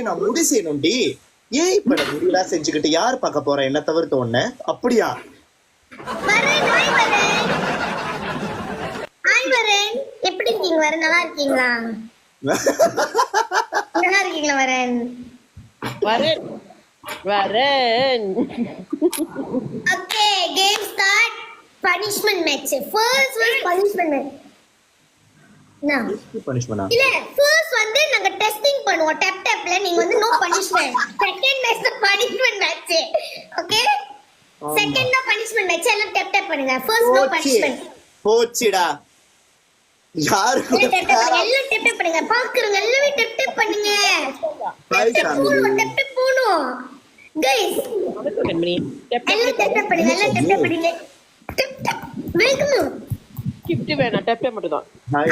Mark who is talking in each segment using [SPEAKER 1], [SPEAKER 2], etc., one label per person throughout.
[SPEAKER 1] நான் முடி செய்யணும்டி. ஏன் இப்ப நான் முடியெல்லாம் செஞ்சுக்கிட்டு யாரு பார்க்க போறேன் என்ன தவிர்த்து ஒண்ணு? அப்படியா?
[SPEAKER 2] எப்படி இருக்கீங்க வரேன்? நல்லா இருக்கீங்களா? நல்லா இருக்கீங்களா வரேன்?
[SPEAKER 3] வரேன் வரேன்.
[SPEAKER 2] Okay, game start. Punishment match. First punishment match.
[SPEAKER 1] Punishment
[SPEAKER 2] இல்ல, ஃபர்ஸ்ட் வந்து நாங்க டெஸ்டிங் பண்ணுவோம் டேப் டேப்ல. நீங்க வந்து no punishment. Second match punishment match. Okay, second தான் பனிஷ்மென்ட் மேட்ச். எல்லாம் டேப் டேப் பண்ணுங்க. First no punishment.
[SPEAKER 1] போச்சுடா. யாரு
[SPEAKER 2] எல்லாம் டேப் டேப் பண்ணுங்க. பாக்குறவங்க எல்லாமே டேப் டேப் பண்ணுங்க. டேப் டேப் போணும் गाइस. எல்லாம் டேப் டேப் பண்ணுங்க. எல்லாம் டேப் டேப் பண்ணுங்க. Tap tap welcome.
[SPEAKER 3] கிஃப்ட் வேணாம், டேப் டேப் மட்டும் தான்.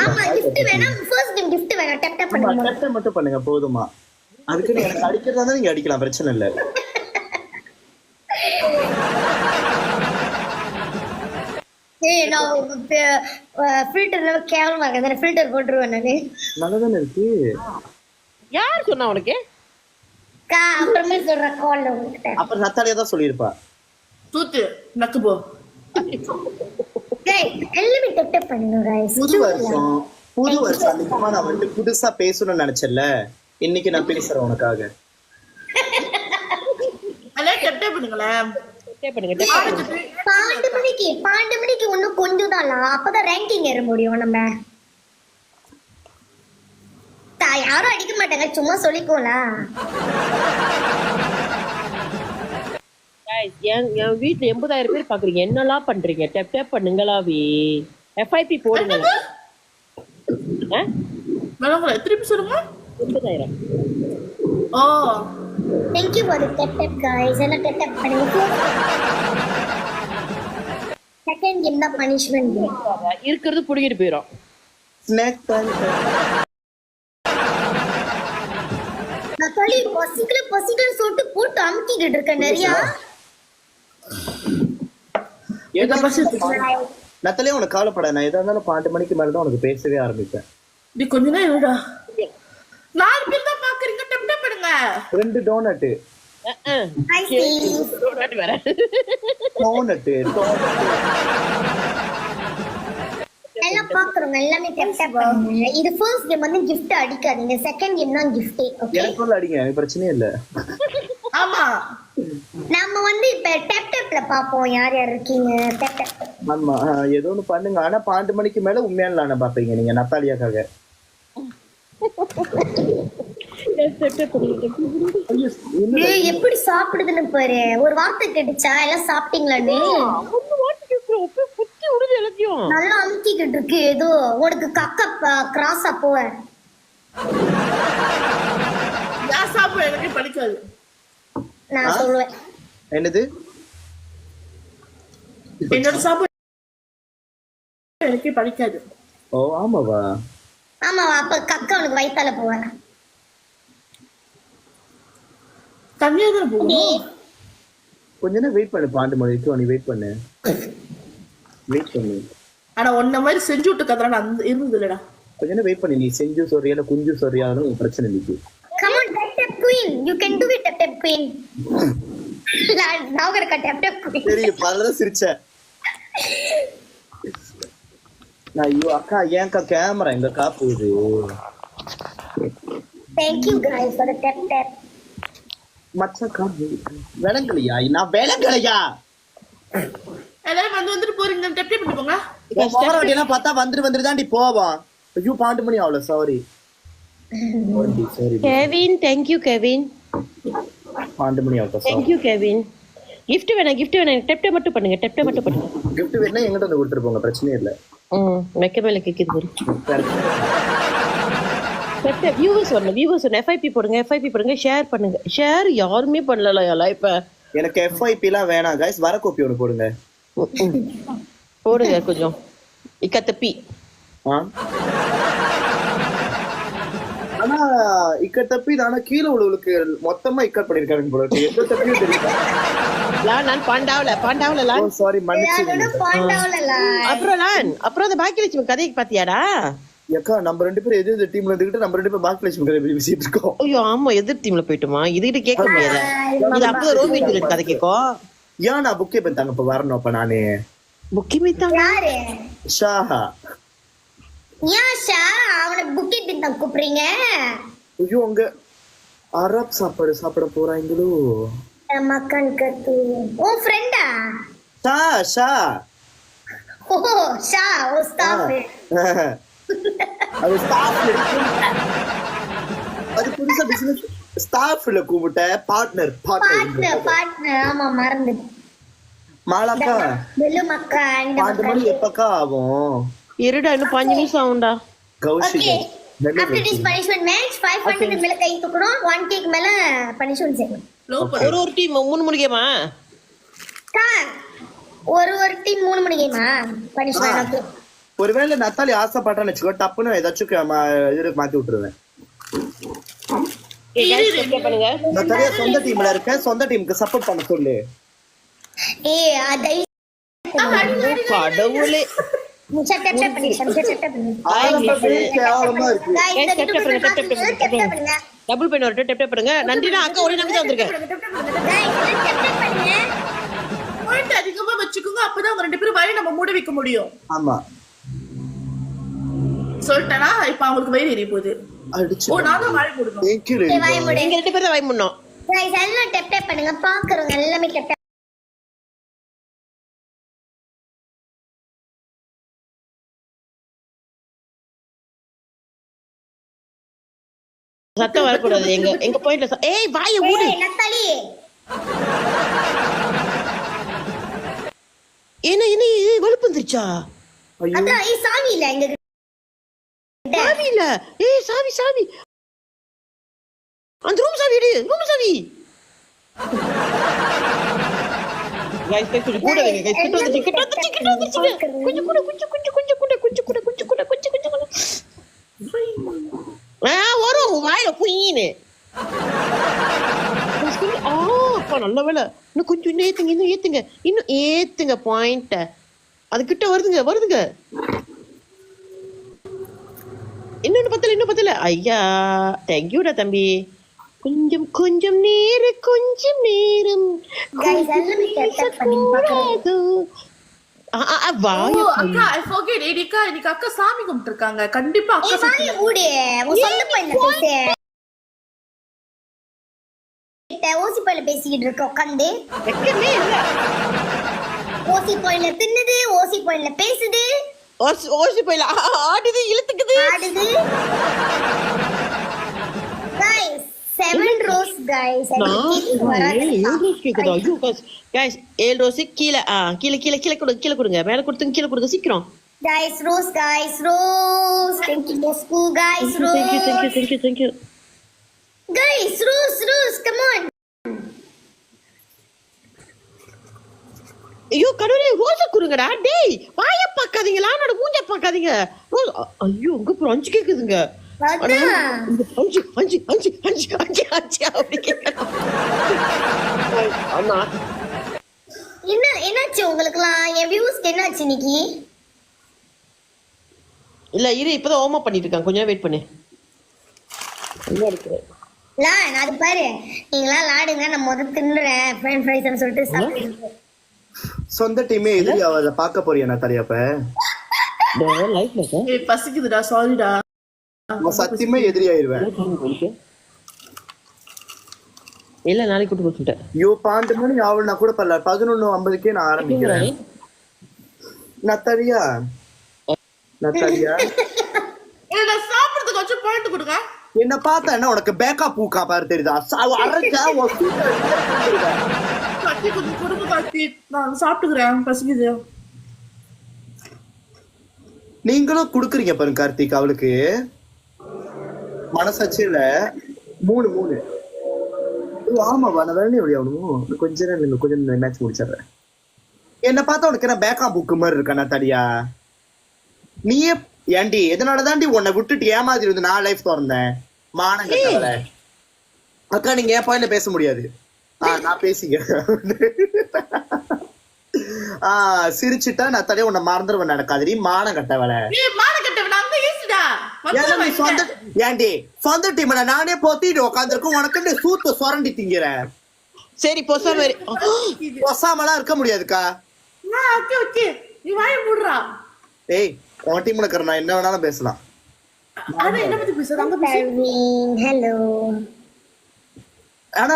[SPEAKER 2] ஆமா, gift வேணாம். ஃபர்ஸ்ட் கேம் gift வேணாம். டேப் டேப் பண்ணுங்க.
[SPEAKER 1] டேப் டேப் மட்டும் பண்ணுங்க போதுமா. அதுக்கு நீங்க அடிக்கிறதா இருந்தா நீங்க அடிக்கலாம், பிரச்சனை இல்ல.
[SPEAKER 2] நான் ஃபில்டர்ல கேவலமா இருக்கேன். ஃபில்டர் போட்டுருவேன் நானு.
[SPEAKER 1] நல்லதானே இருக்கு.
[SPEAKER 3] யார் சொன்னா உனக்கு?
[SPEAKER 2] அப்புறமே சொல்ற கால்ல உங்ககிட்ட.
[SPEAKER 1] அப்புறம் நத்தாலியா தான் சொல்லியிருப்பா.
[SPEAKER 4] தூத்து நக்கு போ.
[SPEAKER 2] गाइस எல்லாமே டப் டப் பண்ணுங்க गाइस.
[SPEAKER 1] புது வருஷம் நிச்சயமா நான் வந்து புதுசா பேசணும்னு நினைச்சேன்ல. இன்னைக்கு நான் பேசுறேன் உனக்காக.
[SPEAKER 4] எல்லாம் டப் டப் பண்ணுங்களே.
[SPEAKER 3] டேப் பண்ணுங்க, டேப் பண்ணுங்க.
[SPEAKER 2] 12 மணிக்கு இன்னும் கொஞ்சம் தான். அப்பதான் ரேங்கிங் ஏற முடியும் நம்ம. யாரும் அடிக்க மாட்டாங்க, சும்மா சொல்லிக்கோல.
[SPEAKER 3] Guys, என் வீட்ல 80,000 பேர் பாக்குறீங்க. என்னெல்லாம் பண்றீங்க? Tape tape பண்ணுங்களாவே. FIP போடுங்க.
[SPEAKER 4] மேலங்களே திருப்பி சொல்லுங்க.
[SPEAKER 3] 80,000.
[SPEAKER 4] ஓ,
[SPEAKER 2] Thank you for the tap tap guys. எல்லாம் tap tap பண்ணுங்க. செகண்ட் கேம் தான் பனிஷ்மென்ட்.
[SPEAKER 3] இருக்கிறது புடிங்கிட்டு போயிடும்.
[SPEAKER 1] Snack time.
[SPEAKER 2] நான் சொல்லி பசிக்கல சொல்லிட்டு போட்டு அமுக்கிட்டு இருக்கேன் நிறையா.
[SPEAKER 1] நத்தாலியா உனக்கு கவலைப்பட. நான் எதா இருந்தாலும் 12 மணிக்கு மேலதான் உனக்கு பேசவே ஆரம்பிப்பேன்.
[SPEAKER 4] நீ கொஞ்ச நேரம் இருடா. 4 பேர் தான் பாக்குறீங்க. டப் டப் பண்ணுங்க.
[SPEAKER 1] 2 டோனட்.
[SPEAKER 2] I see.
[SPEAKER 3] வரேன்.
[SPEAKER 1] டோனட்.
[SPEAKER 2] எல்லாம் பாக்குறோங்க. எல்லாமே tap tap பண்ணுங்க. இது ஃபர்ஸ்ட் கேம் வந்து gift அடிக்காதீங்க. செகண்ட் கேம் தான் gift. ஓகே,
[SPEAKER 1] எனக்குள்ள அடிங்க, எனக்கு பிரச்சனையே இல்ல.
[SPEAKER 4] ஆமா,
[SPEAKER 2] நாம வந்து இப்ப tap tapல பாப்போம் யார் யார் இருக்கீங்க. tap tap.
[SPEAKER 1] ஆமா, ஏதோ ஒண்ணு பண்ணுங்க. ஆனா 12 மணிக்கு மேல உண்மையான நானே பாப்பீங்க நீங்க நத்தாலியாக்காக.
[SPEAKER 2] ஏய், எப்படி சாப்பிடுதுன்னு பாரு. ஒரு வார்த்தை கேட்டுச்சா? எல்லாம் சாப்பிட்டீங்களான்னு நல்லா அமுக்கிக்கிட்டு இருக்கு. ஏதோ உனக்கு கக்க கிராஸா போவ.
[SPEAKER 4] நான் சாப்பிட எனக்கு படிக்காது.
[SPEAKER 2] நான் சொல்லுவேன்.
[SPEAKER 1] என்னது?
[SPEAKER 4] என்னோட சாப்பிட எனக்கு படிக்காது.
[SPEAKER 1] ஓ ஆமாவா?
[SPEAKER 2] ஆமாவா? அப்ப கக்க உனக்கு வயித்தால போவ.
[SPEAKER 4] தனியா தான் போகணும்.
[SPEAKER 1] கொஞ்ச நேரம் வெயிட் பண்ணு. 12 மணிக்கு நீ வெயிட் பண்ணு. வெயிட் பண்ணு.
[SPEAKER 4] ஆனா ஒன்ன மாதிரி செஞ்சு விட்டு கதறான அந்த இருந்தது இல்லடா.
[SPEAKER 1] கொஞ்ச நேரம் வெயிட் பண்ணு. நீ செஞ்சு சொல்றியா இல்ல குஞ்சு சொல்றியான்னு பிரச்சனை இல்லைக்கு.
[SPEAKER 2] Come on, tap tap queen. You can do it, tap tap queen. நான் இருக்க tap tap queen.
[SPEAKER 1] சரி, பரவாயில்ல சிரிச்ச. ஐயோ அக்கா, ஏன்க்கா கேமரா எங்க காப்புது?
[SPEAKER 2] Thank you guys for the tap tap.
[SPEAKER 1] மச்சக்கா விளங்கலையா? நான் விளங்கலையா?
[SPEAKER 4] எல்லாரும் வந்துட்டு போறீங்க. டப் டப் பண்ணி போங்க.
[SPEAKER 1] போற வண்டியெல்லாம் பார்த்தா வந்துட்டு தாண்டி போவான். ஐயோ 12 மணி ஆகல. Sorry.
[SPEAKER 3] Kevin, thank you Kevin.
[SPEAKER 1] 12 மணி ஆகல.
[SPEAKER 3] thank you Kevin. gift வேணாம். டப் டப் மட்டும் பண்ணுங்க. டப் டப் மட்டும் பண்ணுங்க.
[SPEAKER 1] gift வேணா என்கிட்ட வந்து கொடுத்துட்டு போங்க, பிரச்சனை இல்ல.
[SPEAKER 3] மெக்க மேல கேக்குது பாரு. டப் டப் வியூவர்ஸ் வரணும். FIP போடுங்க. ஷேர் பண்ணுங்க. ஷேர் யாருமே பண்ணல இப்ப.
[SPEAKER 1] எனக்கு FIP எல்லாம் வேணாம் गाइस. வர கோப்பி ஒன்னு போடுங்க.
[SPEAKER 3] போடுங்க கொஞ்சம். இக்கத்தப்பி.
[SPEAKER 1] ஆனா இக்கத்தப்பி ஆனா கீழ உள்ளவங்களுக்கு மொத்தமா இக்கட் பண்ணிருக்காங்க போல இருக்கு. எந்த தப்பியும் தெரியல.
[SPEAKER 3] நான் பாண்டாவல.
[SPEAKER 1] சாரி, மன்னிச்சிடுங்க.
[SPEAKER 2] பாண்டாவல.
[SPEAKER 3] அப்புறம் அந்த பாக்கியலட்சுமி கதைக்கு பாத்தியாடா?
[SPEAKER 1] ஏக்கா நம்ம 2 பேரும் எது டீம்ல இருந்துகிட்டு நம்ம 2 பேரும் பேக் பிளேஸ் பேசிட்டு இருக்கோம்.
[SPEAKER 3] ஐயோ ஆமா எதிர் டீம்ல போயிட்டுமா இதுகிட்ட கேட்க முடியாது. இது அப்பதான் ரோமிங் ஜூலியட் கதை கேட்கும்.
[SPEAKER 1] ஏன் நான் புக்கே பண்ணிட்டாங்க இப்ப வரணும் அப்ப நானு
[SPEAKER 3] புக்கி மீத்தாங்க
[SPEAKER 2] யாரு
[SPEAKER 1] ஷாஹா.
[SPEAKER 2] யாஷா அவனை புக்கெட் பின் தான் கூப்பிடுறீங்க.
[SPEAKER 1] ஐயோ அங்க அரப் சாப்பாடு சாப்பிட போறாங்களோ.
[SPEAKER 2] மக்கன் கத்து ஓ ஃப்ரெண்டா
[SPEAKER 1] ஷா ஷா
[SPEAKER 2] ஓ ஷா ஓ ஸ்டாஃப்
[SPEAKER 1] அது ஸ்டாஃப் அது புதுசா பிசினஸ் ஸ்டாஃப்ல கூப்பிட்ட பார்ட்னர்
[SPEAKER 2] பார்ட்னர் ஆமா மறந்து
[SPEAKER 1] மாலாக்கா
[SPEAKER 2] வெள்ளு மக்கா இந்த
[SPEAKER 1] 5 மணி எப்பக்கா ஆகும்?
[SPEAKER 3] இருடா இன்னும் 5 நிமிஷம் ஆகும்டா.
[SPEAKER 1] Kaushik
[SPEAKER 2] after this punishment match 500 மேல கை தூக்கணும் 1k க்கு மேல punishment செய்யணும்.
[SPEAKER 3] ஒரு டீம் 3 மணி கேமா
[SPEAKER 2] ஒரு டீம் 3 மணி கேமா punishment. ஓகே
[SPEAKER 1] ஒருவேளை நத்தாலி ஆசைப்பட்டான்னு வச்சுக்கோ டப்புன்னு ஏதாச்சும் இது மாத்தி விட்டுருவேன்.
[SPEAKER 3] பண்ணுங்க
[SPEAKER 1] நத்தாலியா சொந்த டீம்ல இருக்க சொந்த டீமுக்கு சப்போர்ட் பண்ண சொல்லு.
[SPEAKER 2] அதை
[SPEAKER 3] கடவுளே
[SPEAKER 2] டெப் பண்ணி
[SPEAKER 1] கேவலமா இருக்கு.
[SPEAKER 3] டபுள் பண்ண ஒரு டெப் பண்ணுங்க. நன்றிடா அக்கா ஒரே நம்பி தான் வந்திருக்கேன்.
[SPEAKER 4] பாயிண்ட் அதிகமா வச்சுக்கோங்க அப்பதான் அவங்க 2 பேரும் வயிறு நம்ம மூட வைக்க முடியும்.
[SPEAKER 1] ஆமா
[SPEAKER 4] சொல்லிட்டேனா இப்ப அவங்களுக்கு வயிறு எரிய போகுது.
[SPEAKER 1] அடிச்சு
[SPEAKER 4] ஓ நான் தான் வாய் போடுறோம்.
[SPEAKER 3] நீங்க 2 பேரும் தான் வாய் பண்ணோம்.
[SPEAKER 2] गाइस எல்லாம் டெப் பண்ணுங்க பாக்குறவங்க எல்லாமே டெப்
[SPEAKER 3] சத்தம் வரக்கூடாது. எங்க பாயிண்ட்ல ஏய் வாயை மூடு.
[SPEAKER 2] நத்தாலி
[SPEAKER 3] என்ன வலுப்பு வந்துருச்சா?
[SPEAKER 2] அதான் சாவி இல்ல எங்க
[SPEAKER 3] சாவி இல்ல. ஏய் சாவி அந்த ரூம் சாவி எடு. ரூம் சாவி गाइस கொஞ்சம் கூட வைங்க. गाइस கிட்ட வந்து கொஞ்சம் வரும் வாயில குயின்னு. அப்பா நல்ல வேலை. இன்னும் கொஞ்சம் இன்னும் ஏத்துங்க பாயிண்ட. அது கிட்ட வருதுங்க. இன்னொன்னு பத்தல. ஐயா தேங்க்யூடா தம்பி. கொஞ்சம் நேரம்
[SPEAKER 2] गाइस எல்லாமே டெப் பண்ணி பாக்குறவங்க
[SPEAKER 4] ஓ அக்கா I forget எடிகா இன்னைக்கு அக்கா சாமி கும்பிட்டு இருக்காங்க. கண்டிப்பா அக்கா
[SPEAKER 2] வாயை மூடு உன் சொந்த பையன்ல பேசு ஓசி பையில பேசிக்கிட்டு இருக்க உட்காந்து.
[SPEAKER 3] வெக்கமே இல்ல.
[SPEAKER 2] ஓசி பையில தின்னுது ஓசி பையில பேசுது
[SPEAKER 3] ஓசி போயில ஆடுது இழுத்துக்குது
[SPEAKER 2] ஆடுது. गाइस 7 ரோஸ் गाइस
[SPEAKER 3] கேக்குதா? ஐயோ गाइस 7 ரோஸ் கீழ கீழ கொடுங்க. மேல கொடுத்துங்க கீழ கொடுங்க சீக்கிரம்.
[SPEAKER 2] Guys rose thank you Moscow guys rose
[SPEAKER 3] thank you
[SPEAKER 2] guys rose come on.
[SPEAKER 3] ஐயோ கடவுளே ரோஸ குடுங்கடா. டேய் வாய பார்க்காதீங்களா? என்னோட மூஞ்ச பார்க்காதீங்க. ரோஸ் ஐயோ உங்க அப்புறம் 5 கேக்குதுங்க.
[SPEAKER 2] அதான்
[SPEAKER 3] 5 அப்படி கேட்கணும். ஆமா
[SPEAKER 2] என்னாச்சு உங்களுக்குலாம்? என் வியூஸ்க்கு என்னாச்சு இன்னைக்கு?
[SPEAKER 3] இல்ல இரு இப்பதான் ஓமா பண்ணிட்டு இருக்காங்க. கொஞ்சம் வெயிட் பண்ணு.
[SPEAKER 2] நான் அது பாரு நீங்களா லாடுங்க நான் முதல்ல தின்னுறேன் ஃப்ரெண்ட் ஃப்ரைஸ்னு சொல்லிட்டு சாப்பிடுறேன்.
[SPEAKER 1] சொந்த டீமே எதிரி அவளை பார்க்க போறியா நத்தாலியா? அப்ப
[SPEAKER 3] லைஃப்ல
[SPEAKER 4] ஏய் பசிக்குதுடா சாரிடா.
[SPEAKER 1] சத்தியமா எதிரி ஆயிருவேன்.
[SPEAKER 3] இல்ல நாளைக்கு கூட்டு போட்டுட்டேன்.
[SPEAKER 1] ஐயோ 12 மணி ஆவல்னா கூட பரல 11:50க்கே நான் ஆரம்பிக்கிறேன். நத்தாலியா
[SPEAKER 4] ஏடா சாப்பிடுறதுக்கு கொஞ்சம் பாயிண்ட் கொடுங்க.
[SPEAKER 1] என்ன பார்த்தா என்ன உனக்கு பேக்கா பூக்கா பாரு தெரியுதா? அரைச்சா
[SPEAKER 4] கட்டி கொஞ்சம் கொடுங்க காட்டி நான் சாப்பிட்டுக்கிறேன் பசிக்குது.
[SPEAKER 1] நீங்களும் குடுக்குறீங்க பாருங்க கார்த்திக். அவளுக்கு மனசாட்சி இல்ல. 3 ஆமாவா நான் வேலையே ஆகணும். கொஞ்ச நேரம் மேட்ச் முடிச்சிடுறேன். என்ன பார்த்தா உனக்கு என்ன பேக்கா புக்கு மாதிரி இருக்கா தடியா? நீயே ஏண்டி எதனால தாண்டி உன்னை விட்டுட்டு ஏமாதிரி இருந்து நான் லைஃப் திறந்தேன். மானம் கட்டவல அக்கா நீங்க ஏன் பாயிண்ட்ல பேச முடியாது. நான் பேசிக்க சிரிச்சுட்டா நான் தடியா உன்னை மறந்துடுவேன். நடக்காதடி மானம் கட்டவல.
[SPEAKER 4] ஏய் மானம் கட்டவன அங்க ஏசுடா.
[SPEAKER 1] ஏன்னா நீ ஏண்டி சொந்த டீம்ல நானே போத்திட்டு உட்காந்துருக்கோம், உனக்கு சூத்த சுரண்டி திங்கிறேன்.
[SPEAKER 3] சரி
[SPEAKER 1] பொசாமலாம் இருக்க முடியாதுக்கா.
[SPEAKER 4] ஓகே நீ வாய மூடுறா.
[SPEAKER 1] ஏய் உன் டீம்ல இருக்கிற நான் என்ன வேணாலும் பேசலாம்.
[SPEAKER 4] அதான் என்ன பத்தி பேசுற? அங்க
[SPEAKER 2] ஹலோ.
[SPEAKER 1] ஆனா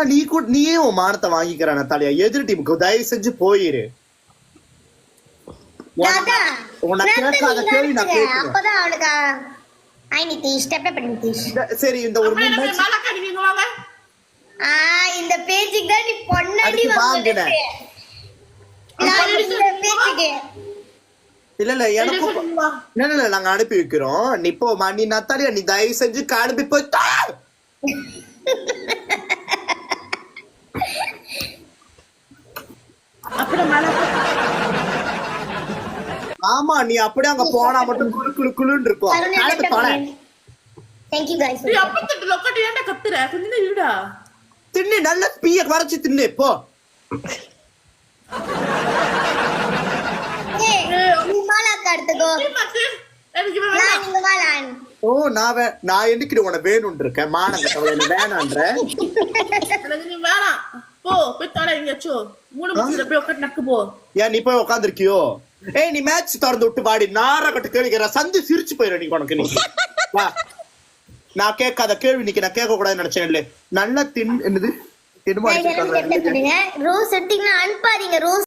[SPEAKER 1] நீயே உன் மானத்தை வாங்கிக்கிற நத்தாலியா. எதிர் டீமுக்கு தயவு செஞ்சு போயிரு.
[SPEAKER 2] அப்பதான் அவனுக்கு ஐ நிதிஷ் ஸ்டெப் பண்ணி நிதிஷ்.
[SPEAKER 1] சரி இந்த ஒரு
[SPEAKER 2] இந்த பேஜுக்கு தான் நீ பொண்ணாடி வாங்குன. இந்த பேஜுக்கு
[SPEAKER 1] இல்ல எனக்கு இல்ல நாங்க அனுப்பி வைக்கிறோம். நீ போ நீ நத்தாலியா, நீ தயவு செஞ்சு அனுப்பி போய்ட்டா. ஆமா நீ அப்படியே அங்க போனா மட்டும் குளு குளுன்னு இருக்கும்.
[SPEAKER 2] Thank you guys.
[SPEAKER 4] நீ அப்பத்த லொக்கட்டி ஏன்டா கத்துற? கொஞ்சம் இருடா.
[SPEAKER 1] தின்னு நல்ல பீய வரைச்சு தின்னு போ.
[SPEAKER 2] நீ மாலா கார்த்துக்கோ. நீங்க மாலான்.
[SPEAKER 1] ஓ நான் என்னைக்கு உன வேணும்னு இருக்கேன். மானங்கட்டவள என்ன வேணான்ற.
[SPEAKER 4] எனக்கு நீ வேணாம். போ போய் தட எங்கச்சோ. 3 மணிக்கு போய் உட்கார்ந்து நக்கு போ.
[SPEAKER 1] ஏன் நீ போய் உட்கார்ந்திருக்கியோ? ஏய் நீ மேட்ச் திறந்து விட்டு வாடி. நார கட்ட கேளுகிற சந்து சிரிச்சு போயிரு நீ உனக்கு நீ. வா. நான் கேட்காத கேள்வி நிக்க நான் கேட்க கூடாதுன்னு நினைச்சேன். இல்ல நல்லா என்னது
[SPEAKER 2] ரோஸ் எடுத்தீங்கன்னா அனுப்பாதீங்க. ரோஸ்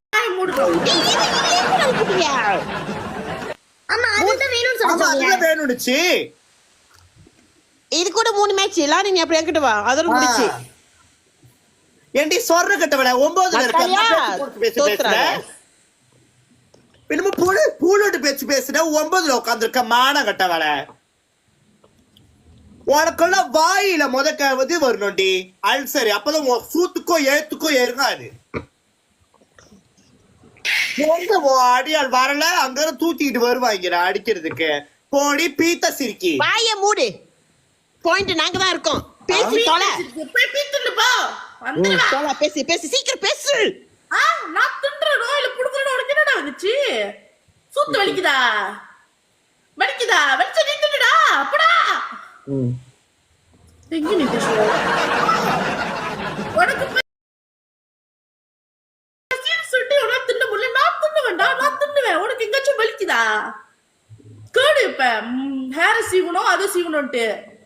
[SPEAKER 2] ஆமா அதுதான் வேணும்னு சொல்லுங்க.
[SPEAKER 1] வேணும்னுச்சு.
[SPEAKER 3] இது கூட 3 மேட்ச் எல்லாரும் நீ அப்படி என்கிட்ட வா. அதோட முடிச்சு.
[SPEAKER 1] ஏண்டி சொர்ற கட்டவள 9ல இருக்க பேசுற. என்னமோ பூலோட்டு பேச்சு பேசுற. 9ல உட்கார்ந்திருக்க மான கட்டவள. உனக்குள்ள வாயில முதக்காவது வரணும்டி அல்சரி. அப்பதான் சூத்துக்கோ எழுத்துக்கோ ஏறுகாது. எங்க அடியால் வரல அங்க தூக்கிட்டு வருவாங்க அடிக்கிறதுக்கு. போடி பீத்த சிரிக்கி
[SPEAKER 3] வாய மூடு. பாயிண்ட் நாங்க தான் இருக்கோம். பேசி தொலை.
[SPEAKER 4] போய் பீத்துட்டு போ.
[SPEAKER 3] தொலை பேசி சீக்கிரம் பேசு.
[SPEAKER 4] நான் தின்ற நோயில புடுக்குறேன்னு உனக்கு என்னடா வந்துச்சு? சூத்து வலிக்குதா? வலிச்சு நின்னுடா. அப்படா. எங்க நிதிஷ்? உனக்கு உனக்கு எங்காச்சும் வலிக்குதா? கேடு இப்ப ஹேர் சீவணும் அது சீவணும்ட்டு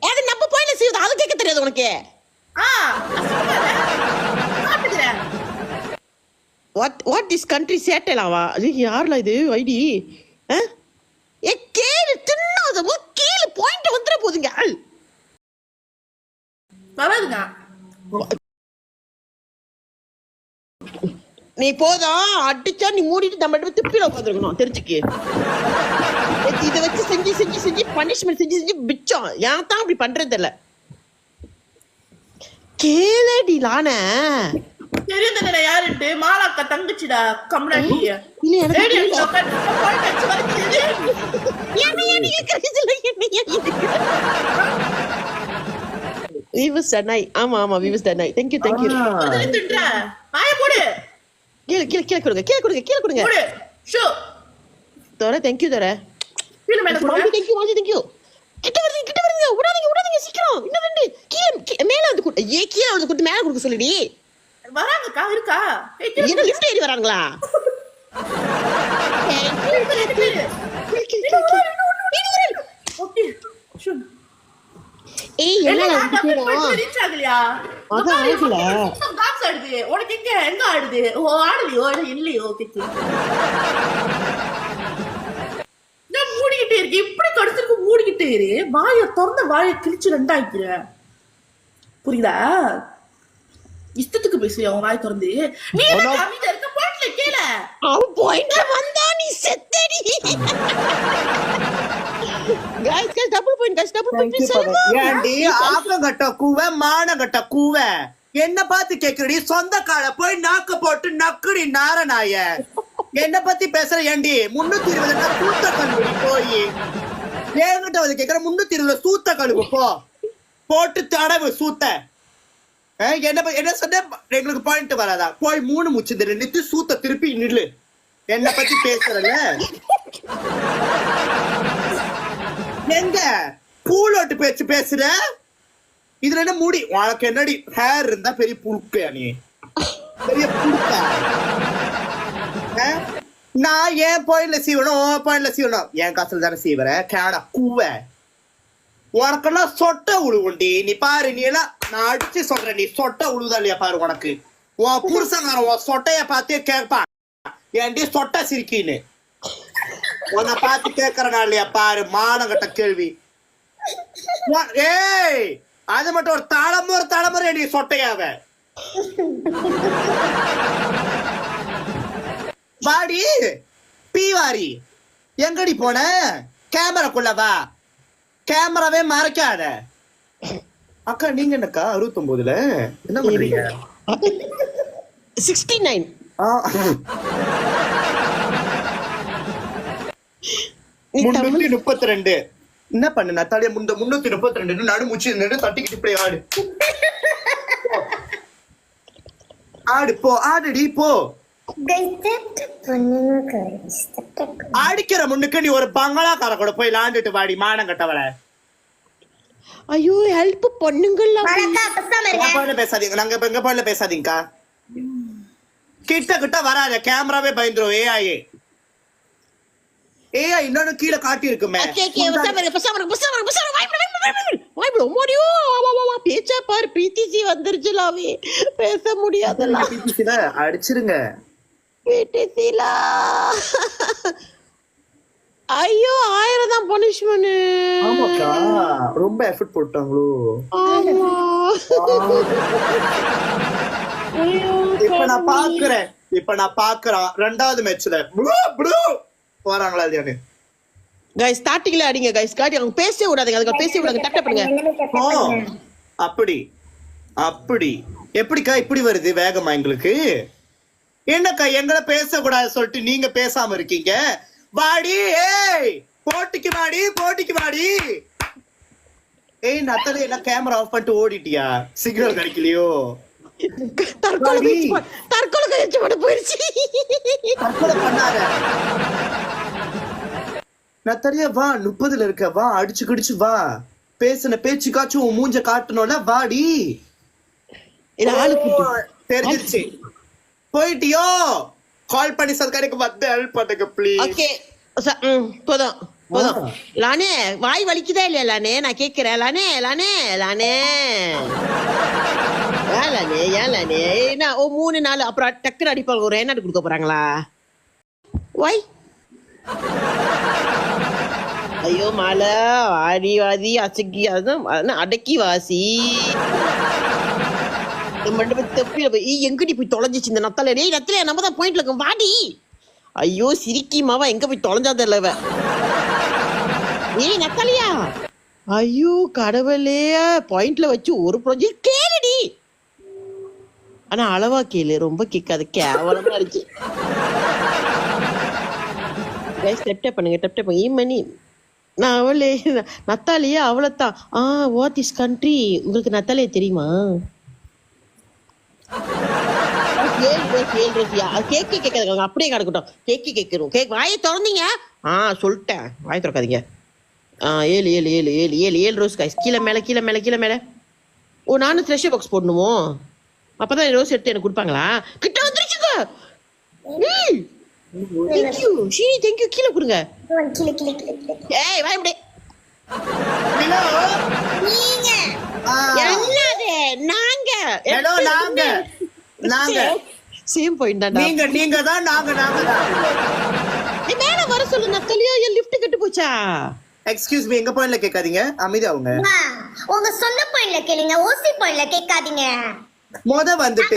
[SPEAKER 3] அது நம்ம போயில சீவுது. அது கேட்க தெரியாது உனக்கு. What this country சேட்டலாவா? அது யாருல இது ஐடி? ஏ கேளு தின்னாத கேளு பாயிண்ட் வந்துற போதுங்க.
[SPEAKER 4] வராதுங்க.
[SPEAKER 3] நீ போதும் அடிச்சா நீ மூடிட்டு நம்ம இடத்துல திருப்பில உட்காந்துருக்கணும். தெரிஞ்சுக்கு இதை வச்சு செஞ்சு பனிஷ்மெண்ட் செஞ்சு பிச்சோம். ஏன் தான் அப்படி பண்றது இல்ல. கேளடி லான
[SPEAKER 4] தெரியுது யாருட்டு? மாலாக்கா தங்கச்சிடா கம்னாடி.
[SPEAKER 3] வியூஸ் டனை. ஆமா வியூஸ் டனை. Thank you.
[SPEAKER 4] தின்ற வாய போடு.
[SPEAKER 3] கீழ கொடுங்க.
[SPEAKER 4] போடு. ஷோ.
[SPEAKER 3] தோர thank you தோர.
[SPEAKER 4] கீழ மேல போடு.
[SPEAKER 3] Thank you. கிட்ட வருது. விடாதீங்க சீக்கிரம். இன்னும் ரெண்டு கீழ மேல வந்து குடு. கீழ வந்து குடு மேல குடுக்க சொல்லுடி.
[SPEAKER 4] வராங்கக்கா இருக்கா?
[SPEAKER 3] என்ன லிஃப்ட் ஏறி வராங்களா?
[SPEAKER 4] ஓகே. ஷோ.
[SPEAKER 3] ஏய் என்ன
[SPEAKER 4] ரீச் ஆகலையா?
[SPEAKER 3] அத ஆகல.
[SPEAKER 4] காப்ஸ் ஆடுது. உனக்கு எங்க ஆடுது? ஓ ஆடுலியோ இல்லையோ கிச்சு. நான் மூடிக்கிட்டே இருக்கேன். இப்படி கடிச்சிருக்கு மூடிக்கிட்டே இரு. வாயை திறந்த வாயை கிழிச்சு ரெண்டாக்கிற. புரியுதா? இஷ்டத்துக்கு பேசி அவன் வாய் திறந்து. நீ அமைதியா இருக்க பாட்டுல கேள.
[SPEAKER 3] அவன் பாயிண்ட் வந்தா நீ செத்தடி. गाइस டபுள் பாயிண்ட் சொல்லுங்க.
[SPEAKER 1] ஏண்டி ஆக்கங்கட்ட கூவ மானங்கட்ட கூவ என்ன பார்த்து கேக்குறடி? சொந்த கால போய் நாக்க போட்டு நக்குடி நாரநாய. என்ன பத்தி பேசுற? ஏண்டி 320 சூத்த கழுவு போய் ஏங்கிட்ட வந்து கேக்குற. 320 சூத்த கழுவு போட்டு தடவு சூத்த. என்ன சொன்ன? எங்களுக்கு பாயிண்ட் வராதா? போய் 3 முச்சு நிறுத்தி சூத்த திருப்பி நில்லு. என்ன பத்தி பேசுறல எங்க விளையாட்டு பேச்சு பேசுற? இதுல என்ன முடி உனக்கு என்னடி ஹேர் இருந்தா பெரிய புழுக்கையா நீ? பெரிய புழுக்கா? நான் ஏன் பாயிண்ட்ல சீவணும் பாயிண்ட்ல சீவணும் என் காசுல தானே சீவறேன் கேடா கூவ. உனக்கெல்லாம் சொட்ட உழுவுண்டி. நீ பாரு நீ எல்லாம் நான் அடிச்சு சொல்றேன் நீ சொட்ட உழுவுதா இல்லையா பாரு. உனக்கு உன் புருஷங்காரன் உன் சொட்டைய பார்த்தே கேட்பான் ஏன்டி சொட்ட சிரிக்கின்னு. உன்னை பார்த்து கேட்கறனா இல்லையா பாரு மானங்கட்ட கேள்வி. ஏய் அது மட்டும் ஒரு தலைமுறை நீ சொட்டையாவ. வாடி பீவாரி எங்கடி போன? கேமராக்குள்ள வா. கேமராவே மறைக்காத. அக்கா நீங்க என்னக்கா 69ல என்ன பண்றீங்க?
[SPEAKER 3] 69. நீ தமிழ்
[SPEAKER 1] 332 என்ன பண்ண நத்தாலியா? 332 நடுமுச்சு நின்று தட்டிக்கிட்டு இப்படி ஆடு. ஆடு போ ஆடுடி போ. அடிக்கிற முன்னுக்கு நீ ஒரு பங்களாக்கார கூட போய் லாண்டுட்டு வாடி மானம் கட்டவள.
[SPEAKER 3] ஐயோ ஹெல்ப் பண்ணுங்களா.
[SPEAKER 1] பேசாதீங்க நாங்க எங்க போயில பேசாதீங்கக்கா. கிட்ட கிட்ட வராத கேமராவே பயந்துரும். ஏஐ இன்னொன்னு கீழே காட்டி இருக்குமே.
[SPEAKER 3] பேச்சா பாரு பிடிசி வந்துருச்சுலாவே பேச முடியாதுல்ல.
[SPEAKER 1] அடிச்சிருங்க
[SPEAKER 3] பிடிசில. ஐயோ 1000 தான் பனிஷ்மென்ட்.
[SPEAKER 1] ஆமாக்கா ரொம்ப எஃபர்ட் போட்டாங்களோ. இப்ப நான் பாக்குறேன் ரெண்டாவது மேட்ச்ல போறாங்களா இல்லையானு.
[SPEAKER 3] गाइस ஸ்டார்டிங்ல அடிங்க गाइस. காடி அவங்க பேசவே விடாதீங்க. அதுக்கு பேசவே விடாதீங்க. டக் பண்ணுங்க.
[SPEAKER 1] அப்படி அப்படி எப்படிக்கா இப்படி வருது வேகமா எங்களுக்கு? என்னக்கா எங்களை பேசக்கூடாது சொல்லிட்டு நீங்க பேசாம இருக்கீங்க? வாடி ஏய் போட்டிக்கு வாடி. ஏய் நத்தலே என்ன கேமரா ஆஃப் பண்ணிட்டு ஓடிட்டியா? சிக்னல் கிடைக்கலையோ?
[SPEAKER 3] தற்கொலை போயிருச்சு.
[SPEAKER 1] தற்கொலை பண்ணாத நத்தலியா. வா 30ல இருக்க வா. அடிச்சு கிடிச்சு வா. பேசுன பேச்சுக்காச்சும் உன் மூஞ்ச காட்டணும்ல. வாடி. தெரிஞ்சிருச்சு போயிட்டியோ? கால் பண்ணி சர்க்காருக்கு வந்து ஹெல்ப் பண்ணுங்க ப்ளீஸ்.
[SPEAKER 3] ஓகே போதும். லானே வாய் வலிக்குதா இல்லையா லானே? நான் கேக்குறேன் லானே. என்ன 3 நாள் அப்புறம் டக்குன்னு அடிப்பாங்க. ஒரு என்ன கொடுக்க போறாங்களா? வாய் ஐயோ மாலை ஆடிவாதி அசக்கி அதான் அடக்கி வாசி. தெப்பில போய் எங்கடி போய் தொலைஞ்சிச்சு இந்த நத்தல? டேய் நத்தல நம்ம தான் பாயிண்ட்ல இருக்கோம் வாடி. ஐயோ சிரிக்கி மாவா எங்க போய் தொலைஞ்சா தெரியல. ஏய் நத்தலியா ஐயோ கடவுளே பாயிண்ட்ல வச்சு ஒரு ப்ராஜெக்ட் கேளுடி. ஆனா அளவா கேளு ரொம்ப கேட்காது. கேவலமா இருந்துச்சு. டெப் பண்ணுங்க. ஈமணி நான் அவளே நத்தாலியா அவளைத்தான். What is country? உங்களுக்கு நத்தாலியா தெரியுமா? கேக்கு கேட்காது அப்படியே கிடக்கட்டும். கேக்கு கேட்கிறோம். கேக் வாயை திறந்தீங்க. சொல்லிட்டேன் வாயை திறக்காதீங்க. 7 ரோஸ் காய்ஸ். கீழே மேல. ஓ நானும் த்ரெஷர் பாக்ஸ் போடணுமோ? அப்பதான் ரோஸ் எடுத்து எனக்கு கொடுப்பாங்களா? கிட்ட வந்துருச்சுங்க. தேங்க்யூ கீழே கொடுங்க. ஏய் வாய் அப்படியே.
[SPEAKER 1] நாங்க
[SPEAKER 3] சேம் பாயிண்ட் தான்.
[SPEAKER 1] நீங்க தான் நாங்க தான்.
[SPEAKER 3] நீ மேல வர சொல்லு நத்தலியா. என் லிஃப்ட் கெட்டு போச்சா?
[SPEAKER 1] எக்ஸ்கியூஸ் மீ எங்க பாயிண்ட்ல கேட்காதீங்க. அமைதியாவுங்க.
[SPEAKER 2] உங்க சொந்த பாயிண்ட்ல கேளுங்க. ஓசி பாயிண்ட்ல கேட்காதீங்க.
[SPEAKER 1] வந்துட்டு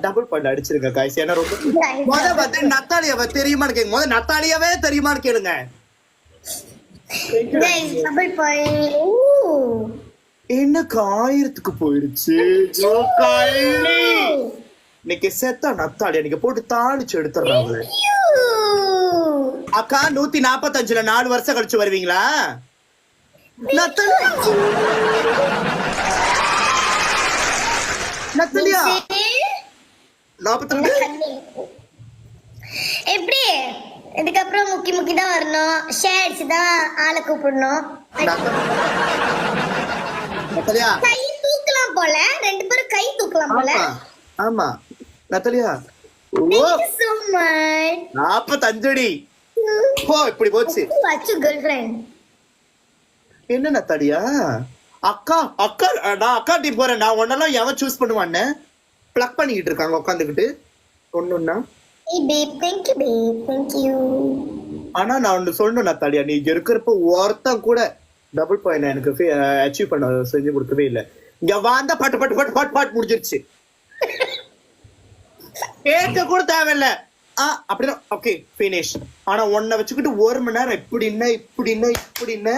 [SPEAKER 1] டபுள் பாயிண்ட் அடிச்சிருங்க காய்ஸ். ஏன்னா ரொம்ப வந்து நத்தாலியாவை தெரியுமான்னு கேளுங்க. நத்தாலியாவே தெரியுமான்னு கேளுங்க. என்ன 1000க்கு போயிருச்சு. இன்னைக்கு செத்தா நத்தாலியா நீங்க போட்டு தாளிச்சு எடுத்துறாங்க. அக்கா 145ல 4 வருஷம் கழிச்சு வருவீங்களா? நத்தாலியா 42
[SPEAKER 2] எப்படி இதுக்கப்புறம் முக்கி தான் வரணும். பண்ணணும், ஷேர் அடிச்சுதான் ஆளை கூப்பிடணும்.
[SPEAKER 1] நத்தாலியா
[SPEAKER 2] கை தூக்கலாம் போல, 2 பேரும் கை தூக்கலாம் போல.
[SPEAKER 1] ஆமா ஆமா நத்தாலியா ஓ
[SPEAKER 2] Thank you so much.
[SPEAKER 1] 45 அடி ஓ இப்படி போச்சு
[SPEAKER 2] அச்சு girlfriend.
[SPEAKER 1] என்ன நத்தாலியா அக்கா அக்கா நான் அக்கா டீம் போறேன். நான் ஒன்னெல்லாம் எவன் சூஸ் பண்ணுவான்னு பிளக் பண்ணிக்கிட்டு இருக்காங்க உட்காந்துக்கிட்டு ஒண்ணுன்னா.
[SPEAKER 2] Hey babe, thank you babe, thank you.
[SPEAKER 1] ஆனா நான் ஒண்ணு சொல்லணும் நத்தாலியா, நீ இங்க இருக்கிறப்ப ஒருத்தன் கூட டபுள் பாயிண்ட் எனக்கு அச்சீவ் பண்ண செஞ்சு கொடுக்கவே இல்லை. இங்க வந்தா பட்டு பட்டு பட்டு பாட்டு பாட்டு முடிஞ்சிருச்சு. கேட்க கூட தேவையில்ல. அப்படின்னா ஓகே பினிஷ். ஆனா உன்னை வச்சுக்கிட்டு 1 மணி நேரம் இப்படின்னு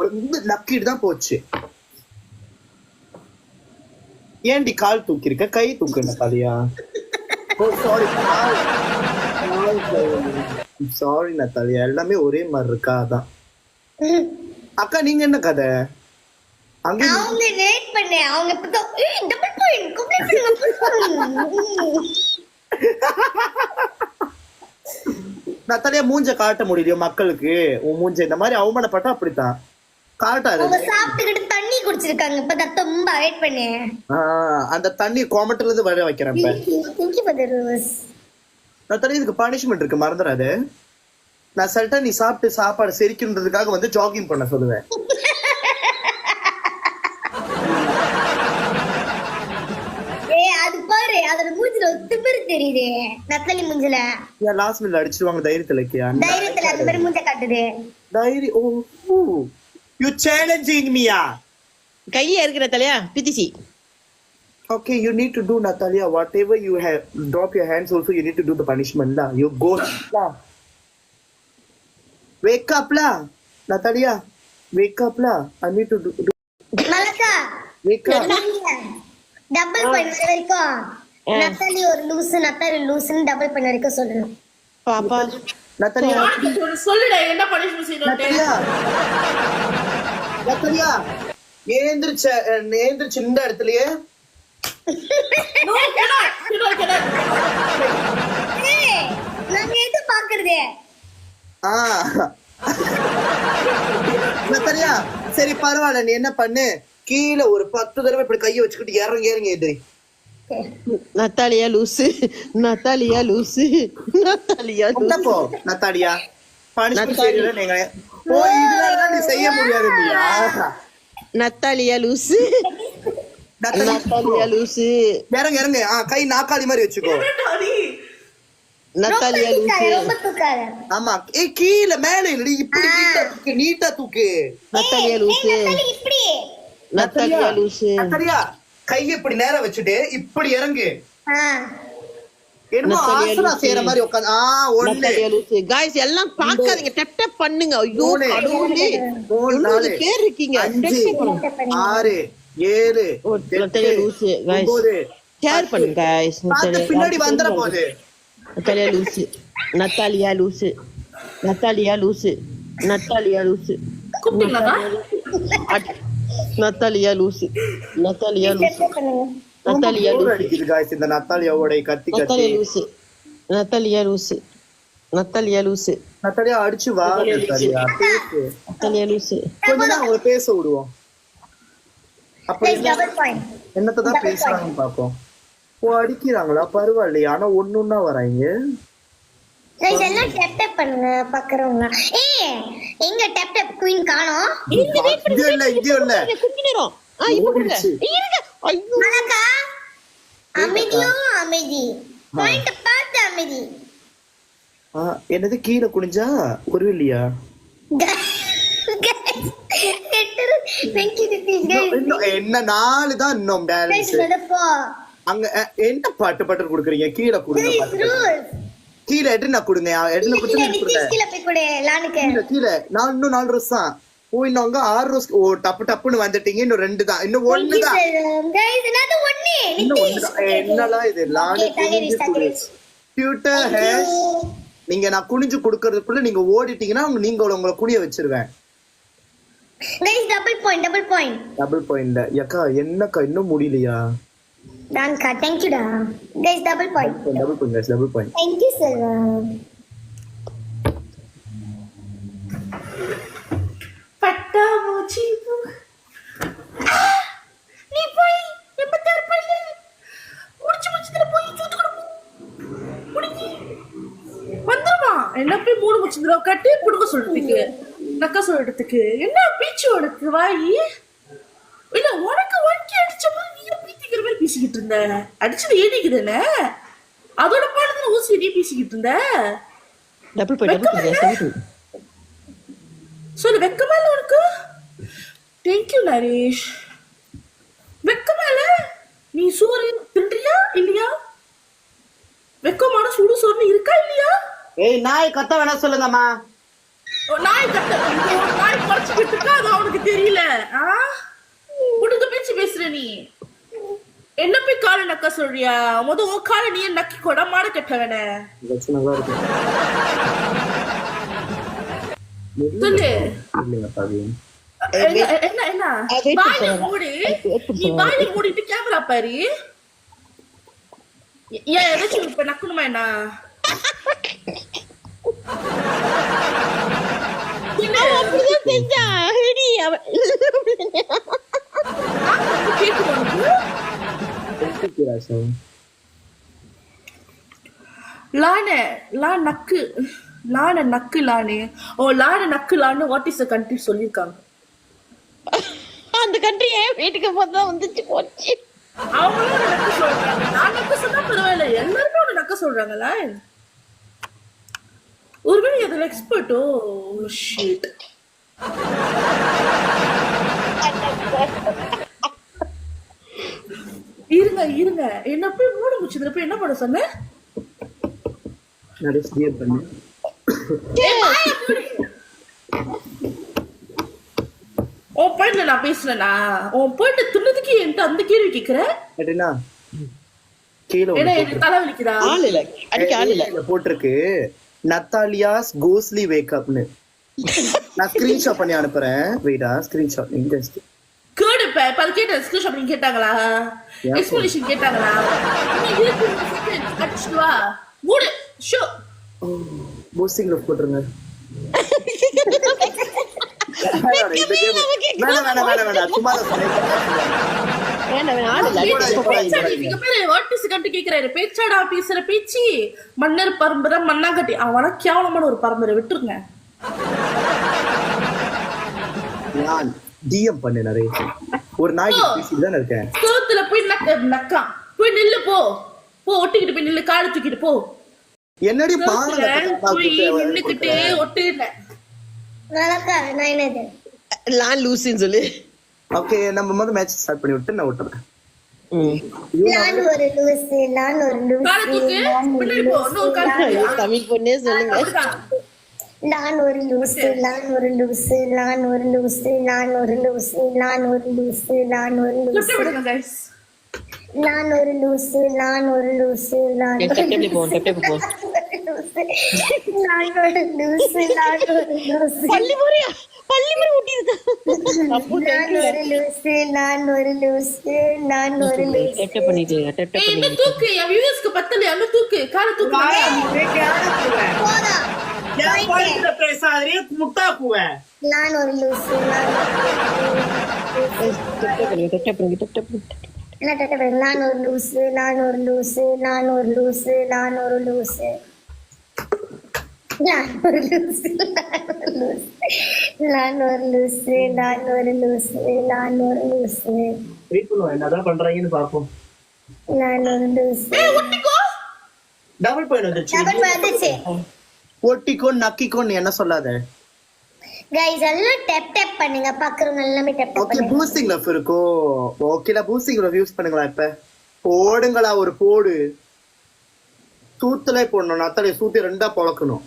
[SPEAKER 1] ரொம்ப நக்கிட்டு தான் போச்சு. ஏன்டி கால் தூக்கி இருக்க, கை தூக்கு நத்தாலியா. சாரி நத்தாலியா, எல்லாமே ஒரே மாதிரி இருக்கா அதான். அக்கா நீங்க என்ன கதை அங்க
[SPEAKER 2] அவங்க வெயிட் பண்ணு, அவங்க இப்பதான் டபுள் பாயிண்ட் கம்ப்ளீட் பண்ணுங்க.
[SPEAKER 1] நத்தாலியா மூஞ்ச காட்ட முடியலையோ மக்களுக்கு? உன் மூஞ்ச இந்த மாதிரி அவமானப்பட்டா அப்படித்தான் காட்டாது.
[SPEAKER 2] அவங்க சாப்பிட்டுக்கிட்டு தண்ணி குடிச்சிருக்காங்க, இப்பதான் ரொம்ப வெயிட் பண்ணு.
[SPEAKER 1] அந்த தண்ணி கோமட்டுல இருந்து வர வைக்கிறேன்.
[SPEAKER 2] Thank you for the rose.
[SPEAKER 1] நத்தாலியா இதுக்கு பனிஷ்மெண்ட் இருக்கு, மறந்துடாது. நான் சொல்லிட்டா நீ சாப்பிட்டு சாப்பாடு செரிக்கணுன்றதுக்காக வந்து ஜாகிங் பண்ண சொல்லுவேன்.
[SPEAKER 2] அது பாரு, அதோட மூஞ்சில திமிரு தெரியுது. நத்தலி மூஞ்சில
[SPEAKER 1] ஏன் லாஸ்ட் மினிட்ல அடிச்சிடுவாங்க தைரியத்துல?
[SPEAKER 2] தைரியத்துல அந்த மாதிரி மூஞ்ச காட்டுது.
[SPEAKER 1] தைரி ஓ யூ சேலஞ்சிங் மீயா?
[SPEAKER 3] கையை இருக்கிற தலையா பிதிசி.
[SPEAKER 1] Okay, you need to do, Natalia, whatever you have, drop your hands also, you need to do the punishment lah. You go lah. Wake up lah, Natalia. Wake up lah. I need to do.
[SPEAKER 2] மலக்கா
[SPEAKER 1] Wake up.
[SPEAKER 2] Double பண்ண வரைக்கும் நத்தாலி ஒரு லூசு, நத்தாலி லூசுன்னு double பண்ண வரைக்கும் சொல்லணும்.
[SPEAKER 3] பாப்பா
[SPEAKER 1] Natalia.
[SPEAKER 4] சொல்லுடா என்ன punishment செய்யணும்.
[SPEAKER 1] Natalia. Natalia. ஏந்திரிச்சு இந்த இடத்துலயே
[SPEAKER 2] நாங்க எது பாக்குறது?
[SPEAKER 1] நத்தாலியா சரி பரவாயில்ல, நீ என்ன பண்ணு, கீழே ஒரு 10 தடவை இப்படி கையை வச்சுக்கிட்டு இறங்கி எதிரி.
[SPEAKER 3] நத்தாலியா லூசு, நத்தாலியா லூசு, நத்தாலியா
[SPEAKER 1] போ நத்தாலியா பனிஷ்மெண்ட் செய்யல நீங்க. ஓ இதெல்லாம் நீ செய்ய முடியாது இல்லையா?
[SPEAKER 3] நத்தாலியா லூசு, நத்தாலியா லூசு.
[SPEAKER 1] இறங்க கை நாக்காளி மாதிரி வச்சுக்கோ.
[SPEAKER 3] நத்தாலியா லூசு.
[SPEAKER 2] ரொம்ப தூக்காத.
[SPEAKER 1] ஆமா கீழே மேல இல்லடி, இப்படி நீட்டா தூக்கு.
[SPEAKER 3] நத்தாலியா லூசு,
[SPEAKER 2] இப்படி
[SPEAKER 3] நத்தாலியா லூசு.
[SPEAKER 1] நத்தாலியா கையை இப்படி நேரா வச்சுட்டு இப்படி இறங்கு.
[SPEAKER 2] ஆ
[SPEAKER 1] என்னமோ ஆசனா செய்யற மாதிரி உட்காந்து. ஒண்ணு
[SPEAKER 3] நத்தாலியா லூசு. காய்ஸ் எல்லாம் பார்க்காதீங்க, டப் டப் பண்ணுங்க. ஐயோ கடவுளே, 3 பேர் இருக்கீங்க.
[SPEAKER 1] 5 6 7
[SPEAKER 3] நத்தாலியா லூசு. காய்ஸ்
[SPEAKER 1] 9
[SPEAKER 3] ஷேர் பண்ணுங்க காய்ஸ்.
[SPEAKER 1] பின்னாடி வந்துற போகுது.
[SPEAKER 3] நத்தாலியா லூசு, நத்தாலியா லூசு, நத்தாலியா லூசு, நத்தாலியா லூசு,
[SPEAKER 4] கூப்பிட்டீங்களா?
[SPEAKER 3] நத்தாலியா லூசு, நத்தாலியா லூசு,
[SPEAKER 2] பண்ணுங்க.
[SPEAKER 3] நத்தாலியா
[SPEAKER 1] போர்
[SPEAKER 3] லூசு,
[SPEAKER 1] அடிக்குது guys இந்த நத்தாலியாவோட கத்தி
[SPEAKER 3] நத்தாலியா லூசு, நத்தாலியா லூசு, நத்தாலியா லூசு,
[SPEAKER 1] நத்தாலியா அடிச்சு வா. நத்தாலியா பேசு.
[SPEAKER 3] நத்தாலியா லூசு.
[SPEAKER 1] கொஞ்ச நேரம் அவங்கள பேச விடுவோம். அப்ப
[SPEAKER 2] டபுள் பாயிண்ட்.
[SPEAKER 1] என்னத்தான் பேசுறாங்கன்னு பாப்போம். ஓ அடிக்கிறாங்களா, பரவாயில்லையா? ஆனா ஒண்ணுன்னா வராங்க.
[SPEAKER 2] கைஸ் எல்லாம் டப் டப் பண்ணுங்க பாக்குறவங்க. எங்க டப் டப் குயின் காணோம்?
[SPEAKER 1] இங்க இல்ல
[SPEAKER 3] கொஞ்ச நேரம். இப்ப கொடுங்க. இருங்க. ஐயோ
[SPEAKER 2] மலக்கா அமைதியோ அமைதி. பாயிண்ட் பார்த்து அமைதி.
[SPEAKER 1] என்னது கீழே குனிஞ்சா ஒரு இல்லையா?
[SPEAKER 2] Thank you guys.
[SPEAKER 1] என்ன 4 தான் இன்னும் பேலன்ஸ். அங்க என்ன பாட்டு குடுக்குறீங்க? கீழே கொடுங்க. கீழே எட்டுனா கொடுங்க. எட்டுல கீழே நான் இன்னும் 4 ரோஸ் தான். ஓ இன்னும் அங்க 6 ரோஸ். ஓ டப்புன்னு வந்துட்டீங்க. இன்னும் 2 தான். இன்னும் 1 தான். என்னலாம் இது ட்விட்டர் ஹேஷ். நீங்க நான் குனிஞ்சு கொடுக்கறதுக்குள்ள நீங்க ஓடிட்டீங்கன்னா நீங்க உங்களை குனிய வச்சிருவேன். Double point. அக்கா என்னக்கா இன்னும் முடியலையா?
[SPEAKER 2] Danka, thank you da. Guys, double point.
[SPEAKER 1] Double point.
[SPEAKER 2] Thank you, sir.
[SPEAKER 4] மூச்சுல கட்டி புடுங்க சொல்றதுக்கு நக்கா சொல்றதுக்கு என்ன பீச்சு உனக்கு வாயி இல்ல உனக்கு வண்டி அடிச்ச மாதிரி நீ பீத்திக்கிற மாதிரி பேசிக்கிட்டு இருந்த அடிச்சது ஏடிக்குதுன்னு அதோட பாடத்துல ஊசி நீ பேசிக்கிட்டு இருந்த
[SPEAKER 3] டபுள் பாயிண்ட்
[SPEAKER 4] சொல்லு வெக்கமா இல்ல உனக்கு தேங்க்யூ நரேஷ் வெக்கமா இல்ல நீ சோறு தின்றியா இல்லையா வெக்கமான சுடு சோறுன்னு இருக்கா இல்லையா
[SPEAKER 1] ஏய் நாய் கத்த வேணா சொல்லுங்கம்மா.
[SPEAKER 4] நாய் கத்த நாய் குறைச்சிக்கிட்டு இருக்கா அது அவனுக்கு தெரியல உனக்கு பேச்சு பேசுற நீ என்ன போய் காலை நக்க சொல்றியா உன் காலை நீ நக்கி கூட மாட கட்டவன
[SPEAKER 1] நல்லா இருக்கு.
[SPEAKER 4] சொல்லு
[SPEAKER 1] இல்லைங்க பாவி.
[SPEAKER 4] என்ன என்ன வாயை மூடி நீ வாயை மூடிட்டு கேமரா பாரு ஏன் ஏதாச்சும் இப்ப நக்கணுமா என்ன
[SPEAKER 3] அப்படிதான் செஞ்சான் ஹெடி
[SPEAKER 4] லானே நக்கு லானே ஓ லானே நக்கு லானு வாட் இஸ் த கண்ட்ரி சொல்லிருக்காங்க
[SPEAKER 3] அந்த கண்ட்ரி ஏன் வீட்டுக்கு போதான் வந்துச்சு போச்சு
[SPEAKER 4] அவங்களும் நக்கு சொல்றாங்க நான் நக்கு சொன்னா பரவாயில்ல எல்லாருமே அவனை நக்க சொல்றாங்கல்ல ஒருவேளை அதுல எக்ஸ்பர்ட்டோ ஷிட் இருங்க என்ன போய் மூட முடிச்சதுல போய் என்ன பண்ண சொன்ன
[SPEAKER 1] நடிச்சு பண்ணு.
[SPEAKER 4] உன் பாயிண்ட்ல நான் பேசலனா உன் பாயிண்ட் துண்ணதுக்கு என்கிட்ட அந்த கேள்வி கேக்குற
[SPEAKER 1] கேட்டீனா கீழே
[SPEAKER 4] ஏன்னா எனக்கு தலைவலிக்குதா
[SPEAKER 3] ஆள் இல்ல அடிக்க ஆள் இல்ல
[SPEAKER 1] போட்டிருக்கு நத்தாலியாஸ் கோஸ்லி வேக்கப்னு. நான் ஸ்கிரீன்ஷாட் பண்ணி அனுப்புறேன். வெயிட்டா ஸ்கிரீன்ஷாட் இங்க
[SPEAKER 4] கேடு இப்ப அது கேட்ட ஸ்கிரீன்ஷாட் பண்ணி கேட்டாங்களா எக்ஸ்பிளனேஷன் கேட்டாங்களா அடிச்சுட்டு வா மூடு ஷோ
[SPEAKER 1] போஸ்டிங்ல போட்டுருங்க. வேணாம் சும்மா தான்
[SPEAKER 4] பேச்சாடா பேசுற பேச்சு மன்னர் பரம்பரை மண்ணாங்கட்டி அவன கேவலமான ஒரு பரம்பரை விட்டுருங்க.
[SPEAKER 1] நான் டிஎம் பண்ண நிறைய ஒரு நாய் பேசிட்டு இருக்கேன்.
[SPEAKER 4] சோத்துல போய் நக்கா போய் நில்லு போ ஒட்டிக்கிட்டு போய் நில்லு காடு தூக்கிட்டு போ
[SPEAKER 1] என்னடி
[SPEAKER 4] போய் நின்னுக்கிட்டே ஒட்டு
[SPEAKER 2] நான் என்னது
[SPEAKER 3] லான் லூசின்னு சொல்லு.
[SPEAKER 1] ஓகே நம்ம முதல்ல மேட்ச் ஸ்டார்ட் பண்ணி விட்டு நான் விட்டுறேன்.
[SPEAKER 2] நான் ஒரு லூசு
[SPEAKER 4] காடு தூக்கு பின்னாடி போ இன்னொரு காடு
[SPEAKER 3] தமிழ் பொண்ணே சொல்லுங்க.
[SPEAKER 2] நான் ஒரு லூசு நான் ஒரு லூசு நான் ஒரு லூசு நான் ஒரு லூசு நான் ஒரு லூசு நான் ஒரு லூசு நான் ஒரு லூசு நான் ஒரு லூசு நான் ஒரு
[SPEAKER 3] டெப்டே போ
[SPEAKER 2] நான் ஒரு லூசு நான் ஒரு லூசு
[SPEAKER 3] பள்ளி முறை ஊட்டிருக்கா
[SPEAKER 2] நான் ஒரு லூசு நான் ஒரு லூசு நான் ஒரு லூசு
[SPEAKER 3] டெப்டே பண்ணிட்டு
[SPEAKER 4] என்ன தூக்கு என் வியூவர்ஸ்க்கு பத்தல என்ன தூக்கு கால தூக்கு
[SPEAKER 2] போடா
[SPEAKER 1] என் பாயிண்ட்ல பேசாதே முட்டாக்குவேன்.
[SPEAKER 2] நான் ஒரு லூசு நான் ஒரு லூசு நான் ஒரு லூசு நான் ஒரு லூசு நான் ஒரு லூசு நான் ஒரு லூசு நான் ஒரு லூசு நான் ஒரு லூசு நான் ஒரு லூசு
[SPEAKER 1] வெயிட் பண்ணுவோம் என்னதான் பண்றாங்கன்னு பாப்போம்.
[SPEAKER 2] நான் ஒரு லூசு
[SPEAKER 1] டபுள் பாயிண்ட் வந்துச்சு. ஒட்டிக்கோ நக்கிக்கோன்னு என்ன சொல்லாத.
[SPEAKER 2] गाइस எல்லாம் டேப் பண்ணுங்க பாக்குறவங்க எல்லாமே டேப்
[SPEAKER 1] ஓகே
[SPEAKER 2] பண்ணுங்க.
[SPEAKER 1] பூஸ்டிங் லவ் இருக்கோ ஓகேல பூஸ்டிங் லவ் யூஸ் பண்ணுங்களா. இப்ப போடுங்களா ஒரு போடு தூத்தலே போடணும். நத்தலை சூத்தி ரெண்டா பொளக்கணும்.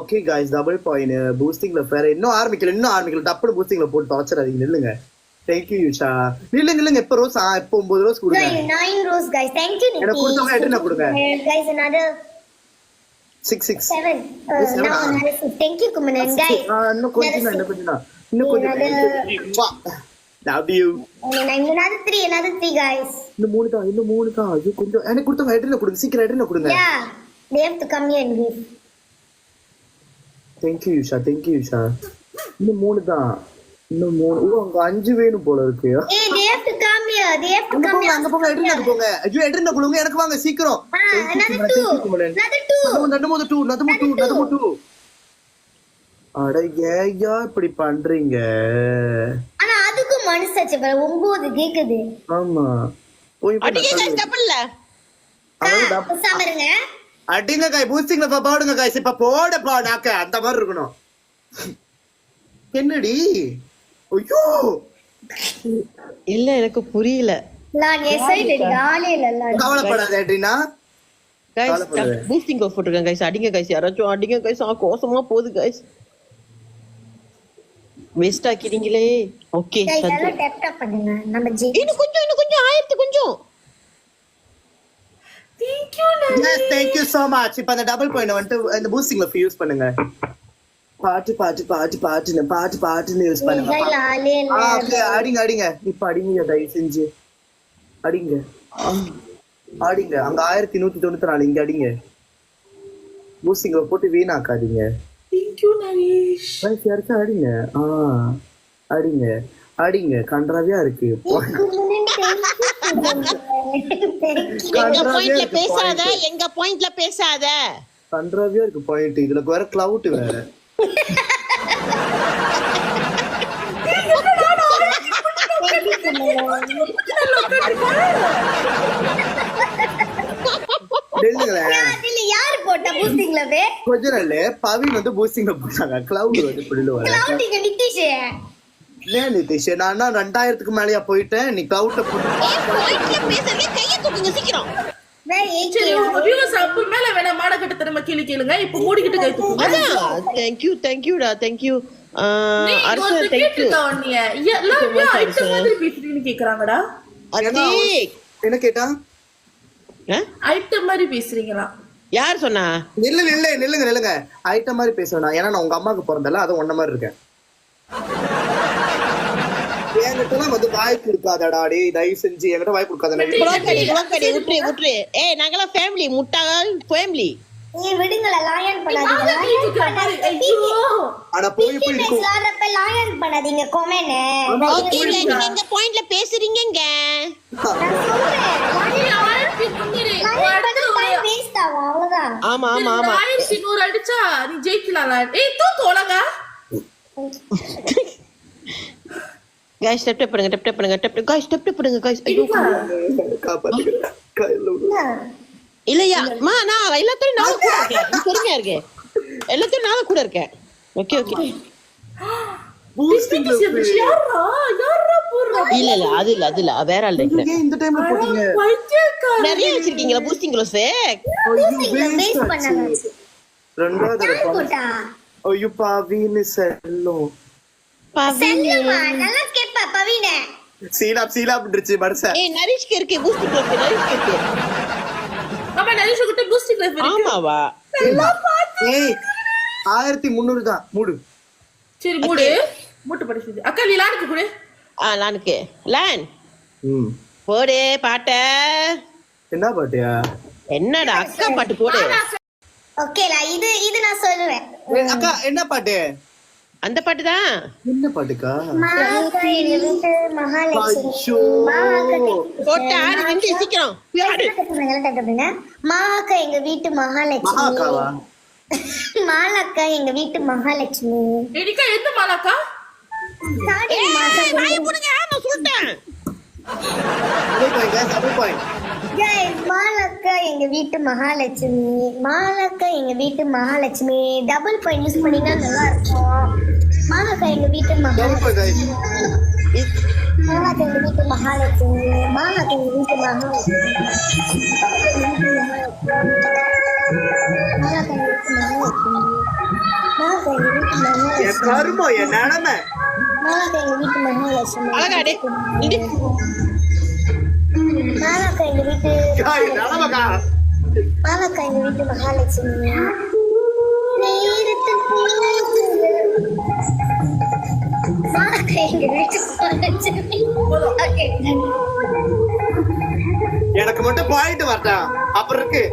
[SPEAKER 1] Okay guys double point boosting love வேற இன்னும் ஆரம்பிக்கல டப்புனு பூஸ்டிங் லவ் போட்டு டார்ச்சராதீங்க. நில்லுங்க. Thank you Usha. நில்லுங்க எப்ப ரோஸ் எப்ப 9 ரோஸ் கொடுங்க.
[SPEAKER 2] 9 ரோஸ் गाइस thank you
[SPEAKER 1] எனக்கு கொடுத்தவங்க எட்டனா கொடுங்க.
[SPEAKER 2] Guys another
[SPEAKER 1] 6
[SPEAKER 2] 7 now thank you kumanan guys.
[SPEAKER 1] இன்னும் கொஞ்சம் love you.
[SPEAKER 2] another 3 guys.
[SPEAKER 1] இன்னும் மூணு தான் அது கொஞ்சம் எனக்கு கொடுத்தவங்க எட்டனா கொடுங்க. சீக்கிரம் எட்டனா கொடுங்க.
[SPEAKER 2] Yeah they have to come here and give.
[SPEAKER 1] Thank you Usha. இன்னும் 3 தான். இன்னும் 3 அங்க 5 வேணும் போல இருக்கு.
[SPEAKER 2] Hey they have to come here they have to
[SPEAKER 1] அங்க
[SPEAKER 2] come
[SPEAKER 1] போங்க
[SPEAKER 2] here.
[SPEAKER 1] அங்க போங்க எட்ரினாக்கு போங்க ஐயோ எட்ரினா குழுங்க எனக்கு வாங்க சீக்கிரம்
[SPEAKER 2] Another two.
[SPEAKER 1] நது டூ அட ஏயா இப்படி பண்றீங்க
[SPEAKER 2] ஆனா அதுக்கும் மனசாச்சு 9 கேக்குது.
[SPEAKER 1] ஆமா போய் போய்
[SPEAKER 3] அடிங்க guys டபுள்ல.
[SPEAKER 2] பேசாம இருங்க.
[SPEAKER 1] அடிங்க காய் பூஸ்டிங்ல போடுங்க காய்ஸ் இப்ப போடப்பா நாக்க அந்த மாதிரி இருக்கணும் என்னடி ஐயோ
[SPEAKER 3] இல்ல எனக்கு புரியல.
[SPEAKER 2] நான் எசைட் ஆளே இல்ல.
[SPEAKER 1] கவலைப்படாத எட்ரினா
[SPEAKER 3] guys
[SPEAKER 1] கவலைப்படாத.
[SPEAKER 3] பூஸ்டிங் ஆஃப் போட்டுருக்கேன் guys. அடிங்க guys யாராச்சும் அடிங்க guys. கோசமா போகுது guys. வேஸ்ட் ஆக்கிட்டீங்களே. ஓகே
[SPEAKER 2] இதெல்லாம் டேப் பண்ணுங்க. நம்ம
[SPEAKER 3] இன்னும் கொஞ்சம் ஆயிரத்து கொஞ்சம்.
[SPEAKER 4] Thank you, Nani.
[SPEAKER 1] Yes, thank you so much. இப்ப அந்த டபுள் பாயிண்ட் வந்து அந்த பூஸ்டிங்ல யூஸ் பண்ணுங்க. பாட்டுன்னு யூஸ் பண்ணுங்க.
[SPEAKER 2] ஆளே இல்ல.
[SPEAKER 1] ஓகே அடிங்க. இப்ப அடிங்க தயவு செஞ்சு. அடிங்க. அங்க 1194 இங்க அடிங்க. பூஸ்டிங்ல போட்டு வீணாக்காதீங்க.
[SPEAKER 4] Thank you, Naresh.
[SPEAKER 1] வயசு யாருக்கும் அடிங்க. கன்றாவியா இருக்கு.
[SPEAKER 3] எங்க பாயிண்ட்ல பேசாத.
[SPEAKER 1] கன்றாவியா இருக்கு பாயிண்ட். இதுல வேற கிளவுட் வேற.
[SPEAKER 2] அதுல யாரு போட்டா பூஸ்டிங்ல வே?
[SPEAKER 1] கொஞ்ச நாள் பவின் வந்து பூஸ்டிங்ல போட்டாங்க. கிளவுட் வந்து புள்ளுவாங்க.
[SPEAKER 2] கிளவுடிங்க நிதிஷ்.
[SPEAKER 1] ஏன் நிதிஷ் நான் 2000க்கு மேலயா போயிட்டேன். நீ கிளவுட்ல போட்டு
[SPEAKER 3] பாயிண்ட்ல பேசுறீங்க கைய தூக்குங்க சீக்கிரம்.
[SPEAKER 4] சரி, உங்க viewers அப்ப மேல வேணா மாடக்கட்ட திரும்ப கேளுங்க. இப்ப மூடிக்கிட்டு கை தூக்குங்க.
[SPEAKER 3] அதான் thank you டா thank you. அரசு
[SPEAKER 4] ஒருத்தர்
[SPEAKER 3] thank you.
[SPEAKER 4] கேட்டுட்டாங்க. எல்லாரும் ஐட்டம் மாதிரி பேசுறீங்கன்னு கேக்குறாங்கடா.
[SPEAKER 3] அத்தி
[SPEAKER 1] என்ன கேட்டா
[SPEAKER 4] ஐட்டம் மாதிரி பேசுறீங்களா?
[SPEAKER 3] யார் சொன்னா?
[SPEAKER 1] நில்லுங்க ஐட்டம் மாதிரி பேசுவேன். ஏன்னா நான் உங்க அம்மாவுக்கு பிறந்தல அது ஒன்ன மாதிரி இருக்கேன். என்கிட்ட வந்து வாய்ப்பு இருக்காதடா டேய் தயவு செஞ்சு என்கிட்ட வாய்ப்பு இருக்காதடா.
[SPEAKER 3] குளக்கடி விட்டுரு. ஏய் நாங்கலாம் ஃபேமிலி முட்டாள் ஃபேமிலி.
[SPEAKER 2] நீ விடுங்கள லாயன் பண்ணாதீங்க.
[SPEAKER 1] ஆனா போய் இருக்கு.
[SPEAKER 2] சாரப்ப லாயன் பண்ணாதீங்க கொமெண்ட்.
[SPEAKER 3] ஓகே நீங்க எங்க பாயிண்ட்ல பேசுறீங்கங்க. ஆமா
[SPEAKER 4] அடிச்சா நீ ஜெயிக்கலாம். ஏய் தூக்கு ஒழுங்கா.
[SPEAKER 3] गाइस टैप பண்ணுங்க गाइस टैप பண்ணுங்க गाइस. ஐயோ
[SPEAKER 1] காப்பாத்துங்க கையில விடு.
[SPEAKER 3] இல்லையா மா நான் எல்லாத்தையும் நான் கூட இருக்கேன். நீ பொறுமையா இருங்க. எல்லாத்தையும் நான் கூட இருக்கேன். ஓகே
[SPEAKER 1] பூஸ்டிங்ல
[SPEAKER 4] யாரா போறா?
[SPEAKER 3] இல்ல அது இல்ல வேற ஆள் நினைக்கிறேன்.
[SPEAKER 1] ஏன் இந்த டைம்ல போட்டீங்க?
[SPEAKER 3] நிறைய வச்சிருக்கீங்களா பூஸ்டிங் க்ளோஸ்?
[SPEAKER 2] பேஸ் பண்ணாங்க.
[SPEAKER 1] ரெண்டாவது
[SPEAKER 2] போட்டா
[SPEAKER 1] ஐயோ பவின் செல்லும்.
[SPEAKER 2] செல்லமா நல்லா கேப்பா பவினே.
[SPEAKER 1] சீலாப்ன்றச்சு மனச.
[SPEAKER 3] ஏய் நரிஷ்க்கு இருக்கு பூஸ்டிங் க்ளோஸ் நரிஷ்க்கு.
[SPEAKER 4] அப்ப நரிஷ் கிட்ட பூஸ்டிங் லைஃப் இருக்கு.
[SPEAKER 3] ஆமாவா?
[SPEAKER 1] ஏய் 1300 தான் மூடு.
[SPEAKER 4] சரி மூட்டு படிச்சு. அக்கா நீ லானுக்கு கொடு.
[SPEAKER 3] லானுக்கு லான். போடு பாட்ட.
[SPEAKER 1] என்ன பாட்டியா?
[SPEAKER 3] என்னடா அக்கா பாட்டு போடு.
[SPEAKER 2] ஓகேலா இது நான் சொல்லுவேன்.
[SPEAKER 1] அக்கா என்ன பாட்டு?
[SPEAKER 3] அந்த பாட்டு தான்.
[SPEAKER 1] என்ன பாட்டுக்கா?
[SPEAKER 2] மகாலட்சுமி
[SPEAKER 3] போட்டா ரெண்டு சீக்கிரம் பாடு.
[SPEAKER 2] மாக்கா எங்க வீட்டு மகாலட்சுமி.
[SPEAKER 1] மகாக்காவா?
[SPEAKER 2] மாலாக்கா எங்க வீட்டு மகாலட்சுமி.
[SPEAKER 4] எடிகா எந்த மாலாக்கா?
[SPEAKER 3] வாய் போடுங்க நான் சொல்லிட்டேன்.
[SPEAKER 2] மாலாக்கா எங்க வீட்டு மகாலட்சுமி. மாலாக்கா எங்க வீட்டு மகாலட்சுமி. டபுள் பாயிண்ட் யூஸ் பண்ணீங்கன்னா நல்லா இருக்கும். மாலாக்கா எங்க வீட்டு மகாலட்சுமி. மாலாக்கா எங்க வீட்டு மகாலட்சுமி. மாலாக்கா எங்க வீட்டு மகாலட்சுமி. மாலாக்கா எங்க வீட்டு மகாலட்சுமி. மாலாக்கா எங்க வீட்டு மகாலட்சுமி.
[SPEAKER 1] கருமோ என் நிலைமை.
[SPEAKER 2] மாலாக்கா எங்க வீட்டு மகாலட்சுமி.
[SPEAKER 3] அழகாடே இது
[SPEAKER 2] மாலாக்கா எங்க வீட்டு
[SPEAKER 1] நிலைமைக்கா.
[SPEAKER 2] மாலாக்கா எங்க வீட்டு மகாலட்சுமி. மாலாக்கா எங்க வீட்டு மகாலட்சுமி.
[SPEAKER 1] எனக்கு மட்டும் பாயிண்ட் வரட்டான் அப்புறம் இருக்கு.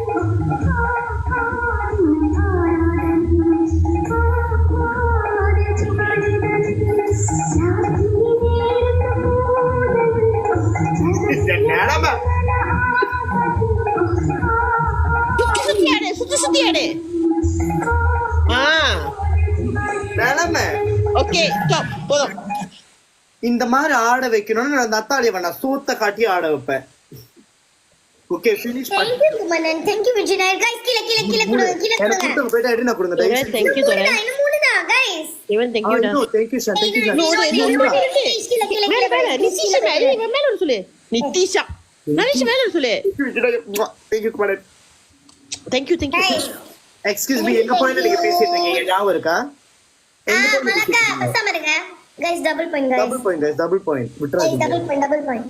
[SPEAKER 3] சுத்தி ஆடு
[SPEAKER 1] நிலைமை
[SPEAKER 3] ஓகே ஸ்டாப் போதும்
[SPEAKER 1] இந்த மாதிரி ஆட வைக்கணும்னு நான் நத்தாலியை வேணா சூத்த காட்டி ஆட வைப்பேன். ஓகே ஃபினிஷ் பண்ணி
[SPEAKER 2] Thank you Kumaran, thank you விஜயநாயர். guys கீழ கொடுங்க, கீழ
[SPEAKER 1] எனக்கு
[SPEAKER 2] கொடுங்க.
[SPEAKER 1] கொடுத்து போயிட்டு எடுனா கொடுங்க தயவு செஞ்சு.
[SPEAKER 3] தேங்க் யூ தரேன்
[SPEAKER 2] இன்னும் மூணுதான் guys.
[SPEAKER 3] இவன் தேங்க் யூ டா
[SPEAKER 1] thank you Shawn thank you Shan.
[SPEAKER 2] கீழ
[SPEAKER 3] மேல மேல நிதிஷா மேல இவன் மேல சொல்லு நிதிஷா நரேஷ் மேல சொல்லு
[SPEAKER 1] thank you Kumar.
[SPEAKER 3] Thank you
[SPEAKER 2] guys.
[SPEAKER 1] Excuse me, எங்க பாயிண்ட்ல நீங்க பேசிட்டு இருக்கீங்க ஞாபகம் இருக்கா? எங்க பாயிண்ட்ல
[SPEAKER 2] மலக்கா பசாம இருங்க. guys double point guys.
[SPEAKER 1] Double point guys, double point
[SPEAKER 2] guys
[SPEAKER 1] விட்டுறாதீங்க,
[SPEAKER 2] double point.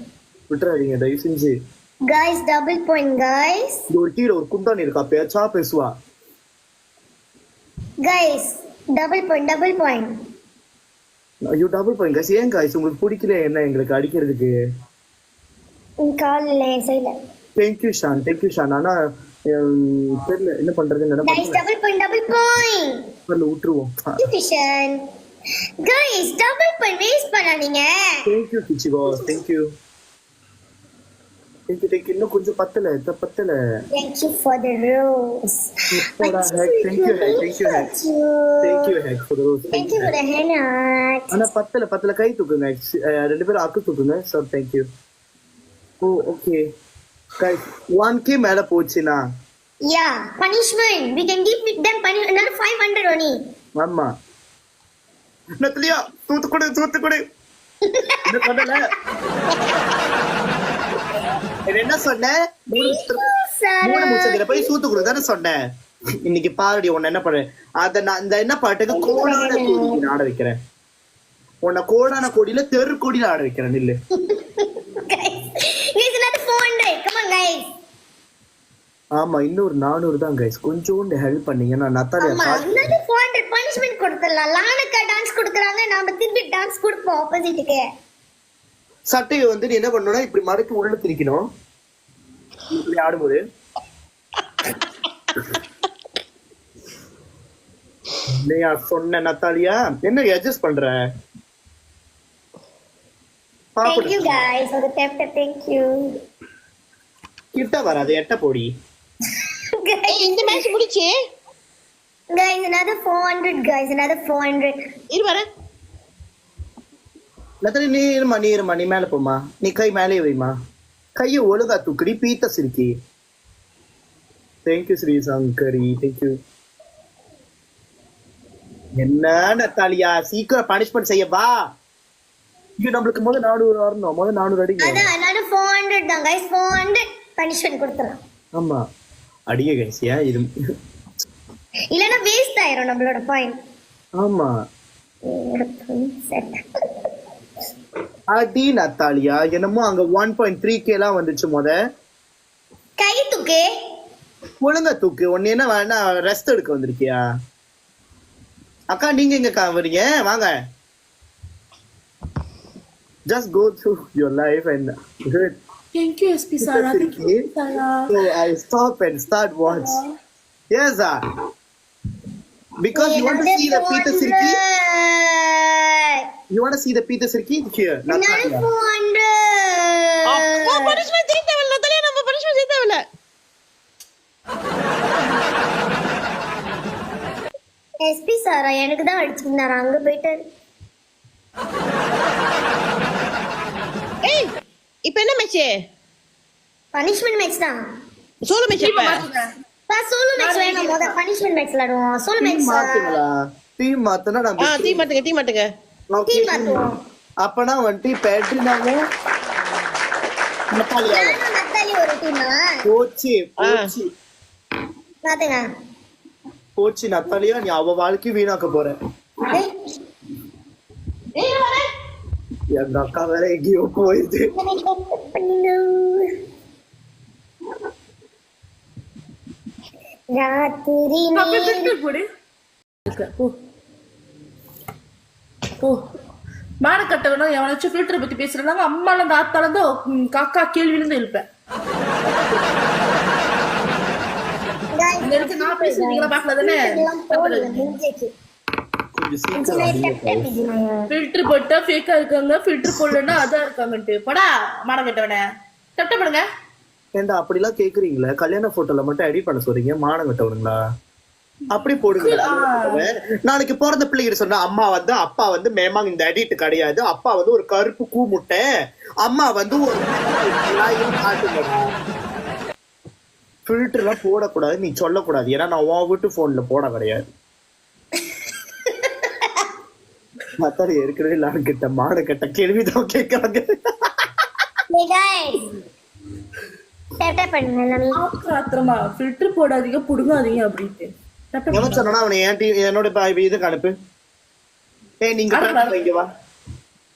[SPEAKER 1] விட்டுறாதீங்க தயவு செஞ்சு.
[SPEAKER 2] guys double point guys.
[SPEAKER 1] இந்த ஒரு கீழ ஒரு குந்தாணி இருக்கா, பேச்சா பேசுவா.
[SPEAKER 2] guys double point.
[SPEAKER 1] ஐயோ டபுள் பாயிண்ட் guys. ஏன் guys உங்களுக்கு பிடிக்கல என்ன எங்களுக்கு அடிக்கிறதுக்கு?
[SPEAKER 2] கால்ல சைல.
[SPEAKER 1] Thank you Shawn thank you Shaan. ஆனா தெரியல என்ன பண்றதுன்னு
[SPEAKER 2] guys
[SPEAKER 1] நினைப்பேன்.
[SPEAKER 2] double point.
[SPEAKER 1] பரல விட்டுருவோம்.
[SPEAKER 2] Efficient. guys double point waste பண்ணாதீங்க.
[SPEAKER 1] தேங்க் யூ கிச்சிகோ தேங்க் யூ தேங்க் யூ. இன்னும் கொஞ்சம் பத்தல பத்தல.
[SPEAKER 2] Thank you for the rose.
[SPEAKER 1] போடா hack. Thank you hack thank you hack தேங்k you hack for the Rose.
[SPEAKER 2] Thank you for the heart.
[SPEAKER 1] ஆனா பத்தல கை தூக்குங்க. ரெண்டு பேரும் அக்கு தூக்குங்க. Sir thank you. Oh okay guys 1k மேல போச்சுனா
[SPEAKER 2] Yeah, punishment. We can give them another 500 only.
[SPEAKER 1] ஆமா நத்லியா தூத்துக்குடி என்ன பண்ணல? என்ன சொன்ன? மூணு முச்சந்திர போய் தூத்துக்குடி தானே சொன்னேன். இன்னைக்கு பாருடி உன்னை என்ன பண்ண அத நான் இந்த என்ன பாட்டுக்கு கோடான கோடி ஆட வைக்கிறேன். உன்னை கோடான கோடியில தெரு கோடியில ஆட வைக்கிறேன். இல்ல
[SPEAKER 2] Guys, another 400. Come on, guys.
[SPEAKER 1] ஆமா இன்னொரு 400 தான் guys. கொஞ்சோண்டு ஹெல்ப் பண்ணீங்கன்னா நத்தாலியா
[SPEAKER 2] ஆமா another 400 punishment கொடுத்துடலாம். லானக்கா டான்ஸ் கொடுக்குறாங்க, நாம திருப்பி டான்ஸ் கொடுப்போம் ஆப்போசிட்டுக்கு.
[SPEAKER 1] சட்டையை வந்து நீ என்ன பண்ணணும்னா இப்படி மடக்கி உள்ள திரிக்கணும் இப்படி ஆடும்போது. இல்லையா சொன்ன நத்தாலியா என்ன அட்ஜஸ்ட் பண்ற?
[SPEAKER 2] Thank you guys for the tap. Thank you.
[SPEAKER 1] கிட்ட வராது எட்ட போடி.
[SPEAKER 3] இந்த மேட்ச் முடிச்சு
[SPEAKER 2] Guys, another 400 guys, another 400.
[SPEAKER 3] இரு வர
[SPEAKER 1] நத்தாலி நீ இருமா நீ மேல போமா. நீ கை மேலே வைமா. கையை ஒழுங்கா தூக்கடி பீத்த சிரிக்கி. Thank you Sri Shankari thank you. என்ன நத்தாலியா சீக்கிரம் பனிஷ்மெண்ட் செய்ய வா. இங்க நம்மளுக்கு முதல்ல 400 வரணும். முதல்ல 400 அடிங்க.
[SPEAKER 2] அதான் another 400 தான் guys. 400 punishment கொடுத்துறோம்.
[SPEAKER 1] ஆமா அடிங்க guys. ஏன் இது
[SPEAKER 2] இல்லனா வேஸ்ட் ஆயிரும் நம்மளோட பாயிண்ட்.
[SPEAKER 1] ஆமா அடி நத்தாலியா. என்னமோ அங்க 1.3k எல்லாம் வந்துச்சு.
[SPEAKER 2] கை தூக்கு.
[SPEAKER 1] ஒழுங்கா தூக்கு. ஒன்னு என்ன வேணா ரெஸ்ட் எடுக்க வந்திருக்கியா? அக்கா நீங்க எங்க வரீங்க? வாங்க. Just go through your life and good.
[SPEAKER 4] Thank you, SP Sara. Thank you, Sara.
[SPEAKER 1] So I stop and start watch. Yes, because you want to see the Peter Sirki. You want to see the Peter Sirki here.
[SPEAKER 2] Another 400.
[SPEAKER 3] அப்பா punishment செய்ய தேவையில்ல நத்தாலியா. நம்ம punishment செய்ய தேவையில்ல.
[SPEAKER 2] SP சாரா எனக்கு தான் அடிச்சிருந்தாரு, அங்க போயிட்டாரு.
[SPEAKER 3] ஏய் இப்போ என்ன மேட்ச்?
[SPEAKER 2] பனிஷ்மெண்ட் மேட்ச் தான்.
[SPEAKER 3] சோலோ மேட்ச் இப்ப
[SPEAKER 2] சோலோ மேட்ச் வேணும். முத பனிஷ்மெண்ட் மேட்ச் விளையாடுவோம். சோலோ மேட்ச்
[SPEAKER 1] மாத்துங்களா? டீம் மாத்தனா நம்ம
[SPEAKER 3] டீம் மாட்டுங்க
[SPEAKER 2] டீம் மாத்துவோம்.
[SPEAKER 1] அப்பனா வந்து பேட்ரினாங்க நத்தாலியா
[SPEAKER 2] நானும் நத்தாலி ஒரு டீமா
[SPEAKER 1] போச்சு
[SPEAKER 2] மாத்துங்க.
[SPEAKER 1] போச்சு நத்தாலியா. நீ அவ வாழ்க்கை வீணாக்க போற. எங்க அக்கா வேற எங்கேயோ போயிடுது.
[SPEAKER 2] ராத்திரி
[SPEAKER 4] மானக்கட்ட வேணும். எவனாச்சும் ஃபில்டரை பத்தி பேசுறாங்க. அம்மால இருந்து ஆத்தால இருந்து காக்கா கேள்வியில இருந்து எழுப்பேன். இங்க இருக்கு நான் பேசுறீங்களா பாக்கல தானே. ஃபில்டர் போட்டா ஃபேக்கா இருக்காங்க, ஃபில்டர் போடலன்னா அதான் இருக்காங்கன்ட்டு. படா மானம் கட்டவனே. தட்ட படுங்க.
[SPEAKER 1] ஏண்டா அப்படிலாம் கேக்குறீங்களா? கல்யாண போட்டோல மட்டும் எடிட் பண்ண சொல்றீங்க, மானம் கட்டவனுங்களா? அப்படி போடுங்க. நாளைக்கு பிறந்த பிள்ளைகிட்ட சொன்னா அம்மா வந்து அப்பா வந்து மேமாங் இந்த எடிட் கிடையாது, அப்பா வந்து ஒரு கருப்பு கூமுட்டை, அம்மா வந்து ஒரு ஃபில்டர் எல்லாம் போடக்கூடாது நீ சொல்லக்கூடாது. ஏன்னா நான் உன் வீட்டு போன்ல போட கிடையாது. மத்தாடி ஏற்கனவே நான் கிட்ட மாடு கட்ட கேள்விதான் கேட்கறாங்க.
[SPEAKER 4] ஆத்திரமா ஃபில்டர் போடாதீங்க புடுங்காதீங்க அப்படின்ட்டு
[SPEAKER 1] எவன் சொன்னா அவனை என்னோட இதுக்கு அனுப்பு. நீங்க இங்க வா,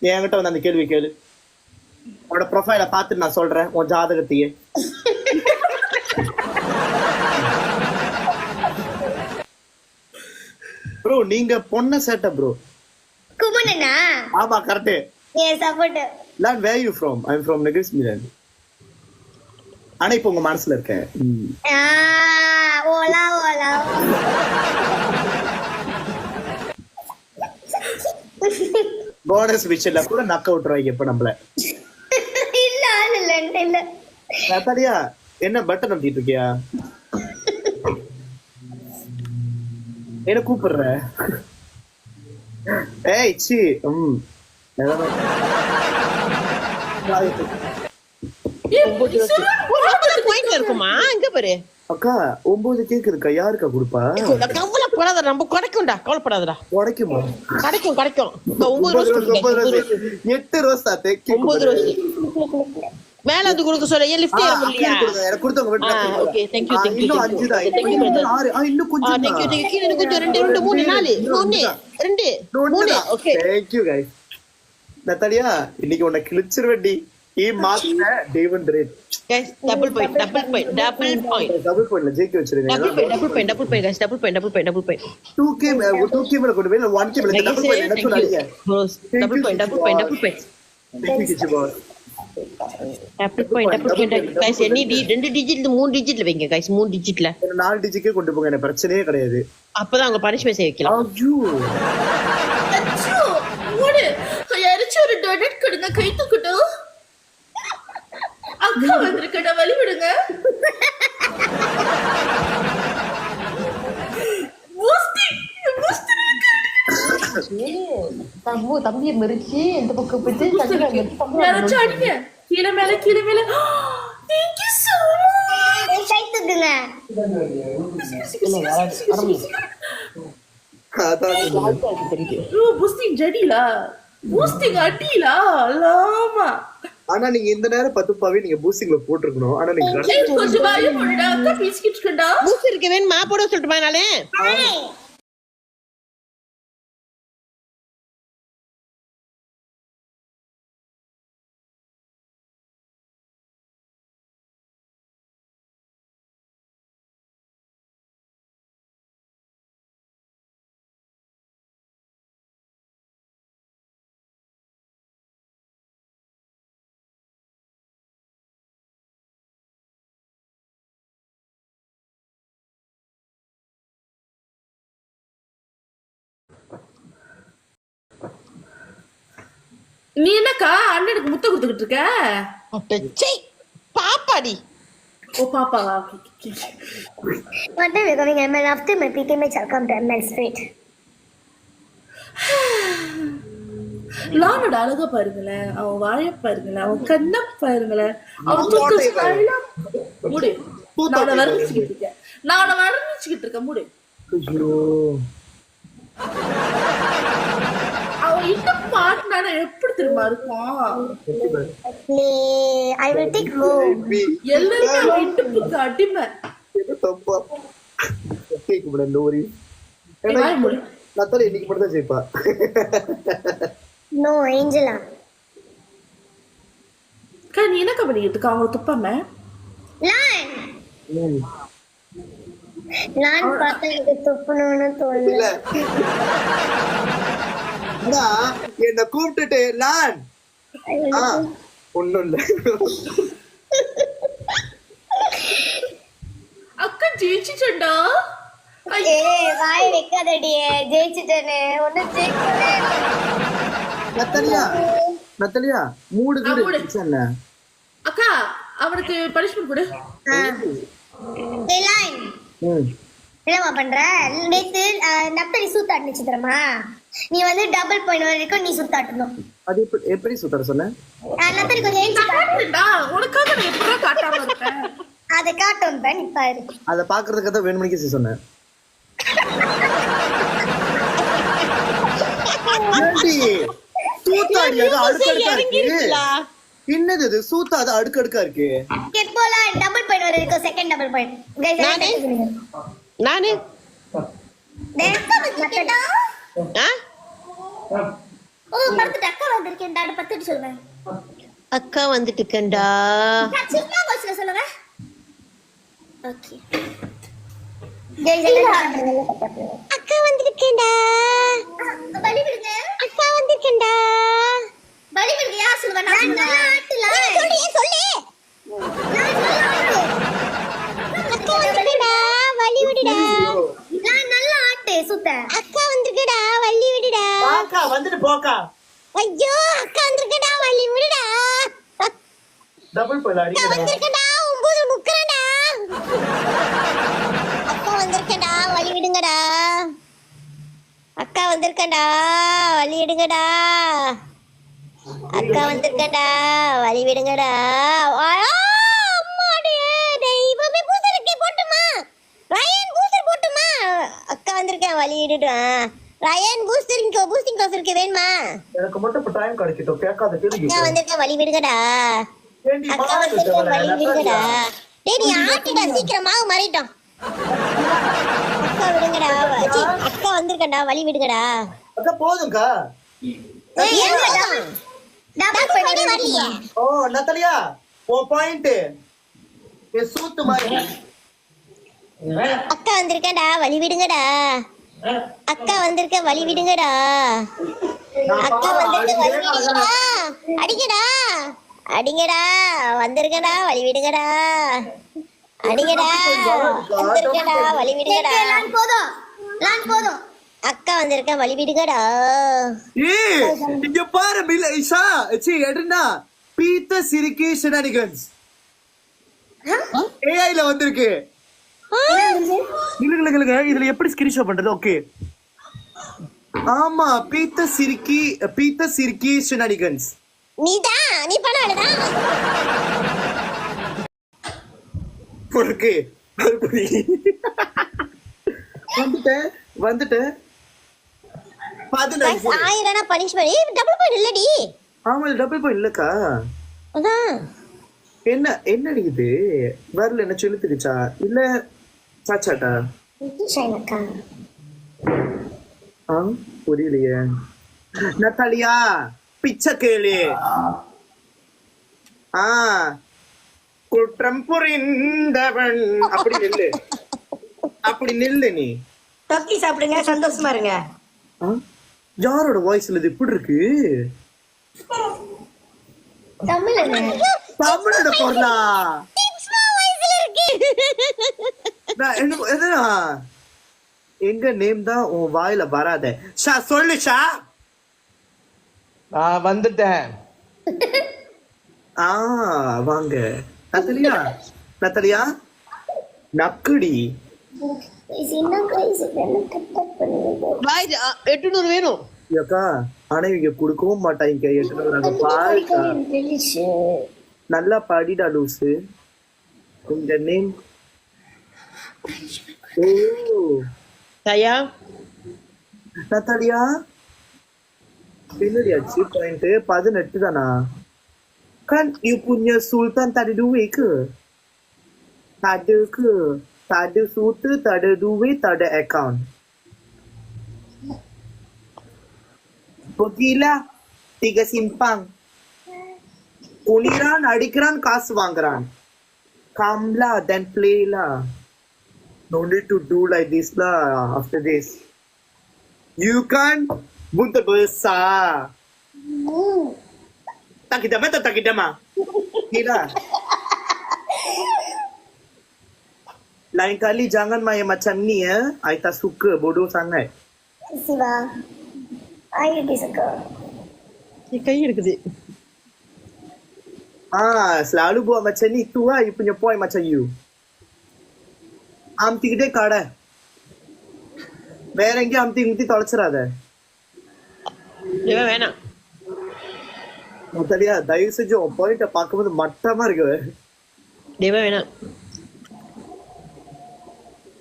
[SPEAKER 1] என்கிட்ட வந்து அந்த கேள்வி கேளு. அவனோட ப்ரொஃபைல பார்த்து நான் சொல்றேன் உன் ஜாதகத்தையே. ப்ரோ நீங்க பொண்ண சேட்ட ப்ரோ.
[SPEAKER 2] குமணனா?
[SPEAKER 1] ஆமா கரெக்ட்.
[SPEAKER 2] Yes support.
[SPEAKER 1] லான் where you from? I am from நெகிஸ் மிலன். ஆனா இப்போ உங்க மனசுல இருக்கேன்.
[SPEAKER 2] ஓலா ஓலா.
[SPEAKER 1] போனஸ் விஷயல கூட நக் அவுட் ராய் எப்ப நம்மள.
[SPEAKER 2] இல்ல இல்ல இல்ல.
[SPEAKER 1] நத்தாலியா என்ன பட்டன் அமுத்திட்டு இருக்கியா? என்ன கூப்பிடுற? ஏய் சி
[SPEAKER 3] இருக்குமா இங்க பாரு
[SPEAKER 1] அக்கா 9 கேக் இருக்கா, யாருக்கா கொடுப்பா?
[SPEAKER 3] கவலைப்படாத, நம்ம கிடைக்கும்டா, கவலைப்படாதடா.
[SPEAKER 1] கிடைக்குமா?
[SPEAKER 3] கிடைக்கும் கிடைக்கும். 9
[SPEAKER 1] ரோஸ் தாத்தே
[SPEAKER 3] 9 ரோஸ் மேல வந்து கொடுக்க சொல்ல. ஏன் லிஃப்ட் ஏற முடியல?
[SPEAKER 1] எனக்கு கொடுத்தவங்க
[SPEAKER 3] okay thank you thank you
[SPEAKER 1] இன்னும் 5 தான். இன்னும் கொஞ்சம்
[SPEAKER 3] थैंक यू थैंक यू கொஞ்சம் 2 3 4 1 2 3 ஓகே
[SPEAKER 1] थैंक यू गाइस. நத்தாலியா இன்னைக்கு உன்னை கிழிச்சிருவேன்டி. மாஸ்டர் டேவன் ரேட்
[SPEAKER 3] गाइस டபுள் பாயிண்ட்ல
[SPEAKER 1] ஜெயிக்க வச்சிருங்க.
[SPEAKER 3] Double point guys double point
[SPEAKER 1] 2k மேல கொண்டு போய் 1k மேல டபுள் பாயிண்ட் என்ன சொல்றீங்க?
[SPEAKER 3] Double point double point guys எண்ணி 2 டிஜிட்ல 3 டிஜிட்ல வைங்க गाइस 3 டிஜிட்ல
[SPEAKER 1] 4 டிஜிட்க்கே கொண்டு போங்க, எனக்கு பிரச்சனையே கிடையாது.
[SPEAKER 3] அப்பதான் அவங்க பனிஷ்மென்ட் செய்ய வைக்கலாம்.
[SPEAKER 1] ஐயோ
[SPEAKER 4] அச்சோ ஓடு யாரச்சு ஒரு டொனேட் கொடுங்க கை தூக்கட்டு. அக்கா வந்திருக்கடா வலி விடுங்க.
[SPEAKER 3] தம்பியை மெரிச்சு இந்த பக்கம் போயிட்டு
[SPEAKER 4] யாராச்சும் அடிங்க. கீழே மேல கீழே மேல. Thank you so much.
[SPEAKER 2] கை தூக்குங்க.
[SPEAKER 4] பூஸ்டிங் ஜடிலா பூஸ்டிங் அடிலா லாமா.
[SPEAKER 1] ஆனா நீங்க இந்த நேரம் 10 பாவே நீங்க பூஸ்டிங்ல போட்டுருக்கணும். ஆனா நீங்க
[SPEAKER 4] கொஞ்சம் வாயை போடுடா அக்கா பிஸ்கட் இருக்கடா.
[SPEAKER 3] பூஸ்ட் இருக்கு வேணுமா போட சொல்லட்டுமா நானே?
[SPEAKER 4] நீ என்னக்கா அண்ணனுக்கு முத்த கொடுத்துக்கிட்டு இருக்க?
[SPEAKER 3] பாப்பாடி.
[SPEAKER 4] ஓ பாப்பாவா?
[SPEAKER 2] What time you going ML after my PK match I'll come to ML straight.
[SPEAKER 4] லானோட அழகா பாருங்களேன், அவன் வாய பாருங்களேன், அவன் கண்ண பாருங்களேன், அவன் தூக்க ஸ்டைலா மூடு. நான் வர்ணிச்சுக்கிட்டு இருக்கேன் மூடு. அவன் இன்னும் பாட்டுனால எப்படி தெரியுமா இருக்கும்?
[SPEAKER 2] I will take home.
[SPEAKER 4] எல்லாருமே அவன் இடுப்புக்கு அடிமை.
[SPEAKER 1] நத்தாலி இன்னைக்கு மட்டும் தான் ஜெயிப்பா.
[SPEAKER 2] No, Angela.
[SPEAKER 4] நீ என்ன பண்ணிட்டு இருக்க? அவங்க துப்பாம
[SPEAKER 2] நான் பார்த்தா எனக்கு துப்பணும்னு தோணல.
[SPEAKER 1] என்ன கூப்பிட்டுட்டு லான் ஒண்ணும் இல்ல.
[SPEAKER 4] அக்கா ஜெயிச்சுட்டா.
[SPEAKER 2] வாய் வைக்காதடியே, ஜெயிச்சுட்டேன்னு ஒன்னும் ஜெயிக்கவே.
[SPEAKER 1] நத்தாலியா மூடு
[SPEAKER 4] அக்கா அவனுக்கு பனிஷ்மெண்ட் கொடு.
[SPEAKER 2] லைன் என்னமா பண்ற? நேத்து நப்தலி சூத்தாட்டுச்சு தெரியுமா? நீ வந்து டபுள் பாயிண்ட் வரைக்கும் நீ சுத்தாட்டணும்.
[SPEAKER 1] அது எப்படி சுத்தற சொன்ன?
[SPEAKER 2] நப்தலி கொஞ்சம் ஏஞ்சி
[SPEAKER 4] காட்டுடா, உனக்காக நான் எப்பறம் காட்டாம இருப்பேன்.
[SPEAKER 2] அத காட்டும் தான் நீ பாரு.
[SPEAKER 1] அத பாக்குறதுக்கு தான் வேணுமணிக்கு சொன்னேன். ஏண்டி சூத்தாடி அது அடுக்கடுக்கா இருக்கு. என்னது இது சூத்தா அது அடுக்கடுக்கா இருக்கு.
[SPEAKER 2] கெப்போலா டபுள் பாயிண்ட் வரைக்கும் செகண்ட் டபுள் பாயிண்ட்.
[SPEAKER 3] நானு
[SPEAKER 2] டேக்கா
[SPEAKER 3] ஆ
[SPEAKER 2] ஓ படுத்து அக்கா வந்திருக்கேன்டா. 10 சொல்றேன்.
[SPEAKER 3] அக்கா வந்துட்டு இருக்கேன்டா.
[SPEAKER 2] சின்ன வாய்ஸ்ல சொல்லுங்க. ஓகே அக்கா வந்திருக்கேன்டா. பலி விடுங்க. அக்கா வந்திருக்கேன்டா. பலி விடுங்க. யார் சொல்லுவா? நான் ஆட்டல. சொல்லு. அக்கா வந்திருக்கேன்டா. வலி விடுடா. நான் நல்லா ஆட்டு சுத்த. அக்கா வந்திருக்கேடா. வலி விடுடா.
[SPEAKER 1] அக்கா வந்துட்டு போக்கா.
[SPEAKER 2] ஐயோ அக்கா வந்திருக்கேடா. வலி விடுடா.
[SPEAKER 1] டபுள் பாயிண்ட் அடிக்கடா.
[SPEAKER 2] வந்திருக்கேடா. உம்புது முக்கறடா. அக்கா வந்திருக்கேடா. வலி விடுங்கடா. அக்கா வந்திருக்கேடா. வலி விடுங்கடா. அக்கா வந்திருக்கேடா. வலி விடுங்கடா. அம்மாடே தெய்வமே பூசருக்கு போட்டுமா? ரயன் பூஸ்டர் போட்டுமா? அக்கா வந்திருக்கேன். வலி விடுடா. ரயன் பூஸ்டிங் கிளாஸ் இருக்கு வேணுமா?
[SPEAKER 1] எனக்கு மட்டும் இப்ப டைம் கிடைக்கட்டும். கேட்காத கேளுங்க.
[SPEAKER 2] அக்கா வந்திருக்கேன். வலி விடுங்கடா.
[SPEAKER 1] ஏண்டி
[SPEAKER 2] அக்கா வந்திருக்கேன். வலி விடுங்கடா. டேய் நீ ஆட்டிடா சீக்கிரம் மாவு மாறிட்டோம். அக்கா விடுங்கடா. அக்கா வந்திருக்கேன்டா. வலி விடுங்கடா.
[SPEAKER 1] அக்கா போதும்க்கா. ஓ நத்தலியா ஓ பாயிண்ட் ஏ சூத்து மாதிரி.
[SPEAKER 2] அக்கா வந்திருக்கேன்டா. வலி விடுங்கடா. அக்கா வந்திருக்கேன். வலி விடுங்கடா. அக்கா வந்திருக்கேன். வலி விடுங்கடா. அடிங்கடா அடிங்கடா. வந்திருக்கடா. வலி விடுங்கடா. அடிங்கடா. வந்திருக்கடா. வலி விடுங்கடா. போதும். அக்கா வந்திருக்கேன். வலி விடுங்கடா.
[SPEAKER 1] ஏய் இங்க பாரு பில் ஐஷா சி எடுனா பீட்டர் சிரிக்கி ஷெனானிகன்ஸ் ஏஐல வந்திருக்கு. இல்லங்க இதுல எப்படி ஸ்கிரீன்ஷாட் பண்றது? ஓகே ஆமா பீட்டர் சிரிக்கி ஷெனானிகன்ஸ்.
[SPEAKER 2] நீ பண்ணாடா.
[SPEAKER 1] பொறுக்கு வந்துட்டேன்
[SPEAKER 2] 1000 பனிஷ்மென்ட். டபுள் பாயிண்ட் இல்லடி.
[SPEAKER 1] ஆமா டபுள் பாயிண்ட் இல்லக்கா.
[SPEAKER 2] அதான்
[SPEAKER 1] என்ன அடிக்குது வரல. என்ன சொல்லிட்டுச்சா இல்ல சாச்சாட்டா?
[SPEAKER 2] ஷைனக்கா
[SPEAKER 1] புரியலையே. நத்தாலியா பிச்சை கேளு. குற்றம் புரிந்தவன் அப்படி நில்லு நீ.
[SPEAKER 5] தொக்கி சாப்பிடுங்க, சந்தோஷமா இருங்க.
[SPEAKER 1] யாரோட வாய்ஸ்ல இது இப்படி இருக்கு? தமிழோட பொருளா? எங்க நேம் தான் உன் வாயில வராத. ஷா சொல்லு ஷா.
[SPEAKER 6] நான் வந்துட்டேன்.
[SPEAKER 1] வாங்க நத்தலியா நக்குடி.
[SPEAKER 3] 800 வேணும்
[SPEAKER 1] அக்கா. ஆனா இவங்க கொடுக்கவும் மாட்டாங்க 800. பாருக்கா நல்லா பாடிடா லூசு. இந்த நேம் ஓ
[SPEAKER 3] தயா
[SPEAKER 1] நத்தாலியா என்னடியாச்சு பாயிண்ட் 18 தானா? Kan you punya sultan tak ada duit ke? Tak ada ke? Tak ada sultan, tak ada duit, tak ada account. Pergilah 3 simpang. Uniran, adikiran, kasu vaangran. Come lah, then play lah. No need to do like this lah after this. You can bunta besar. Takidama. Gila. Lain kali jangan main macam ni ya. I tak suka, bodoh sangat.
[SPEAKER 2] Siva ஐ disco
[SPEAKER 3] கை இருக்குது.
[SPEAKER 1] selalu buat macam ni. Tu lah you punya point macam you. Amtiக்கிட்டே கடை. வேற எங்கேயும் அமுத்தி தொலைச்சிடாத.
[SPEAKER 3] இவன் வேணாம்.
[SPEAKER 1] நத்தாலியா தயவு செஞ்சு உன் பாயிண்ட பார்க்கும்போது மட்டமா இருக்கு.
[SPEAKER 3] இவன் வேணாம்.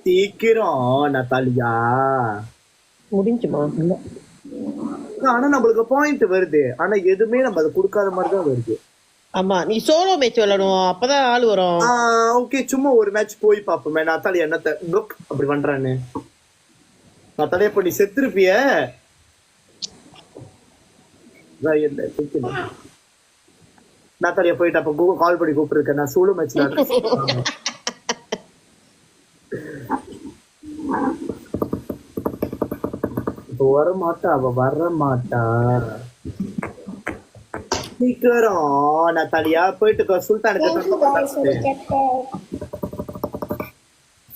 [SPEAKER 1] சீக்கிரம் நத்தாலியா.
[SPEAKER 3] முடிஞ்சுமா? இல்ல.
[SPEAKER 1] ஆனா நம்மளுக்கு பாயிண்ட் வருது. ஆனா எதுவுமே நம்ம அதை கொடுக்காத மாதிரி தான் வருது.
[SPEAKER 3] ஆமா நீ சோலோ மேட்ச் விளையாடும் அப்பதான் ஆள் வரும்.
[SPEAKER 1] ஓகே சும்மா ஒரு மேட்ச் போய் பாப்போமே. நத்தாலியா என்னத்த அப்படி பண்றான்னு. நத்தாலியா இப்ப நீ செத்துருப்பிய. நத்தாலியா போயிட்டு அப்ப கூகுள் கால் பண்ணி கூப்பிட்டுருக்கேன். நான் சோலோ மேட்ச்ல வர மாட்டா. அவ வர மாட்டா. சீக்கிரம் நத்தாலியா போயிட்டு சுல்தானுக்கு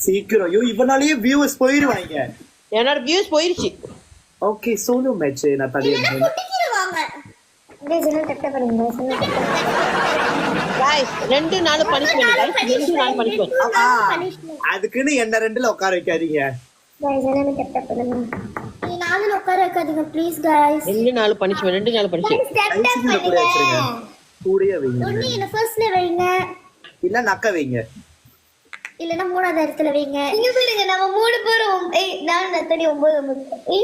[SPEAKER 1] சீக்கிரம். இவனாலேயே வியூவர்ஸ் போயிருவாங்க.
[SPEAKER 3] என்னோட வியூஸ் போயிருச்சு.
[SPEAKER 1] Okay solo match Natalia.
[SPEAKER 3] Guys 2-4 punishment guys 2-4 punishment.
[SPEAKER 1] அதுக்குன்னு என்ன 2ல உட்கார வைக்காதீங்க.
[SPEAKER 2] நானும் உட்கார வைக்காதீங்க ப்ளீஸ் गाइस.
[SPEAKER 3] 2-4 punishment 2-4 punishment.
[SPEAKER 1] கூடயே வைங்க.
[SPEAKER 2] ஒண்ணு என்ன ஃபர்ஸ்ட்ல வைங்க.
[SPEAKER 1] இல்ல நக்க வைங்க.
[SPEAKER 2] இல்லனா மூணாவது இடத்துல வைங்க. நீங்க சொல்லுங்க நம்ம 3 பேரும் நான் நத்தடி 9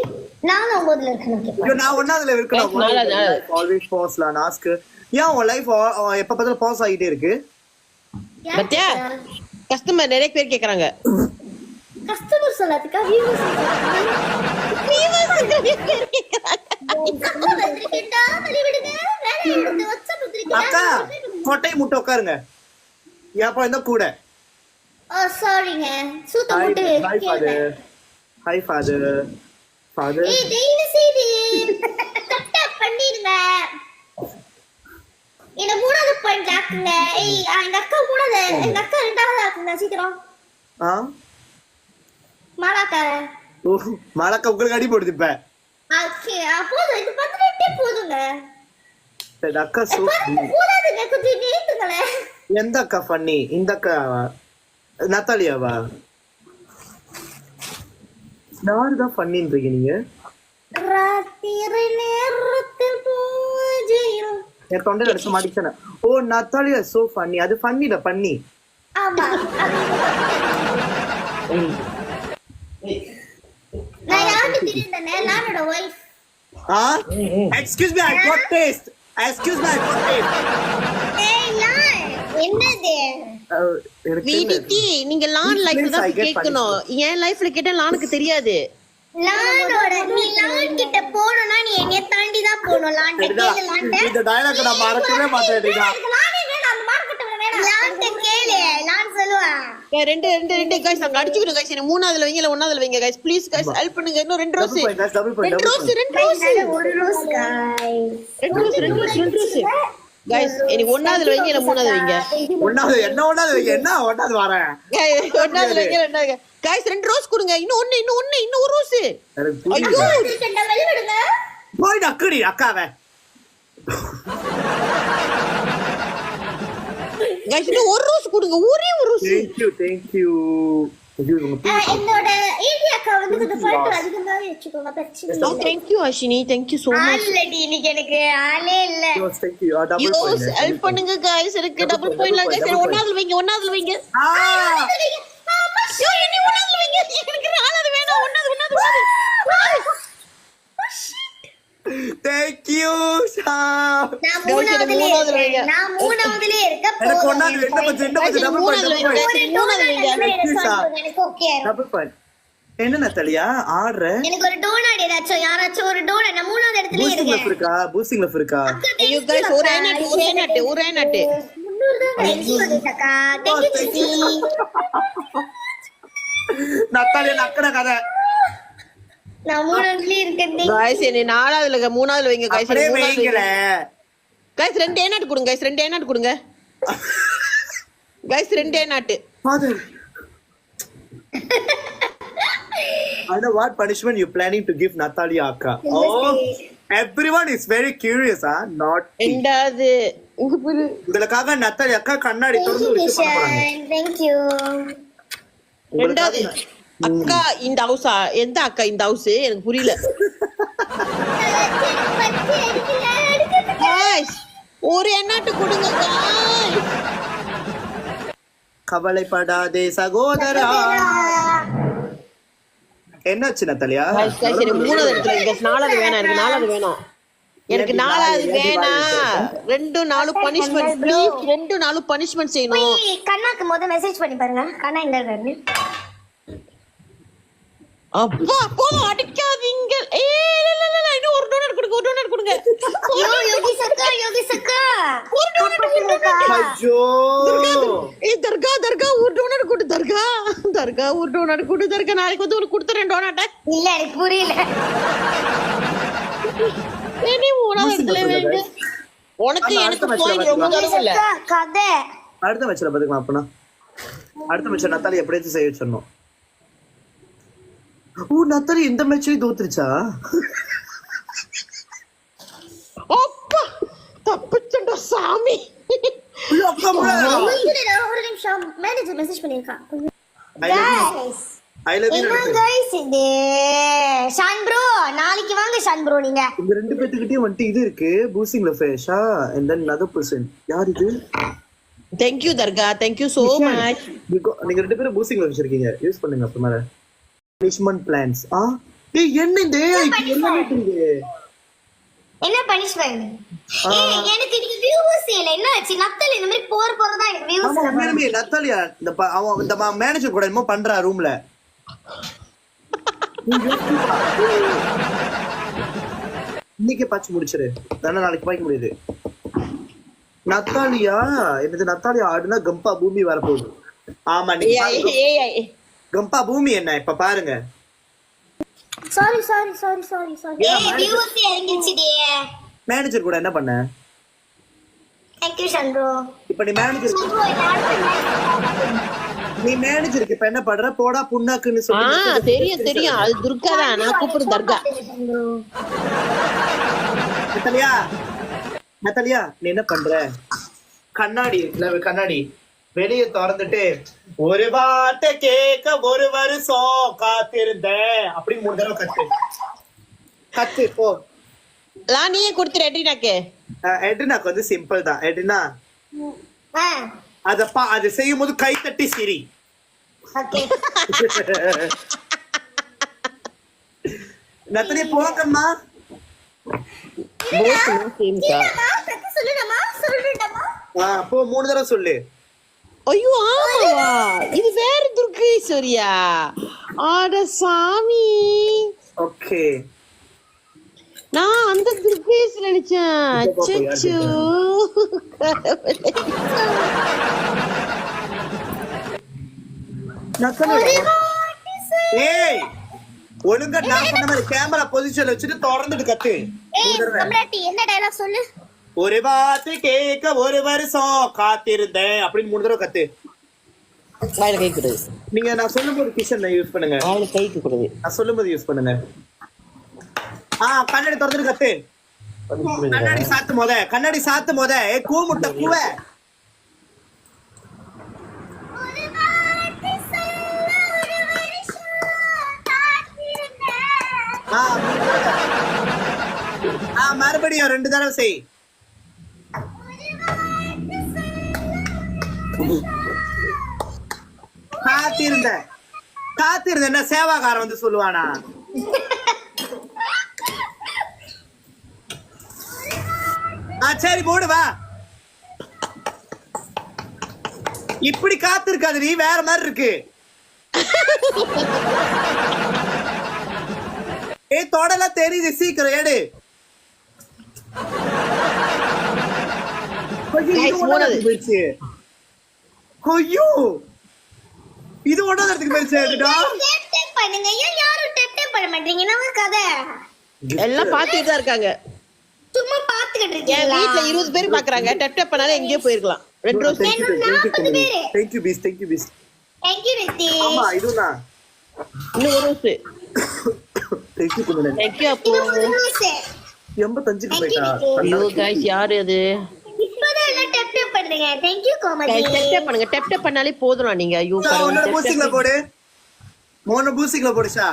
[SPEAKER 2] நான் 9ல இருக்கணும்.
[SPEAKER 1] ஐயோ நான் 1வதுல இருக்கணும். ஆல்வேஸ் பாஸ்ல டாஸ்க். ஏன் உன் லைஃப் எப்ப பார்த்தாலும் பாஸ் ஆகிட்டே இருக்கு?
[SPEAKER 3] பத்தியா கஸ்டமர் நிறைய பேர் கேக்குறாங்க.
[SPEAKER 2] கஸ்டமர் சொல்லாதீங்க வியூவர்ஸ்
[SPEAKER 1] அக்கா கொட்டை முட்டை உட்காருங்க. ஏப்பா இந்த கூட
[SPEAKER 2] சாரிங்க சூத்த முட்டை
[SPEAKER 1] ஹாய் ஃபாதர்
[SPEAKER 2] தயவு செய்து கட் பண்ணிடுங்க. என்ன மூணாவது பாயிண்ட் ஆக்குங்க. எங்க அக்கா மூணாவது எங்க அக்கா 2வது ஆக்குங்க சீக்கிரம். மாலாக்கா
[SPEAKER 1] மாலாக்கா உங்களுக்கு அடி போடுது இப்ப.
[SPEAKER 2] ஓகே போதும் இது 18 போதுங்க.
[SPEAKER 1] அக்கா
[SPEAKER 2] போதாதுங்க கொஞ்சம் நீட்டுங்களே.
[SPEAKER 1] எந்த அக்கா ஃபன்னி? இந்த அக்கா நத்தாலியாவா? யாருதான் ஃபன்னின்றீங்க நீங்க?
[SPEAKER 2] ராத்திரி நேரத்தில் பூஜையில்
[SPEAKER 1] என் தொண்டை அடிச்சு மாட்டிச்சேன். ஓ நத்தாலியா சோ ஃபன்னி. அது ஃபன்னிடா பண்ணி.
[SPEAKER 2] ஆமா நான் யாருக்கு தெரியுதானே நானோட wife.
[SPEAKER 1] Excuse me I got taste. Excuse me I got taste.
[SPEAKER 2] என்னது
[SPEAKER 3] வீடிடி நீங்க லான் லைஃப் தான் கேட்கணும். என் லைஃப்ல கேட்டா லானுக்கு தெரியாது.
[SPEAKER 2] லானோட நீ லான் கிட்ட போறனா நீ என்னைய தாண்டி தான் போணும். லான் கிட்ட லான்
[SPEAKER 1] இந்த டயலாக் நான் மறக்கவே மாட்டேன்.
[SPEAKER 2] லான் என்ன அந்த மார்க்கெட் வேணா லான் கேளு லான் சொல்லுவா.
[SPEAKER 3] 2 गाइस நாங்க அடிச்சுக்கிறோம் गाइस. என்ன 3வதுல வைங்க இல்ல 1வதுல வைங்க गाइस ப்ளீஸ் गाइस ஹெல்ப் பண்ணுங்க. இன்னும் 2 rose 2 rose
[SPEAKER 2] 1 rose guys
[SPEAKER 3] 2 rose guys இனி 1வதுல வைங்க இல்ல 3வதுல வைங்க.
[SPEAKER 1] 1வது என்ன 1வது வைங்க. என்ன 1வது வரேன்
[SPEAKER 3] 1வதுல வைங்க 2வது गाइस 2 ரோஸ் கொடுங்க. இன்னும் ஒரு ரோஸ். ஐயோ
[SPEAKER 2] கண்ட வெளி விடுங்க.
[SPEAKER 1] போய் நக்கடி அக்காவே.
[SPEAKER 3] गाइस இன்னும் ஒரு ரோஸ் கொடுங்க. ஒரே ஒரு ரோஸ்.
[SPEAKER 1] Thank you
[SPEAKER 2] என்னோட ஏரியாக்கா வந்து கொஞ்சம் ஃபோட்டோ அதிகமாவே வெச்சுக்கோங்க பிரச்சனை இல்ல.
[SPEAKER 3] Thank you அஷினி. Thank you so much.
[SPEAKER 2] Already இன்னைக்கு எனக்கு ஆளே இல்ல.
[SPEAKER 1] Thank you. Double point.
[SPEAKER 3] Help பண்ணுங்க गाइस. எனக்கு டபுள் பாயிண்ட்ல गाइस 1வதுல வைங்க 1வதுல வைங்க. ஐயோ இனி 1வதுல வைங்க. எனக்கு 4வது வேணாம். 1வது
[SPEAKER 1] Thank you Sham.
[SPEAKER 2] நான் 3வதுல இருக்கேன்.
[SPEAKER 1] எனக்கு 1வது என்ன பண்ற டபுள் பாயிண்ட்.
[SPEAKER 2] எனக்கு ஓகே.
[SPEAKER 1] Double point. என்ன நத்தாலியா ஆடுற?
[SPEAKER 2] எனக்கு ஒரு டோனாட் யாராச்சும் ஒரு டோனாட். நான் 3வது இடத்துல இருக்கேன்.
[SPEAKER 1] பூஸ்டிங் லெஃப்ட் இருக்கா?
[SPEAKER 3] ஐயோ गाइस ஒரே நாட்டு
[SPEAKER 2] 300 தான் வந்துட்டக்கா. Thank you சிசி.
[SPEAKER 1] நத்தாலியா நக்கட கதை.
[SPEAKER 2] நான் 3வதுல இருக்கேன்.
[SPEAKER 3] गाइस என்ன 4வதுல 3வதுல வைங்க गाइस.
[SPEAKER 1] அப்படியே வைங்கல.
[SPEAKER 3] गाइस 2 ஏனாட் கொடுங்க गाइस 2 ஏனாட் கொடுங்க. गाइस 2 ஏனாட்.
[SPEAKER 1] Father I know what punishment you planning to give Natalia Akka. Oh everyone is very curious not
[SPEAKER 3] ரெண்டாவது இங்க பாரு.
[SPEAKER 1] உங்களுக்காக நத்தாலி அக்கா கண்ணாடி திறந்து வச்சு பண்ண போறாங்க.
[SPEAKER 2] Thank you.
[SPEAKER 3] ரெண்டாவது அக்கா இந்த ஹவுஸா? எந்த அக்கா இந்த ஹவுஸ்? எனக்கு புரியல. Guys, ஒரு எண்ணாட்டு கொடுங்க guys.
[SPEAKER 1] கவலைப்படாதே சகோதரா. என்னாச்சு நத்தாலியா?
[SPEAKER 3] Guys, எனக்கு மூணாவது இடத்துல இருக்கு. நாலாவது வேணாம், எனக்கு நாலாவது வேணாம். எனக்கு நாலாவது வேணாம். 2 4 பனிஷ்மெண்ட் ப்ளீஸ். 2 4 பனிஷ்மெண்ட் செய்யணும்.
[SPEAKER 2] போய் கண்ணாக்கு முத மெசேஜ் பண்ணி பாருங்க. கண்ணா எங்க இருக்காரு?
[SPEAKER 3] அப்பா போதும் அடிக்காதீங்க. இன்னும் ஒரு டோனட் கொடுங்க, ஒரு டோனட் கொடுங்க.
[SPEAKER 2] யோகி சக்கா
[SPEAKER 3] ஒரு டோனட்.
[SPEAKER 1] ஐயோ
[SPEAKER 3] தர்கா தர்கா ஒரு டோனட் கொடு. தர்கா தர்கா ஒரு டோனட் கொடு. தர்கா நாளைக்கு வந்து உனக்கு கொடுத்துறேன் டோனட்.
[SPEAKER 2] இல்ல எனக்கு புரியல.
[SPEAKER 3] நீ மூணாவது இடத்துல வேங்க. உனக்கு எனக்கு பாயிண்ட் ரொம்ப தரல இல்ல.
[SPEAKER 2] கதை
[SPEAKER 1] அடுத்த மேட்ச்ல பாத்துக்கலாம். அப்பனா அடுத்த மேட்ச் நத்தாலி எப்படியாச்சும் செய்ய சொன்னோம். நத்தாலி இந்த மேட்ச்லயும் தோத்துருச்சா?
[SPEAKER 3] அப்பா தப்பிச்சண்டா சாமி.
[SPEAKER 2] ஒரு நிமிஷம் மேனேஜர் மெசேஜ் பண்ணிருக்கான்.
[SPEAKER 1] I love you.
[SPEAKER 2] என்ன गाइस இது? ஷான் ப்ரோ நாளைக்கு வாங்க ஷான் ப்ரோ. நீங்க
[SPEAKER 1] இந்த ரெண்டு பேத்துக்கிட்டயும் வந்துட்டு இது இருக்கு பூசிங்ல ஃபேஷா and then another person. யார் இது?
[SPEAKER 3] Thank you Durga. Thank you so much.
[SPEAKER 1] நீங்க ரெண்டு பேரும் பூசிங்ல வச்சிருக்கீங்க. யூஸ் பண்ணுங்க அப்புறமா. Punishment plans. ஏய் என்ன இந்த என்ன மீட்டிங்?
[SPEAKER 2] என்ன பனிஷ்மென்ட்? எனக்கு இது வியூஸ் இல்ல. என்ன ஆச்சு? நத்தல் இந்த மாதிரி போறதா எனக்கு வியூஸ் இல்ல.
[SPEAKER 1] மேமே நத்தாலியா இந்த மேனேஜர் கூட என்னமோ பண்றா ரூம்ல. இன்னைக்கு பாச்சு முடிச்சிரு. தான நாளைக்கு பாய்க்க முடியுது. நத்தாலியா என்னது? நத்தாலியா ஆடுனா கம்பா பூமி வர போகுது. ஆமா நீ கம்பா பூமி என்ன இப்ப பாருங்க.
[SPEAKER 2] Sorry views இறங்கிடுச்சுடி.
[SPEAKER 1] மேனேஜர் கூட என்ன பண்ண?
[SPEAKER 2] Thank you Shan bro.
[SPEAKER 1] இப்ப நீ மேனேஜருக்கு இப்ப என்ன பண்ற? போடா புண்ணாக்குன்னு சொல்லி.
[SPEAKER 3] தெரியும் தெரியும். அது துர்கா தான். நான் கூப்பிடுறேன் தர்கா.
[SPEAKER 1] நத்தாலியா நீ என்ன பண்ற? கண்ணாடி இருக்குல்ல, கண்ணாடி வெளிய திறந்துட்டு ஒரு வார்த்தை கேட்க ஒரு வருஷம் காத்திருந்தேன் அப்படி 3 தடவை கத்து போ.
[SPEAKER 3] நீயே கொடுத்துரு எட்ரினாக்கு.
[SPEAKER 1] எட்ரினாக்கு வந்து சிம்பிள் தான். எட்ரினா அது செய்யும் போது கை தட்டி சிரி. நத்தாலியா போங்கம்மா. போ 3 தடவை சொல்லு.
[SPEAKER 3] ஐயோ ஆமாவா? இது வேற துர்கேஸ்வரியா? ஆட சாமி.
[SPEAKER 1] ஓகே
[SPEAKER 3] நான் அந்த துர்கேஸ் நினைச்சேன். அச்சச்சோ.
[SPEAKER 1] ஏய் ஒழுங்கா நான் சொன்ன மாதிரி கேமரா பொசிஷன்ல வச்சுட்டு தொடர்ந்துட்டு கத்து.
[SPEAKER 2] என்ன டயலாக் சொல்லு?
[SPEAKER 1] ஒரு வார்த்தை கேட்க ஒரு வருஷம் காத்திருந்தேன் அப்படின்னு 3 தடவை கத்து.
[SPEAKER 3] வாயில கை கொடுது.
[SPEAKER 1] நீங்க நான் சொல்லும்போது கிச்சன்ல யூஸ் பண்ணுங்க.
[SPEAKER 3] வாயில கைக்கு கொடுது.
[SPEAKER 1] நான் சொல்லும்போது யூஸ் பண்ணுங்க. கண்ணாடி திறந்துட்டு கத்து. கண்ணாடி சாத்து மொத. கூ முட்டை கூவ. மறுபடியும் 2 தடவை செய். காத்திருந்த என்ன சேவாகாரன் வந்து சொல்லுவானா? சரி போடு வா. இப்படி காத்திருக்காது நீ, வேற மாதிரி இருக்கு. தொடலாம் தெரியுது. சீக்கிரம் எடு. போயிடுச்சு. ஐயோ இது ஒண்ணாததுக்கு போயிடுச்சு.
[SPEAKER 2] பண்ணுங்க. ஏன் யாரும் டெப் பண்ண மாட்டீங்க? நம்ம கதை
[SPEAKER 3] எல்லாம் பாத்துட்டு தான் இருக்காங்க.
[SPEAKER 2] சும்மா பாத்துக்கிட்டு இருக்கீங்க.
[SPEAKER 3] என் வீட்ல 20 பேர் பாக்குறாங்க. டெப் பண்ணாலே எங்கேயோ போயிருக்கலாம். 2 rose.
[SPEAKER 1] Thank you beast.
[SPEAKER 2] Thank you NITI.
[SPEAKER 1] ஆமா இதுனா
[SPEAKER 3] இன்னும் ஒரு rose.
[SPEAKER 1] Thank you Kumaran.
[SPEAKER 3] Thank you அப்போ.
[SPEAKER 1] 85க்கு போயிட்டா
[SPEAKER 3] ஐயோ கைஸ் யாரு அது
[SPEAKER 2] இப்பதான் எல்லாம் டப் டப் பண்றீங்க. Thank you Gomathi.
[SPEAKER 3] Guys tap பண்ணுங்க டெப் பண்ணாலே போதும் நீங்க ஐயோ
[SPEAKER 1] உன்னோட பூஸ்டிங்ல போடு மோன பூஸ்டிங்ல போடுஷா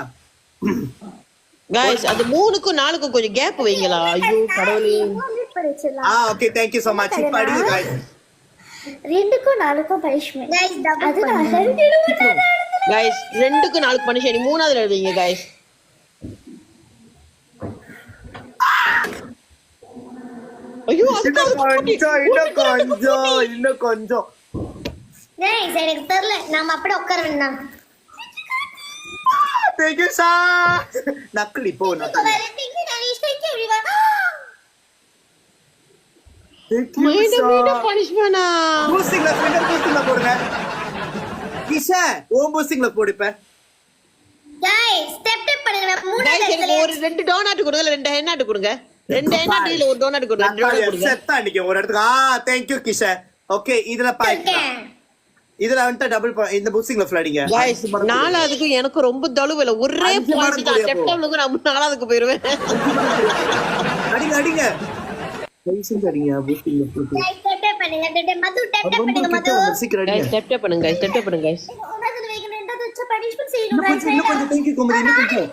[SPEAKER 3] கைஸ் அது 3க்கும் 4க்கும் கொஞ்சம் கேப் வைங்களா ஐயோ கடவுளே
[SPEAKER 2] Complete பண்ணிடலாம்.
[SPEAKER 1] Okay thank you so much இப்ப அடிங்க गाइस
[SPEAKER 2] 2க்கும் 4க்கும் பனிஷ்மென்ட். Guys double பண்ணிடுங்க.
[SPEAKER 3] கைஸ் 2க்கு 4க்கு பனிஷ் நீ 3ஆவதுல எழுதுங்க கைஸ் ஐயோ
[SPEAKER 1] இன்னும் கொஞ்சம்
[SPEAKER 2] Guys எனக்கு தெரியல நாம அப்படியே உட்கார வேண்டாம்.
[SPEAKER 1] Thank you sir நக்கலி போ நக்கலி Thank you
[SPEAKER 3] மீண்டும் பனிஷ்மென்ட்டா
[SPEAKER 1] பூஸ்டிங்ல போடுங்க கிஷா ஓம் பூஸ்டிங்ல போடு இப்ப
[SPEAKER 2] Guys step step பண்ணுங்க.
[SPEAKER 3] கைஸ் எனக்கு ஒரு 2 டோனட் கொடுங்க இல்ல 2 ஹென்னாட் கொடுங்க 2 ஹென்னாட் இல்ல ஒரு டோனட் கொடுங்க 2 டோனட் கொடுங்க
[SPEAKER 1] செத்தா அன்னைக்கு ஒரு இடத்துக்கு thank you கிஷா ஓகே இதுல பாய்ங்க இதுல வந்து டபுள் இந்த பூஸ்டிங்ல ஃப்ளடிங்க
[SPEAKER 3] கைஸ் நாலாவதுக்கு எனக்கு ரொம்ப தழுவல ஒரே பாயிண்ட் தான் செப்டம்பருக்கு நான் நாலாவதுக்கு போயிடுவேன்
[SPEAKER 1] அடிங்க கைஸ் அடிங்க பூஸ்டிங்ல போடு
[SPEAKER 2] Guys step step பண்ணுங்க. மது step step பண்ணுங்க மது.
[SPEAKER 1] சீக்கிரம்
[SPEAKER 3] கைஸ்
[SPEAKER 1] அடிங்க
[SPEAKER 3] டெப் பண்ணுங்க கைஸ் டெப் பண்ணுங்க கைஸ்
[SPEAKER 2] உனக்கு வைக்கணும் என்னது வச்ச பனிஷ்மென்ட் செய்யணும்.
[SPEAKER 1] இன்னும் கொஞ்சம் thank you கோமதி இன்னும் கொஞ்சம்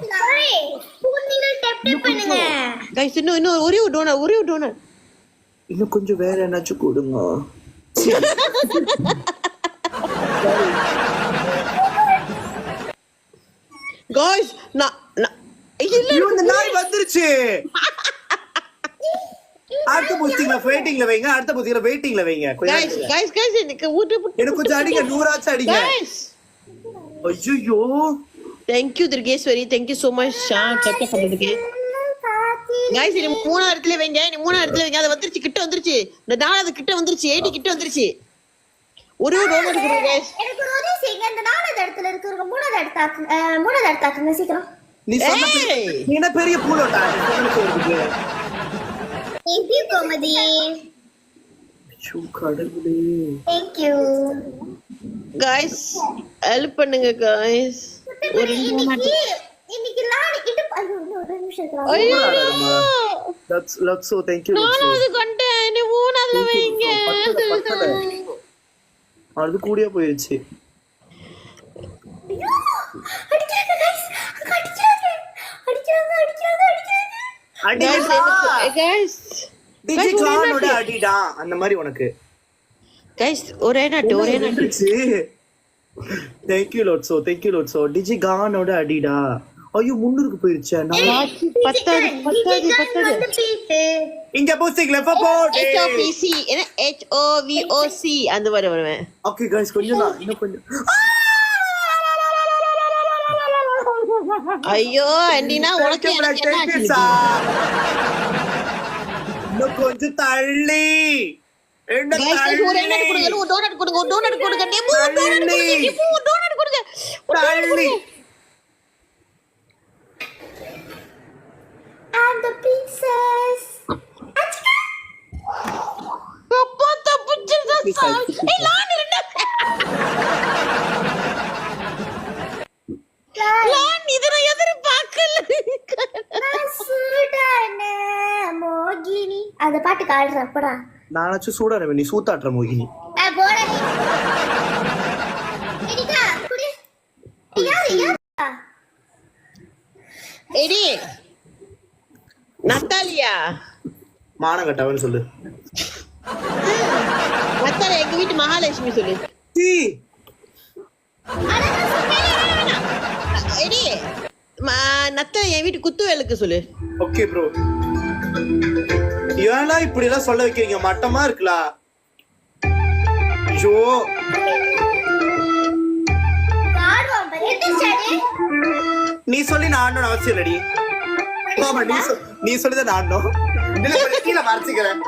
[SPEAKER 2] நீங்க step step பண்ணுங்க.
[SPEAKER 3] கைஸ் இன்னும் ஒரே ஒரு டோனட்
[SPEAKER 1] இன்னும் கொஞ்சம் வேற என்னாச்சும் கொடுங்க
[SPEAKER 3] கைஸ் நான் இல்ல
[SPEAKER 1] ஐயோ இந்த நாய் வந்துருச்சு அடுத்த பூஸ்டிங்ல வெயிட்டிங்ல வைங்க அடுத்த பூஸ்டிங்ல வெயிட்டிங்ல வைங்க
[SPEAKER 3] கைஸ் எனக்கு ஊட்டு
[SPEAKER 1] எனக்கு கொஞ்சம் அடிங்க 100 ஆச்சு அடிங்க
[SPEAKER 3] கைஸ்
[SPEAKER 1] ஐயோ
[SPEAKER 3] thank you Durgeshwari thank you so much tap பண்றதுக்கு கைஸ் இது மூணாவது இடத்துல வைங்க நீ மூணாவது இடத்துல வைங்க அது வந்துருச்சு கிட்ட வந்துருச்சு இந்த நாலாவது கிட்ட வந்துருச்சு 80 கிட்ட வந்துருச்சு ஒரு டோனட் கொடுங்க கைஸ்
[SPEAKER 2] எனக்கு ஒரு உதவி செய்யுங்க. இந்த நாலாவது இடத்துல இருக்கிறவங்க மூணாவது இடத்தாக்குங்க சீக்கிரம்.
[SPEAKER 1] நீ சொன்ன நீ என்ன பெரிய பூலோட்டா நீ சொல்லுங்க
[SPEAKER 2] Thank you கோமதி.
[SPEAKER 1] ஐயோ கடவுளே
[SPEAKER 2] Thank you.
[SPEAKER 3] கைஸ் ஹெல்ப் பண்ணுங்க கைஸ் ஒரு
[SPEAKER 2] இன்னைக்கு லாடிக்கிட்டு ஐயோ இன்னும் ஒரு நிமிஷம் இருக்கு.
[SPEAKER 3] ஐயோ
[SPEAKER 1] லட்சோ thank you
[SPEAKER 3] நாலாவது கண்டேன் நீ மூணாவதுல வைங்க
[SPEAKER 1] அது கூடிய போயிருச்சு
[SPEAKER 2] ஐயோ அடிச்சாங்க गाइस அடிச்சாங்க
[SPEAKER 3] கைஸ்
[SPEAKER 1] டிஜிகானோட அடிடா அந்த மாதிரி உனக்கு
[SPEAKER 3] கைஸ் ஒரே நாட்டு
[SPEAKER 1] thank you லட்சோ டிஜிகானோட அடிடா ஐயோ 300க்கு போயிருச்சு
[SPEAKER 3] பத்தாது
[SPEAKER 1] இங்க பூஸ்டிங்ல போடு
[SPEAKER 3] HOVC என்ன HOVOC அந்த மாதிரி வருவேன்
[SPEAKER 1] ஓகே गाइस கொஞ்சம் தான் இன்னும் கொஞ்சம்
[SPEAKER 3] ஐயோ ஆண்டினா உனக்கு எனக்கு என்ன ஆச்சு
[SPEAKER 1] இன்னும் கொஞ்சம் தள்ளி என்ன
[SPEAKER 3] கைஸ் ஒரு டோனட் கொடுங்க டோனட் கொடுங்க டெமோ டோனட் கொடுங்க
[SPEAKER 1] தள்ளி
[SPEAKER 2] and the princess
[SPEAKER 3] அப்பா தப்புச்சுடா ஏய் லான் ரெண்டா லான் இதர எதிர பார்க்கல
[SPEAKER 2] சுடானே மோகினி அந்த பாட்டு காடுற அப்படா
[SPEAKER 1] நானாச்சும் சூடான நீ சூத்தாட்ற மோகினி
[SPEAKER 2] போட எடிகா குடி யாரு
[SPEAKER 3] எடி நத்தாலியா
[SPEAKER 1] மானங்கட்டவன்னு சொல்லு
[SPEAKER 3] நத்தாலியா எங்க வீட்டு மகாலட்சுமி சொல்லு
[SPEAKER 1] டீ
[SPEAKER 3] எடி நத்தாலியா என் வீட்டு குத்துவேலுக்கு சொல்லு
[SPEAKER 1] ஓகே ப்ரோ ஏன்னா இப்படி எல்லாம் சொல்ல வைக்கிறீங்க மட்டமா இருக்குலா ஐயோ நீ சொல்லி நான் ஆடணும் அவசியம் இல்லடி ஆமா நீ சொல்லிதான் நான் ஆடணும் கீழே மறைச்சிக்கிறேன்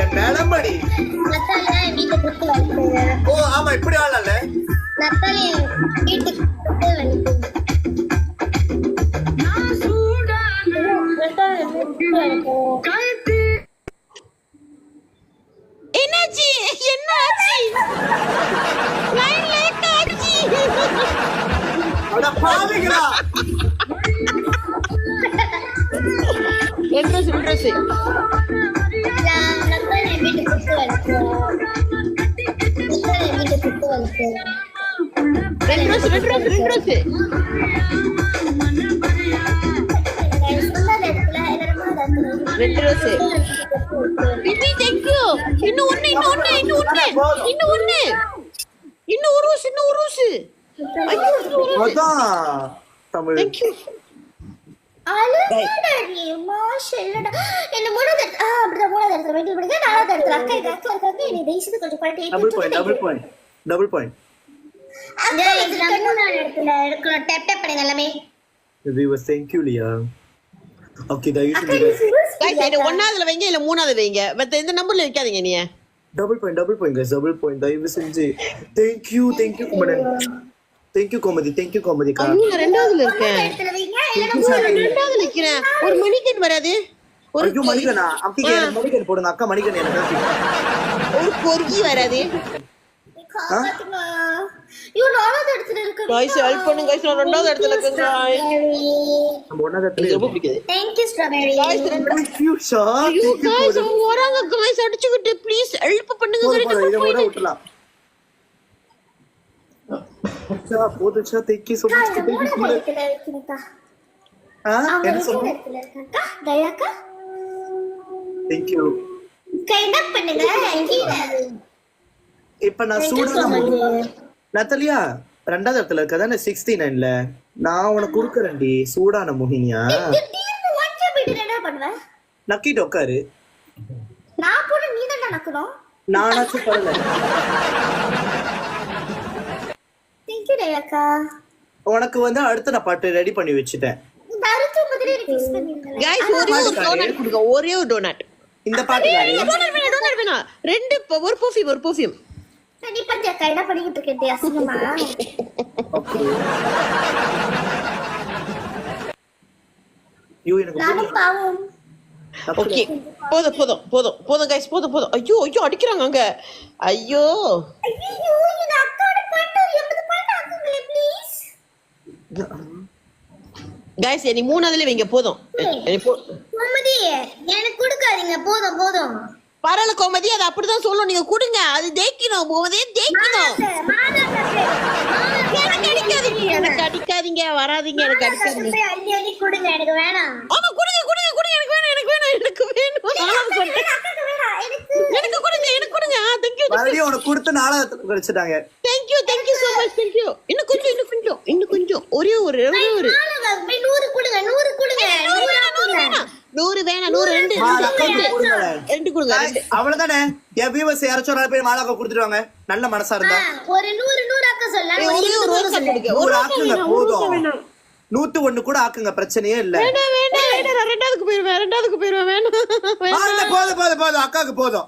[SPEAKER 1] என் மேலம்படி ஓ ஆமா இப்படி ஆடல
[SPEAKER 3] என்னாச்சு என்னாச்சு லைன் லேட் ஆச்சு
[SPEAKER 1] அட பாவிங்களா
[SPEAKER 3] ரெண்டு ரோஸ்
[SPEAKER 2] வீட்டு குத்து வலிக்கும் வீட்டு குத்து வலிக்கும்
[SPEAKER 3] ரெண்டு ரோஸ் ரெண்டு ரோஸ் பிபி தேங்க்யூ இன்னும் ஒண்ணு இன்னும் ஒரு ரோஸ் ஐயோ
[SPEAKER 1] அதான் தமிழ்
[SPEAKER 3] தேங்க்யூ
[SPEAKER 2] அழுகுடடி, மாஷல்லடா. என்ன மூணாவது அப்படிதான் மூணாவது இடத்துல வெயிட் பண்ணுங்க. நாலாவது இடத்துல அக்கா இருக்காங்க. என்னை தயவுசெய்து கொஞ்சம் பழட்டி
[SPEAKER 1] டபுள் பாயிண்ட்
[SPEAKER 2] அக்கா இதுல மூணாவது இடத்துல இருக்கணும். டேப் டேப் பண்ணுங்க எல்லாமே.
[SPEAKER 1] Viewers thank you Liya. Okay தயவு
[SPEAKER 2] அக்கா
[SPEAKER 1] செஞ்சு
[SPEAKER 3] गाइस இது ஒண்ணாவதுல வைங்க இல்ல மூணாவது வைங்க. மத்த எந்த நம்பர்ல வைக்காதீங்க நீங்க.
[SPEAKER 1] Double point guys double point தயவு செஞ்சு thank you Kumaran. thank you Gomathi கா.
[SPEAKER 3] ஐயோ நான் ரெண்டாவதுல இருக்கேன்.
[SPEAKER 2] இடத்துல வைங்க. இல்லனா
[SPEAKER 3] ரெண்டாவதுல நிக்கிறேன். ஒரு மணிக்கன் வராது.
[SPEAKER 1] ஐயோ மணிகனா அம்திக்கு மணிகன் போடுங்க அக்கா மணிகன் எனக்கு
[SPEAKER 3] ஒரு பொறுக்கி வராது.
[SPEAKER 2] காத்துமா. ஐயோ நாலாவது இடத்துல இருக்கு.
[SPEAKER 3] गाइस ஹெல்ப் பண்ணுங்க गाइस நான் ரெண்டாவது இடத்துல இருக்கேன் गाइस.
[SPEAKER 1] நம்ம ஒண்ணாவது
[SPEAKER 3] எனக்கு ரொம்ப பிடிக்குது.
[SPEAKER 2] Thank you strawberry.
[SPEAKER 3] Guys
[SPEAKER 1] thank you Shah.
[SPEAKER 3] ஐயோ गाइस அவங்க வராங்க गाइस அடிச்சுக்கிட்டு ப்ளீஸ் ஹெல்ப் பண்ணுங்க
[SPEAKER 1] இத மோட விட்டலாம். அச்சா போதுச்சா thank you so much.
[SPEAKER 2] இந்த மூணாவது இடத்துல இருக்குங்கக்கா.
[SPEAKER 1] என்ன சொல்ற?
[SPEAKER 2] இடத்துல இருக்காங்கக்கா. தயாக்கா.
[SPEAKER 1] thank you.
[SPEAKER 2] கைண்ட் அப் பண்ணுங்க. கீழே.
[SPEAKER 1] இப்ப நான் சூடான நத்தலியா ரெண்டாவது இடத்துல இருக்கதானே 69ல நான் உனக்கு குடுக்கறேன்டி சூடான மோகினியா.
[SPEAKER 2] திடீர்னு வாட்ஸ்அப் வீடியோ என்ன பண்ணுவ?
[SPEAKER 1] நக்கிட்டு உட்காரு.
[SPEAKER 2] நான் போட நீ தான் நக்கணும்.
[SPEAKER 1] நானாச்சும் பரல.
[SPEAKER 2] Thank you தயாக்கா.
[SPEAKER 1] உனக்கு வந்து அடுத்த நான் பாட்டு ரெடி பண்ணி வச்சுட்டேன்.
[SPEAKER 2] இந்த அறுத்து முதல்ல ஃபிக்ஸ் பண்ணிருங்க.
[SPEAKER 3] गाइस ஒரே ஒரு டோனட் கொடுங்க. ஒரே ஒரு டோனட்.
[SPEAKER 1] இந்த பாட்டு
[SPEAKER 3] டோனட் வேணா. ரெண்டு ஒரு பெர்ஃப்யூம்.
[SPEAKER 2] நீ பத்தியாக்கா என்ன பண்ணிக்கிட்டு இருக்கே அசிங்கமா?
[SPEAKER 1] ஐயோ எனக்கு
[SPEAKER 2] நானும் பாவம்.
[SPEAKER 3] ஓகே போதும் गाइस போதும். ஐயோ அடிக்குறாங்க அங்க. ஐயோ
[SPEAKER 2] ஐயோ இந்த அக்காவோட பாட்டு 80 பாட்டு ஆக்குங்களே ப்ளீஸ்.
[SPEAKER 3] गाइस நீ மூணாவதுல வைங்க போதும்.
[SPEAKER 2] கோமதி எனக்கு கொடுக்காதீங்க போதும்.
[SPEAKER 3] பரல கோமதி அது அப்படிதான் சொல்லணும். நீங்க கொடுங்க. அது தேய்க்கணும். போதே தேய்க்கணும். எனக்கு அடிக்காதீங்க வராதீங்க. எனக்கு அடிக்காதீங்க.
[SPEAKER 2] அள்ளி கொடுங்க எனக்கு வேணாம்.
[SPEAKER 3] ஆமா கொடுங்க எனக்கு வேணும். எனக்கு கொடுங்க. தேங்க் யூ
[SPEAKER 1] மறுபடியும் உனக்கு கொடுத்து நாலாவது கிடைச்சிட்டாங்க.
[SPEAKER 3] Thank you so much. Thank you. இன்னும் கொஞ்சம் ஒரே ஒரு
[SPEAKER 2] 100 கொடுங்க 100 கொடுங்க
[SPEAKER 3] 100 வேணாம் 100 ரெண்டு கொடுங்க.
[SPEAKER 1] அவ்வளவுதானே. என் வியூவர்ஸ் யாராச்சும் ஒரு பேர் மாலாக்க கொடுத்துருவாங்க நல்ல மனசா இருந்தா.
[SPEAKER 2] ஒரு 100 ஆக்க சொல்லலாம்.
[SPEAKER 3] ஒரே ஒரு ரோஸ் கொடுங்க.
[SPEAKER 1] ஒரு ஆக்குங்க போதும். 101 கூட ஆக்குங்க பிரச்சனையே இல்ல.
[SPEAKER 3] வேணாம் ரெண்டாவதுக்கு போயிருவேன் வேணாம்.
[SPEAKER 1] போதும் அக்காக்கு போதும்.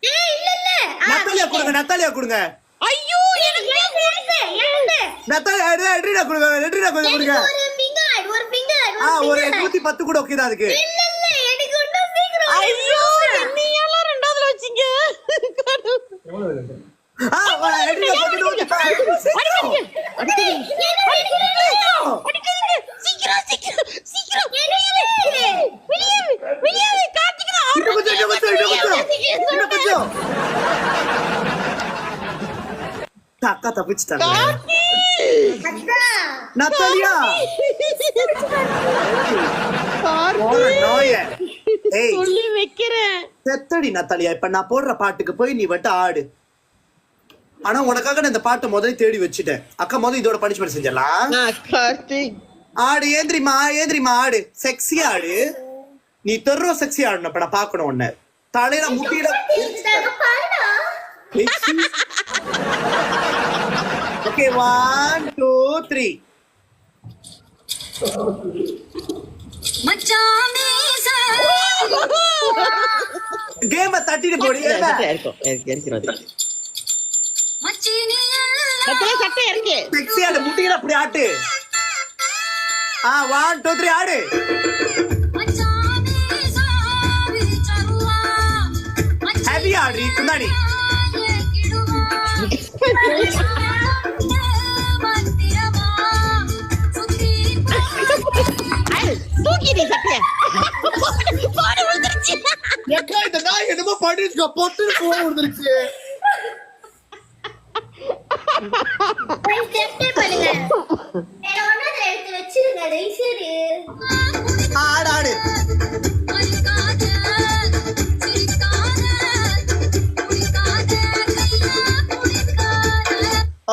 [SPEAKER 2] இல்ல
[SPEAKER 1] நத்தாலியா கொடுங்க.
[SPEAKER 3] ஐயோ எனக்கு
[SPEAKER 1] நத்தாலியா ரெட்ரினா கொடுங்க.
[SPEAKER 2] ஒரு ஃபிங்கர்
[SPEAKER 1] ஒரு 110 கூட ஓகே தான் அதுக்கு.
[SPEAKER 2] இல்ல எனக்கு இன்னும் சீக்கிரம்.
[SPEAKER 3] ஐயோ நீ எல்லாம் ரெண்டாவதுல வச்சீங்க. அடிக்காதீங்க சீக்கிரம் வெளியே கார்த்திகா.
[SPEAKER 1] அக்கா தப்பிச்சிட்டாங்க.
[SPEAKER 2] அக்கா
[SPEAKER 1] நத்தாலியா
[SPEAKER 3] சொல்லி வைக்கிறேன்.
[SPEAKER 1] செத்தடி நத்தாலியா. இப்ப நான் போடுற பாட்டுக்கு போய் நீ வந்துட்டு ஆடு. ஆனா உனக்காக நான் இந்த பாட்டை முதல்ல தேடி வச்சுட்டேன். அக்கா முதல்ல இதோட பனிஷ்மெண்ட் செஞ்சிடலாம்.
[SPEAKER 3] கார்த்திக்
[SPEAKER 1] ஆடு ஏந்திரிமா ஆடு. செக்ஸியா ஆடு. நீ தெர்றோ செக்ஸியா ஆடணும். இப்ப நான் பாக்கணும் உன்ன தலையில முட்டியில
[SPEAKER 2] பாருடா.
[SPEAKER 1] ஓகே 1 2 3 கேம தட்டிட்டு போடி.
[SPEAKER 3] சட்டை இருக்கு.
[SPEAKER 1] செக்ஸியா ஆடு. முட்டியில அப்படி ஆட்டு. 1 2 3 ஆடு. ஹெவி ஆடு குந்தாடி. படிச்சுக்க பொட்டு போன் வந்துருச்சு.
[SPEAKER 2] டெப் பண்ணுங்க. என்ன ஒண்ணாவது எடுத்து வச்சிருங்க ரைசரு.
[SPEAKER 1] ஆடு ஆடு.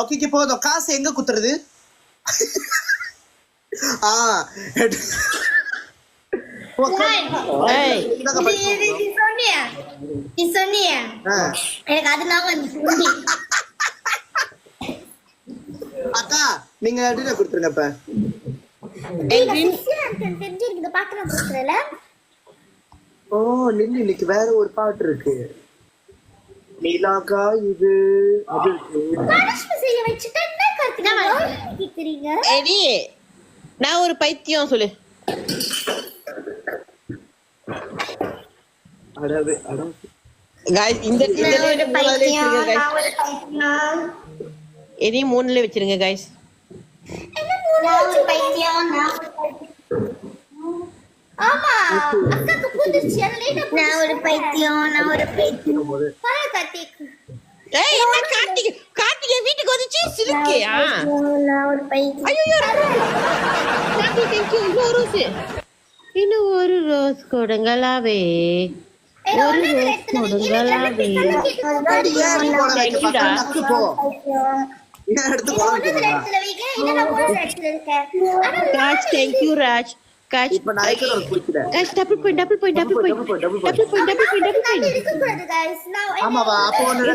[SPEAKER 1] ஓகே போதும். காசு எங்க குத்துறது?
[SPEAKER 2] நீ சொன்னியா எனக்கு அது நான்
[SPEAKER 1] அக்கா நீங்க என்ன கொடுத்துருங்க இப்ப.
[SPEAKER 2] தெரிஞ்சிருக்குது பாக்குறேன் பேசுறல.
[SPEAKER 1] ஓ நில்லு, இன்னைக்கு வேற ஒரு பாட்டு இருக்கு. நீலாக்கா இது அது
[SPEAKER 2] செய்ய வச்சுட்டா என்ன கேக்குறீங்க?
[SPEAKER 3] எடி நான் ஒரு பைத்தியம் சொல்லு.
[SPEAKER 1] அடாது அடாது.
[SPEAKER 3] गाइस இந்த எடி 3ல வச்சிருங்க गाइस.
[SPEAKER 2] ஆமா அக்காக்கு புடிச்சு நான் ஒரு பைத்தியம் பாரு கார்த்திக்.
[SPEAKER 3] ஏய் என்ன கார்த்திக் வீட்டுக்கு வந்துச்சு சிலுக்கியா?
[SPEAKER 2] நான் ஒரு பைத்தியம்.
[SPEAKER 3] ஐயோ கார்த்திக் थैंक यू. இன்னும் ஒரு ரோஸ் கொடுங்களாவே. ஒரு ரோஸ் கொடுங்களாவே. Raj thank you Raj. Catch.
[SPEAKER 1] இப்ப நான் ஐக்கன் குடிக்கிறேன்.
[SPEAKER 3] Guys, double point.
[SPEAKER 1] double point. ஆமாவா அப்போ ஒன்னு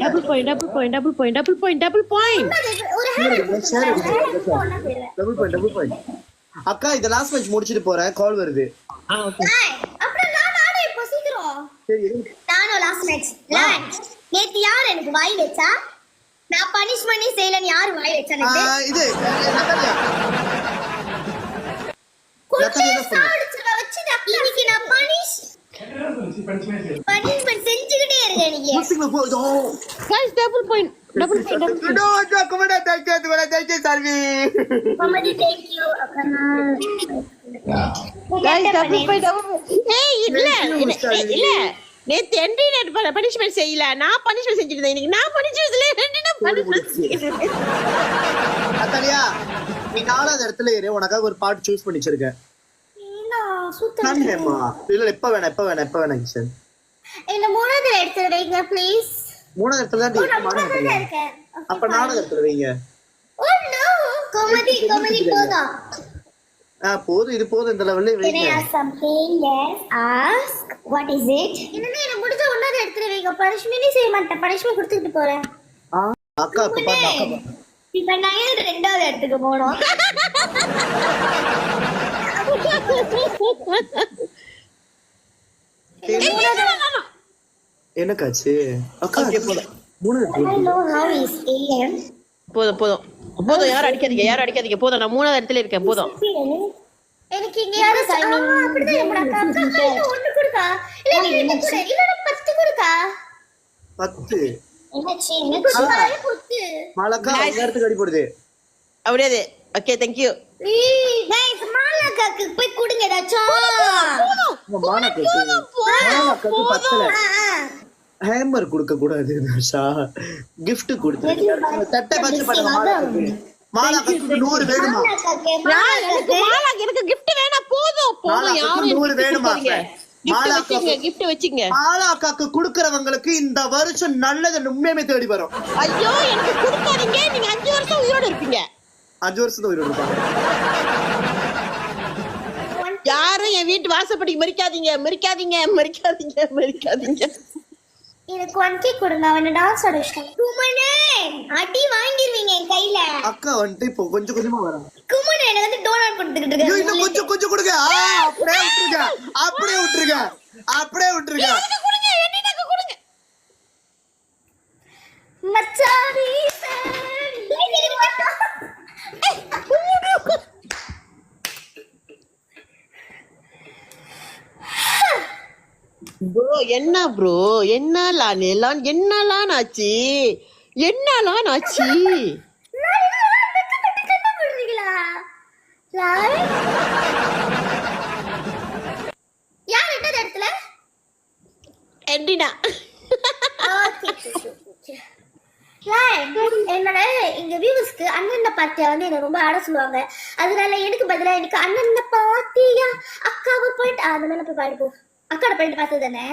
[SPEAKER 3] double point.
[SPEAKER 1] Double point. அக்கா இந்த லாஸ்ட் மேட்ச் முடிச்சிட்டு போறேன். கால் வருது.
[SPEAKER 2] அப்புறம் நானே இப்போ சீக்கிரம்.
[SPEAKER 1] சரி
[SPEAKER 2] நானோ லாஸ்ட் மேட்ச். நேத்து யார் எனக்கு வாய் வெச்சா? நான் பனிஷ் பண்ணி செய்யலன்னு யார் வாய் வெச்சா எனக்கு?
[SPEAKER 1] இது நக்கலையா?
[SPEAKER 2] பனிஷ்மென்ட் செஞ்சுக்கிட்டே இருக்கேன் நீங்க.
[SPEAKER 3] Guys, double point.
[SPEAKER 1] No, come on, thank you, Sarvi.
[SPEAKER 2] Comedy, thank you.
[SPEAKER 3] Guys, double point. Hey, இல்ல நேத்து என்ட்ரி நெட் பனிஷ்மென்ட் செய்யல. நான் பனிஷ்மென்ட் செஞ்சிட்டேன். இன்னைக்கு நான் பனிஷ்மென்ட்ல பனிஷ்மென்ட்.
[SPEAKER 1] அக்கலியா நீ 4வது இடத்துல ஏறு. உனக்காக ஒரு பாட்டு சூஸ் பண்ணி வச்சிருக்கேன். இல்ல எப்ப வேணா கிஷன்.
[SPEAKER 2] என்ன 3வது இடத்துல வைங்க ப்ளீஸ்.
[SPEAKER 1] 3வது இடத்துல தான் இருக்கேன். அப்ப 4வது இடத்துல வைங்க.
[SPEAKER 2] ஓ நோ காமெடி போதும்.
[SPEAKER 1] போதும் இது போதும் இந்த லெவல்ல வைங்க.
[SPEAKER 2] Can I ask something? Yes, ask. What is it? என்ன என்ன முடிஞ்ச 1வது இடத்துல வைங்க. பனிஷ்மென்ட் செய்ய மாட்டேன். பனிஷ்மென்ட் கொடுத்துட்டு போறேன்.
[SPEAKER 1] அக்கா இப்ப பாரு அக்கா.
[SPEAKER 2] இப்ப நான் 2வது இடத்துக்கு போறோம்.
[SPEAKER 1] என்னக்காச்சு அக்கா போதும். 3வது
[SPEAKER 3] போதும் யாரும் அடிக்காதீங்க போதும். நான் 3வது இடத்துல இருக்கேன். போதும்
[SPEAKER 2] எனக்கு இங்க யாரு அப்படிதான் நம்மள அக்கா ஒன்னு கொடுக்கா. இல்ல நீ 10 கொடுக்கா.
[SPEAKER 1] 10
[SPEAKER 2] என்னச்சி என்ன புத்து
[SPEAKER 1] மாலக்கா நேரத்துக்கு அடி போடுது.
[SPEAKER 3] அப்படியே. Okay thank you.
[SPEAKER 2] गाइस மாலக்காக்கு போய் கொடுங்க ஏதாச்சும்.
[SPEAKER 1] மாலக்காக்கு 10ல ஹேமர் கொடுக்க கூடாது நஷா. gift கொடுத்து தட்டை பச்சை பண்ணுங்க. மாலக்காக்கு 100 வேணுமா?
[SPEAKER 3] எனக்கு gift வேணாம். போதும் யாரும்
[SPEAKER 1] 100 வேணுமா?
[SPEAKER 3] gift வச்சிங்க.
[SPEAKER 1] மாலாக்காக்கு குடுக்கறவங்களுக்கு இந்த வருஷம் நல்லது உண்மையுமே தேடி வரும்.
[SPEAKER 3] ஐயோ எனக்கு கொடுக்காதீங்க. நீங்க 5 வருஷம் உயிரோட இருப்பீங்க.
[SPEAKER 1] 5 வருஷம் உயிரோட இருப்பாங்க.
[SPEAKER 3] யாரும் என் வீட்டு வாசப்படிக்கு மறிக்காதீங்க.
[SPEAKER 2] எனக்கு 1k கொடுங்க. அவன டான்ஸ் ஆட வச்சிட்டேன். குமனே அடி வாங்கிடுவீங்க என் கையில.
[SPEAKER 1] அக்கா வந்து இப்போ கொஞ்சம் கொஞ்சமா வராங்க.
[SPEAKER 2] குமனே எனக்கு வந்து டோனட் கொடுத்துக்கிட்டு இருக்காங்க.
[SPEAKER 1] இன்னும் கொஞ்சம் கொடுங்க. அப்படியே விட்டுருங்க.
[SPEAKER 3] கொடுங்க என்னங்க கொடுங்க.
[SPEAKER 2] மச்சாரி
[SPEAKER 3] ப்ரோ என்ன ப்ரோ என்னலாம் ஆச்சு. எண்டினா
[SPEAKER 2] என்னோட எங்க வியூவர்ஸ்க்கு அண்ணன் பார்ட்டியா வந்து என்ன ரொம்ப ஆட சொல்லுவாங்க. அதனால எனக்கு பதிலா எனக்கு அண்ணன் பார்ட்டியா அக்காவை போயிட்டு அந்த மேல போய் பாடு போ. அக்காவோட போயிட்டு பார்த்தது தானே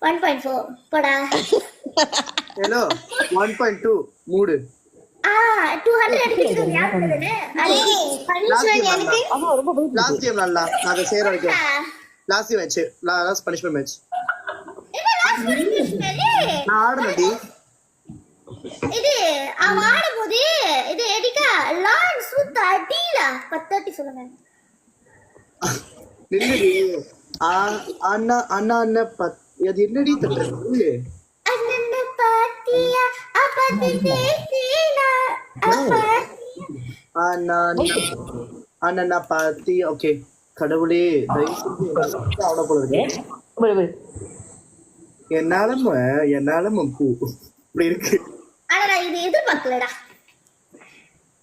[SPEAKER 2] 1.4 போடா.
[SPEAKER 1] ஹலோ 1.2 மூடு
[SPEAKER 2] 200 அடிக்கிறது யார் பண்ணதுன்னு அது பனிஷ்மென்ட் எனக்கு
[SPEAKER 1] லாஸ்ட் கேம் நல்லா நான் சேர வைக்க last match last punishment match
[SPEAKER 2] என்ன லாஸ்ட் பனிஷ்மென்ட்
[SPEAKER 1] நான் ஆடுனடி
[SPEAKER 2] இது அவன் ஆடும்போது இது எடிக்கா லான் சுத்த அடியில 10:30 சொல்லுங்க.
[SPEAKER 1] நில்லுடி அண்ணா அண்ணா அண்ணா அது என்னடி தட்டுறது
[SPEAKER 2] அண்ணன் பாத்தியா அப்படி தேசினா
[SPEAKER 1] அண்ணா அண்ணா பாத்தி ஓகே கடவுளே அவனை போல இருக்கு என்னாலும் பூ இப்படி இருக்கு.
[SPEAKER 2] ஆனா நான் இது எதிர்பார்க்கலடா.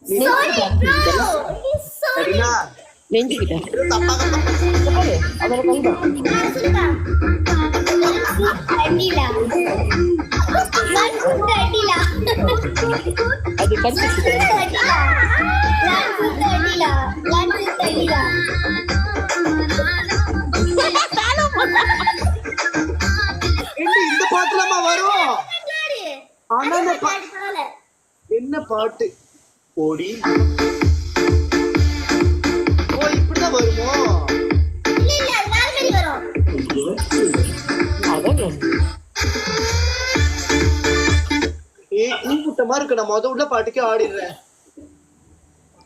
[SPEAKER 2] சாரி ப்ரோ சாரி
[SPEAKER 1] சரிங்களா?
[SPEAKER 3] நெஞ்சுக்கிட்ட
[SPEAKER 1] தப்பாக
[SPEAKER 2] சொல்லுடா அடிலா அடிலா
[SPEAKER 3] அது கண்டிப்பா
[SPEAKER 2] அடிலா அடிலா
[SPEAKER 1] இந்த பாட்டுலாமா வரும் என்ன பாட்டு ஓடி ஓ இப்படிதான் வருமோ
[SPEAKER 2] இல்ல அது நார்மலி வரும்.
[SPEAKER 1] கூட்டமா இருக்கு நான் உள்ள பாட்டுக்கே ஆடிடுறேன்.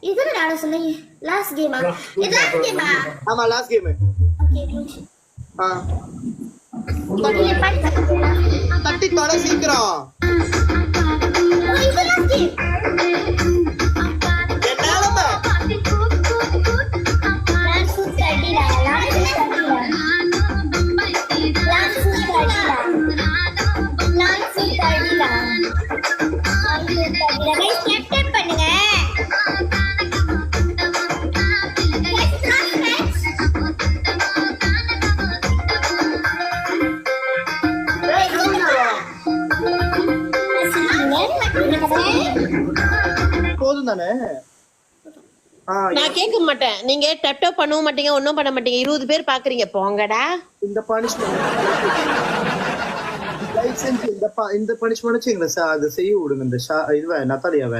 [SPEAKER 2] இதுல நான் சொன்னேன் லாஸ்ட் கேமா இது லாஸ்ட் கேமா
[SPEAKER 1] ஆமா லாஸ்ட் கேம்
[SPEAKER 2] ஓகே
[SPEAKER 1] தட்டி தொட சீக்கிரம்
[SPEAKER 2] இது லாஸ்ட் கேம்
[SPEAKER 1] என்னாலமா
[SPEAKER 2] நான் சுத்த அடிடா பண்ணுங்க
[SPEAKER 1] போதும் தானே
[SPEAKER 3] நான் கேட்க மாட்டேன். நீங்க டப் பண்ணவும் மாட்டீங்க, ஒன்னும் பண்ண மாட்டீங்க. 20 பேர் பாக்குறீங்க, போங்கடா.
[SPEAKER 1] இந்த பனிஷ்மெண்ட் இந்த பனிஷ்மெண்ட் எங்களை அதை செய்ய விடுங்க. இந்த இதுவ நத்தாலியாவ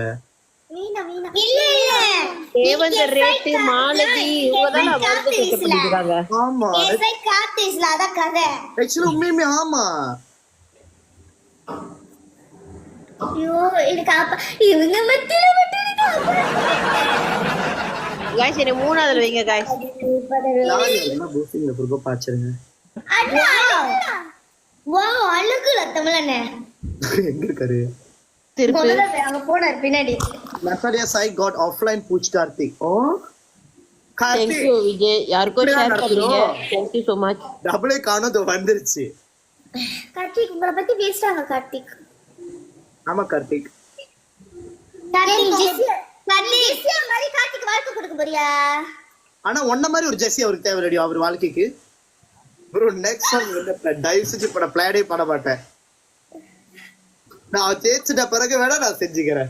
[SPEAKER 3] தேவந்தர் ரேட்டு மாலதி இவங்கதான் அவார்டு கேட்கப்படுறாங்க.
[SPEAKER 1] ஆமா ஆக்சுவலி உண்மையுமே ஆமா.
[SPEAKER 2] ஐயோ எனக்கு இவங்க மத்தியில
[SPEAKER 3] गाइस என்ன மூணாவதுல வைங்க गाइस.
[SPEAKER 1] லாரி என்ன பூஸ்டிங்ல புர்கோ பாச்சறங்க.
[SPEAKER 2] அண்ணா வாவ் அழகுல தமிழனே
[SPEAKER 1] எங்க இருக்காரு
[SPEAKER 3] திருப்பி
[SPEAKER 2] முதல்ல அங்க போனார் பின்னாடி.
[SPEAKER 1] நத்தாலியா சாய் காட் ஆஃப்லைன் பூச் கார்த்திக். ஓ
[SPEAKER 3] थैंक
[SPEAKER 1] கார்த்திக்
[SPEAKER 3] यू விஜய். யாருக்கோ ஷேர் பண்ணுங்க. Thank you so much.
[SPEAKER 1] டபுளே காணோம் தோ வந்துருச்சு.
[SPEAKER 2] கார்த்திக் உங்களை பத்தி பேசுறாங்க கார்த்திக்.
[SPEAKER 1] ஆமா கார்த்திக்.
[SPEAKER 2] கார்த்திக் மாதிரி கார்த்திக் வாழ்க்கை கொடுக்க போறியா?
[SPEAKER 1] ஆனா ஒன்ன மாதிரி ஒரு ஜெர்சி அவருக்கு தேவையடி அவர் வாழ்க்கைக்கு. ப்ரோ நெக்ஸ்ட் டைம் என்ன டைவ் செஞ்சு பண்ண பிளானே பண்ண மாட்டேன். நான் தேய்ச்சிட்ட பிறகு வேணா நான் செஞ்சுக்கிறேன்.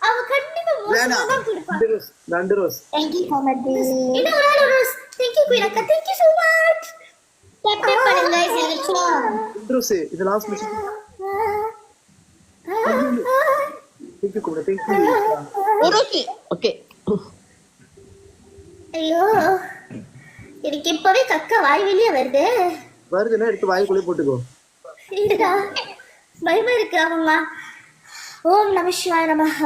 [SPEAKER 2] அவ கண்டிப்பா மோசமா தான் கொடுப்பா.
[SPEAKER 1] நண்டு rose
[SPEAKER 2] Thank you so much. இன்னும் ஒரு ஆள் rose. Thank you Kuyila. Thank you so much. Tap பண்ணுங்க செல்லுச்சோ.
[SPEAKER 1] நண்டு ரோஸ் இது லாஸ்ட் மிஷன். Thank you கூட thank you.
[SPEAKER 3] Okay okay.
[SPEAKER 2] ஐயோ எனக்கு இப்பவே கக்கா வாய் வெளியே வருது.
[SPEAKER 1] வருதுன்னா எடுத்து வாய்க்குள்ளே போட்டுக்கோ.
[SPEAKER 2] இல்லடா பயமா இருக்கு. ஆமாம்மா ஓம் நம சிவாய நமஹ.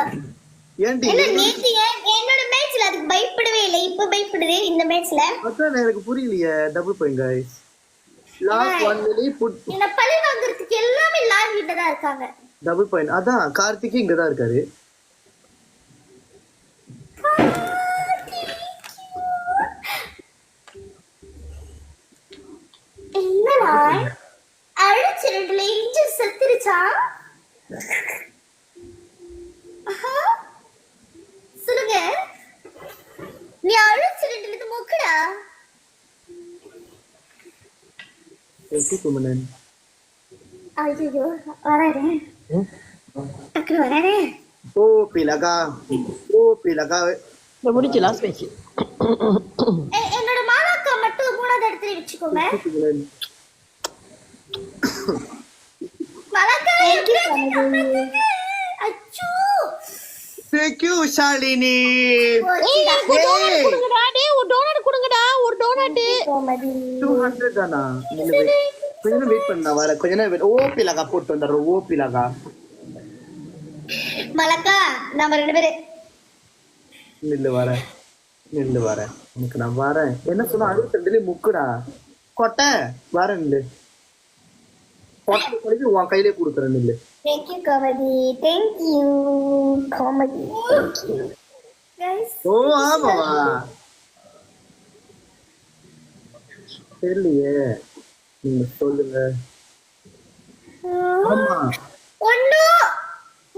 [SPEAKER 1] ஏன்டி
[SPEAKER 2] என்ன நேத்து என்னோட மேட்ச்ல அதுக்கு பயப்படவே இல்லை, இப்ப பயப்படுதே இந்த மேட்ச்ல.
[SPEAKER 1] அதான் எனக்கு புரியலையே. Double point guys. Last one மிலி புட்
[SPEAKER 2] என்ன பழி வாங்குறதுக்கு எல்லாமே லாரி கிட்ட தான் இருக்காங்க.
[SPEAKER 1] Double point. அதான் கார்த்திக் இங்க தான் இருக்காரு.
[SPEAKER 2] என்னடா அழைச்சிரண்டுல இன்ஜின் செத்துருச்சா? சொல்லுங்க. நீ அழைச்சிரண்டுல இது மொக்கடா.
[SPEAKER 1] தேங்க்யூ குமரன்.
[SPEAKER 2] ஐயோ வராதே டக்குனு வராதே.
[SPEAKER 1] ஓ பிலகா
[SPEAKER 3] இந்த முடிச்சு லாஸ்ட் பேஜ்.
[SPEAKER 2] என்னோட மாலாக்கா மட்டும் 3வது இடத்துல வச்சுக்கோங்க. மாலாக்கா அச்சோ
[SPEAKER 1] தேங்க்யூ ஷாலினி.
[SPEAKER 3] கொடுங்கடா டேய், ஒரு டோனட் கொடுங்கடா, ஒரு டோனட்.
[SPEAKER 1] 200 தானா? கொஞ்ச நேரம் வெயிட் பண்ணா வர, கொஞ்ச நேரம் வெயிட். ஓ பிலகா போட்டு வந்துடுறோம். ஓ பிலகா
[SPEAKER 2] மலக்கா நம்ம 2 பேரு
[SPEAKER 1] நில்லு வரேன் உனக்கு நான் வரேன். என்ன சொன்னா 62 முக்குடா கொட்டை வரேன். நில்லு கொட்டை கழிச்சு உன் கையிலே கொடுக்குறேன். நில்லு.
[SPEAKER 2] Thank you comedy, thank you comedy, thank you guys.
[SPEAKER 1] ஓ ஆமாவா தெரியலையே, நீங்க சொல்லுங்க. ஆமா
[SPEAKER 2] ஒண்ணு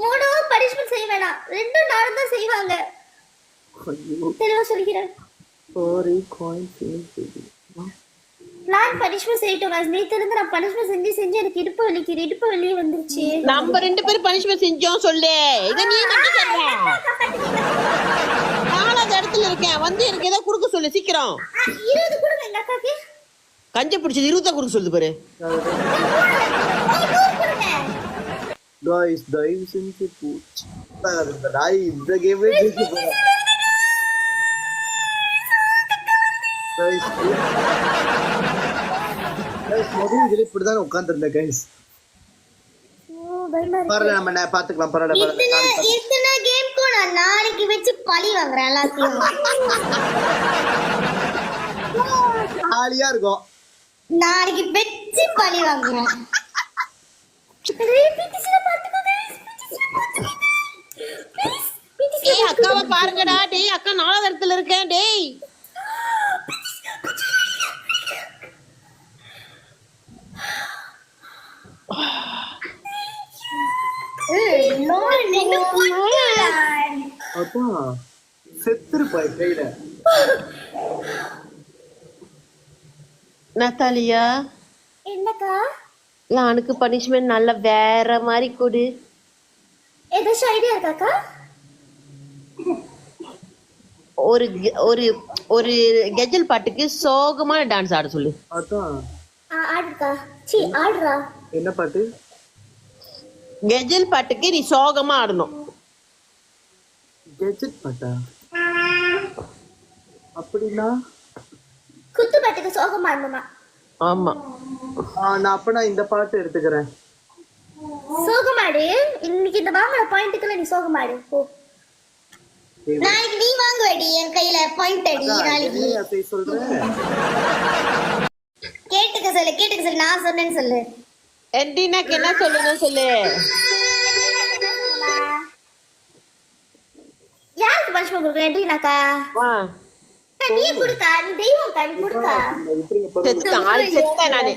[SPEAKER 2] 3 பனிஷ்மென்ட் செய்ய வேணாம், 2 நானும் தான் செய்வாங்க. தெளிவா சொல்லிக்கிறேன்.
[SPEAKER 1] சாரி காயின்
[SPEAKER 2] நான் பனிஷ்மென்ட் செய்யட்டும் guys. நேத்து இருந்து நான் பனிஷ்மென்ட் செஞ்சு எனக்கு இடுப்பு வலிக்குது, இடுப்பு வெளியே வந்துருச்சு.
[SPEAKER 3] நம்ம 2 பேரும் பனிஷ்மென்ட் செஞ்சோம் சொல்லு. இத நீ மட்டும் சொல்ற. 4வது இடத்துல இருக்கேன், வந்து எனக்கு ஏதோ குடுக்க சொல்லு சீக்கிரம்.
[SPEAKER 2] 20 கொடுங்க எங்க அக்காக்கு.
[SPEAKER 3] கஞ்ச பிடிச்சது 20 குடுக்க சொல்லுது பாரு.
[SPEAKER 2] 100 கொடுங்க.
[SPEAKER 1] गाइस தயவு செஞ்சு பூச்சி டாய் இந்த கேமே ஜெயிச்சு போறா. गाइस மொதல் இதுல இப்படி தான் உட்கார்ந்திருந்தேன் गाइस. பரல நம்ம பாத்துக்கலாம். பரல
[SPEAKER 2] இத்தனை கேம்க்கு நான் நாளைக்கு வெச்சு பழி வாங்குறேன் எல்லாத்தையும்.
[SPEAKER 1] ஆளியா இருக்கும்.
[SPEAKER 2] நாளைக்கு வெச்சு பழி வாங்குறேன். ரிப்பீட்டிஸ்ல பாத்துக்கோ गाइस, ப்ளீஸ்.
[SPEAKER 3] ஏய் அக்காவை பாருங்கடா டேய், அக்கா 4வது இடத்துல இருக்கேன் டேய்.
[SPEAKER 1] அப்பா செத்துரு பாய் கையில.
[SPEAKER 3] நத்தாலியா
[SPEAKER 2] என்னக்கா
[SPEAKER 3] எனக்கு பனிஷ்மென்ட் நல்ல வேற மாதிரி கொடு.
[SPEAKER 2] ஏதாச்சும் ஐடியா இருக்காக்கா?
[SPEAKER 3] ஒரு ஒரு ஒரு கெஜல் பாட்டுக்கு சோகமான டான்ஸ் ஆட சொல்லு.
[SPEAKER 1] அதான்
[SPEAKER 2] ஆடுக்கா. சீ ஆடுறா.
[SPEAKER 1] என்ன பாட்டு?
[SPEAKER 3] கெஜல் பாட்டுக்கு நீ சோகமா ஆடணும்.
[SPEAKER 1] கெஜெட் பாட்டா? அப்படின்னா
[SPEAKER 2] குத்து பாட்டுக்கு சோகமா ஆடணுமா?
[SPEAKER 3] ஆமா.
[SPEAKER 1] நான் அப்பனா இந்த பாட்டு எடுத்துக்கிறேன்.
[SPEAKER 2] சோகமாடு. இன்னைக்கு இந்த வாங்குற பாயிண்ட்டுக்குள்ள நீ சோகமாடு போ. நாளைக்கு நீ வாங்குவடி என் கையில பாயிண்ட் அடி. நாளைக்கு
[SPEAKER 1] அப்படி சொல்றேன்.
[SPEAKER 2] கேட்டுக்க சொல்லு நான் சொன்னேன்னு சொல்லு.
[SPEAKER 3] என்டினாக்கு என்ன சொல்லணும் சொல்லு.
[SPEAKER 2] யாருக்கு பனிஷ்மென்ட் கொடுக்குறேன்? என்டினாக்கா நீ கொடுக்கா, நீ தெய்வம் கா, நீ கொடுக்கா.
[SPEAKER 3] செத்தேன் நானு,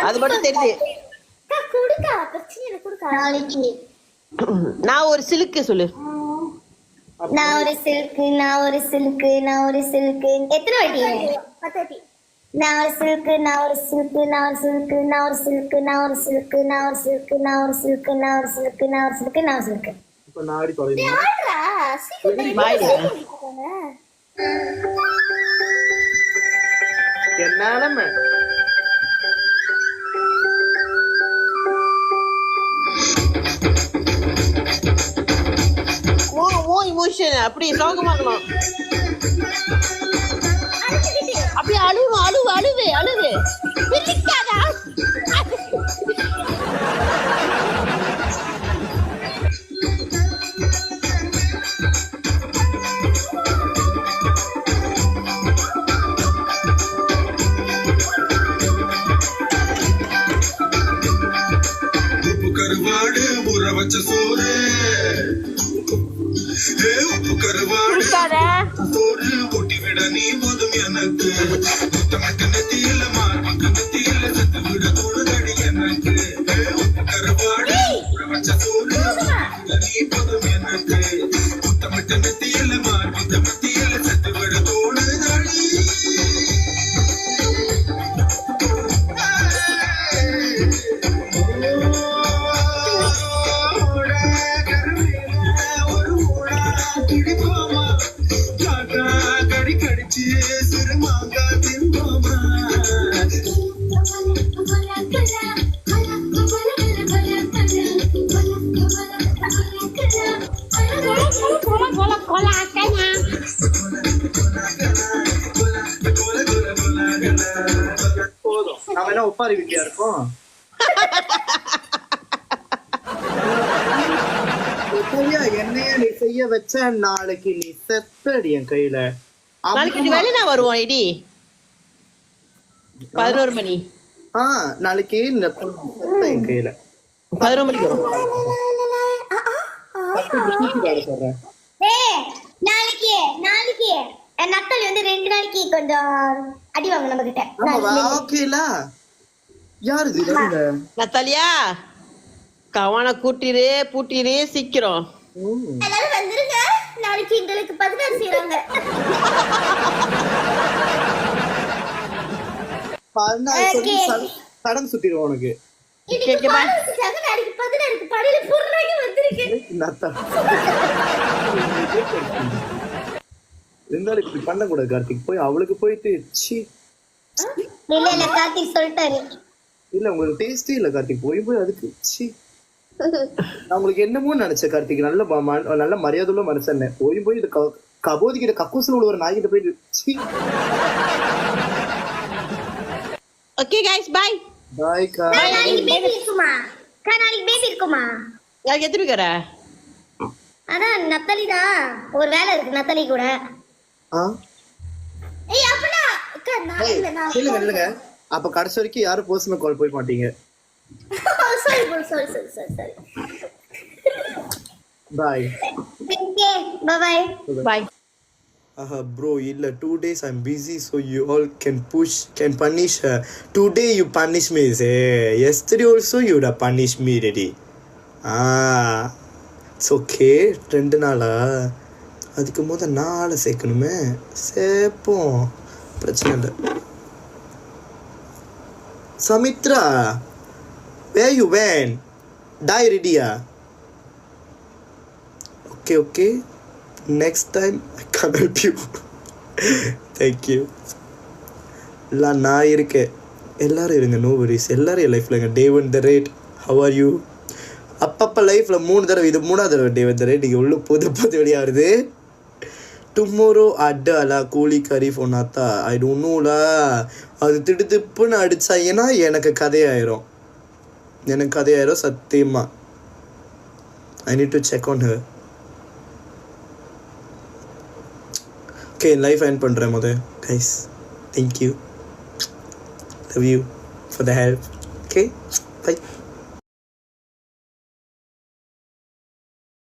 [SPEAKER 3] அது மட்டும் தெரியுது.
[SPEAKER 2] கொடுக்கா, பிரச்சனை இல்லை, கொடுக்கா. நாளைக்கு
[SPEAKER 3] நான் ஒரு சிலுக்கு சொல்லு.
[SPEAKER 2] நான் ஒரு சில்க்கு எத்தனை வாட்டி? 10 வாட்டி. நான் ஒரு சில்க்கு
[SPEAKER 1] இப்ப நான் ஆடி தொலைறேன்.
[SPEAKER 2] ஆடுறா சீக்கிரம்
[SPEAKER 1] என்னாலமே
[SPEAKER 3] ஓ இமோஷன் அப்படி சோகமாகணும். அப்படியே அழுவு பிரிக்காதா.
[SPEAKER 6] கருவாடு ஊற வச்ச சோறு, உப்பு கருவாடு சோறு கொட்டி விட நீ போதும் எனக்கு. முத்தமிட்டு நெத்தியில மார்புக்கு நெத்தியில செத்து விட தோணுதடி எனக்கு. உப்பு கருவாடு ஊற வச்ச சோறு நீ போதும் எனக்கு. முத்தமிட்டு நெத்தியில மார்புக்கு நெத்தியில செத்து விட தோணுதடி.
[SPEAKER 1] போதும் நாம என்ன ஒப்பாரி வீட்டியா இருக்கோம். சரியா என்னைய நீ செய்ய வச்ச நாளைக்கு நீ செத்தடி என் கையில.
[SPEAKER 3] நாளைக்கு இது வேலை நான் வருவோம் ஐடி 11 மணி.
[SPEAKER 1] நாளைக்கு இந்த செத்த என் கையில
[SPEAKER 3] 11 மணிக்கு வரும்.
[SPEAKER 1] சொல்றேன்.
[SPEAKER 2] நாளைக்கு நத்தல் வந்து 2 நாளைக்கு கொஞ்சம் அடி வாங்க நம்ம கிட்ட.
[SPEAKER 1] ஓகேல யாரு இது?
[SPEAKER 3] நத்தாலியா கவன பூட்டிரு சீக்கிரம்.
[SPEAKER 2] எல்லாரும் வந்துருங்க, நாளைக்கு எங்களுக்கு 16 செய்றாங்க.
[SPEAKER 1] 16 சொல்லி சடம் சுத்திடுவோம் உனக்கு.
[SPEAKER 2] நாளைக்கு 16க்கு படியில புர்றாங்க வந்துருக்கு.
[SPEAKER 1] இருந்தாலும் இப்படி பண்ணக்கூடாது கார்த்திக். போய் அவளுக்கு போயிட்டு
[SPEAKER 2] இல்ல கார்த்திக் சொல்லிட்டாரு.
[SPEAKER 1] இல்ல உங்களுக்கு டேஸ்டே இல்ல கார்த்திக். போய் அதுக்கு நான் உங்களுக்கு என்னமோ நினைச்சேன் கார்த்திக். நல்ல மரியாதை உள்ள மனுஷன். போய் இது கபோதிக்கிட்ட கக்கூசில் உள்ள ஒரு நாய்கிட்ட போயிட்டு
[SPEAKER 3] ஓகே गाइस பை
[SPEAKER 1] பாய் கா.
[SPEAKER 2] நாளைக்கு பேபி இருக்குமா?
[SPEAKER 3] யாருக்கு எத்தனை பேர்?
[SPEAKER 2] அதான் நத்தலி தான் ஒரு வேலை இருக்கு நத்தலி கூட. அப்பனா
[SPEAKER 1] இல்லங்க அப்ப கடைசி வரைக்கும் யாரும் பர்சனல் கால் போய் மாட்டீங்க.
[SPEAKER 2] sorry.
[SPEAKER 1] Bye.
[SPEAKER 2] Okay, bye.
[SPEAKER 3] Bye.
[SPEAKER 1] Bro, illa 2 days I'm busy, so you all can punish her. Today you punish me, say. Yesterday also you would have punished me, ready. It's okay. 2 நாளா அதுக்கு முத 4 சேர்க்கணுமே. சேப்போம், பிரச்சனை இல்லை. Samitra, where you went? Die ready? Okay. Next time I can't help you. Thank you. நான் இருக்கேன். எல்லாரும் இருங்க, no worries. எல்லாரும் என் லைஃப்ல day one the rate. How are you? அப்பப்போ லைஃப்ல 3 தடவை, இது 3ஆவது தடவை டே ஒன் த ரேட். நீங்கள் உள்ள பொது வெளியாக வருது. டுமாரோ அடலா கூலி கறி ஃபோனாத்தா ஐ டோன்ட் நோலா. அது திடுப்புன்னு அடிச்சா ஏன்னா எனக்கு கதையாயிரும் சத்தியமா. I need to check on her. Okay, life end பண்ணுறேன் முத. Guys, thank you, love you for the help. Okay, by.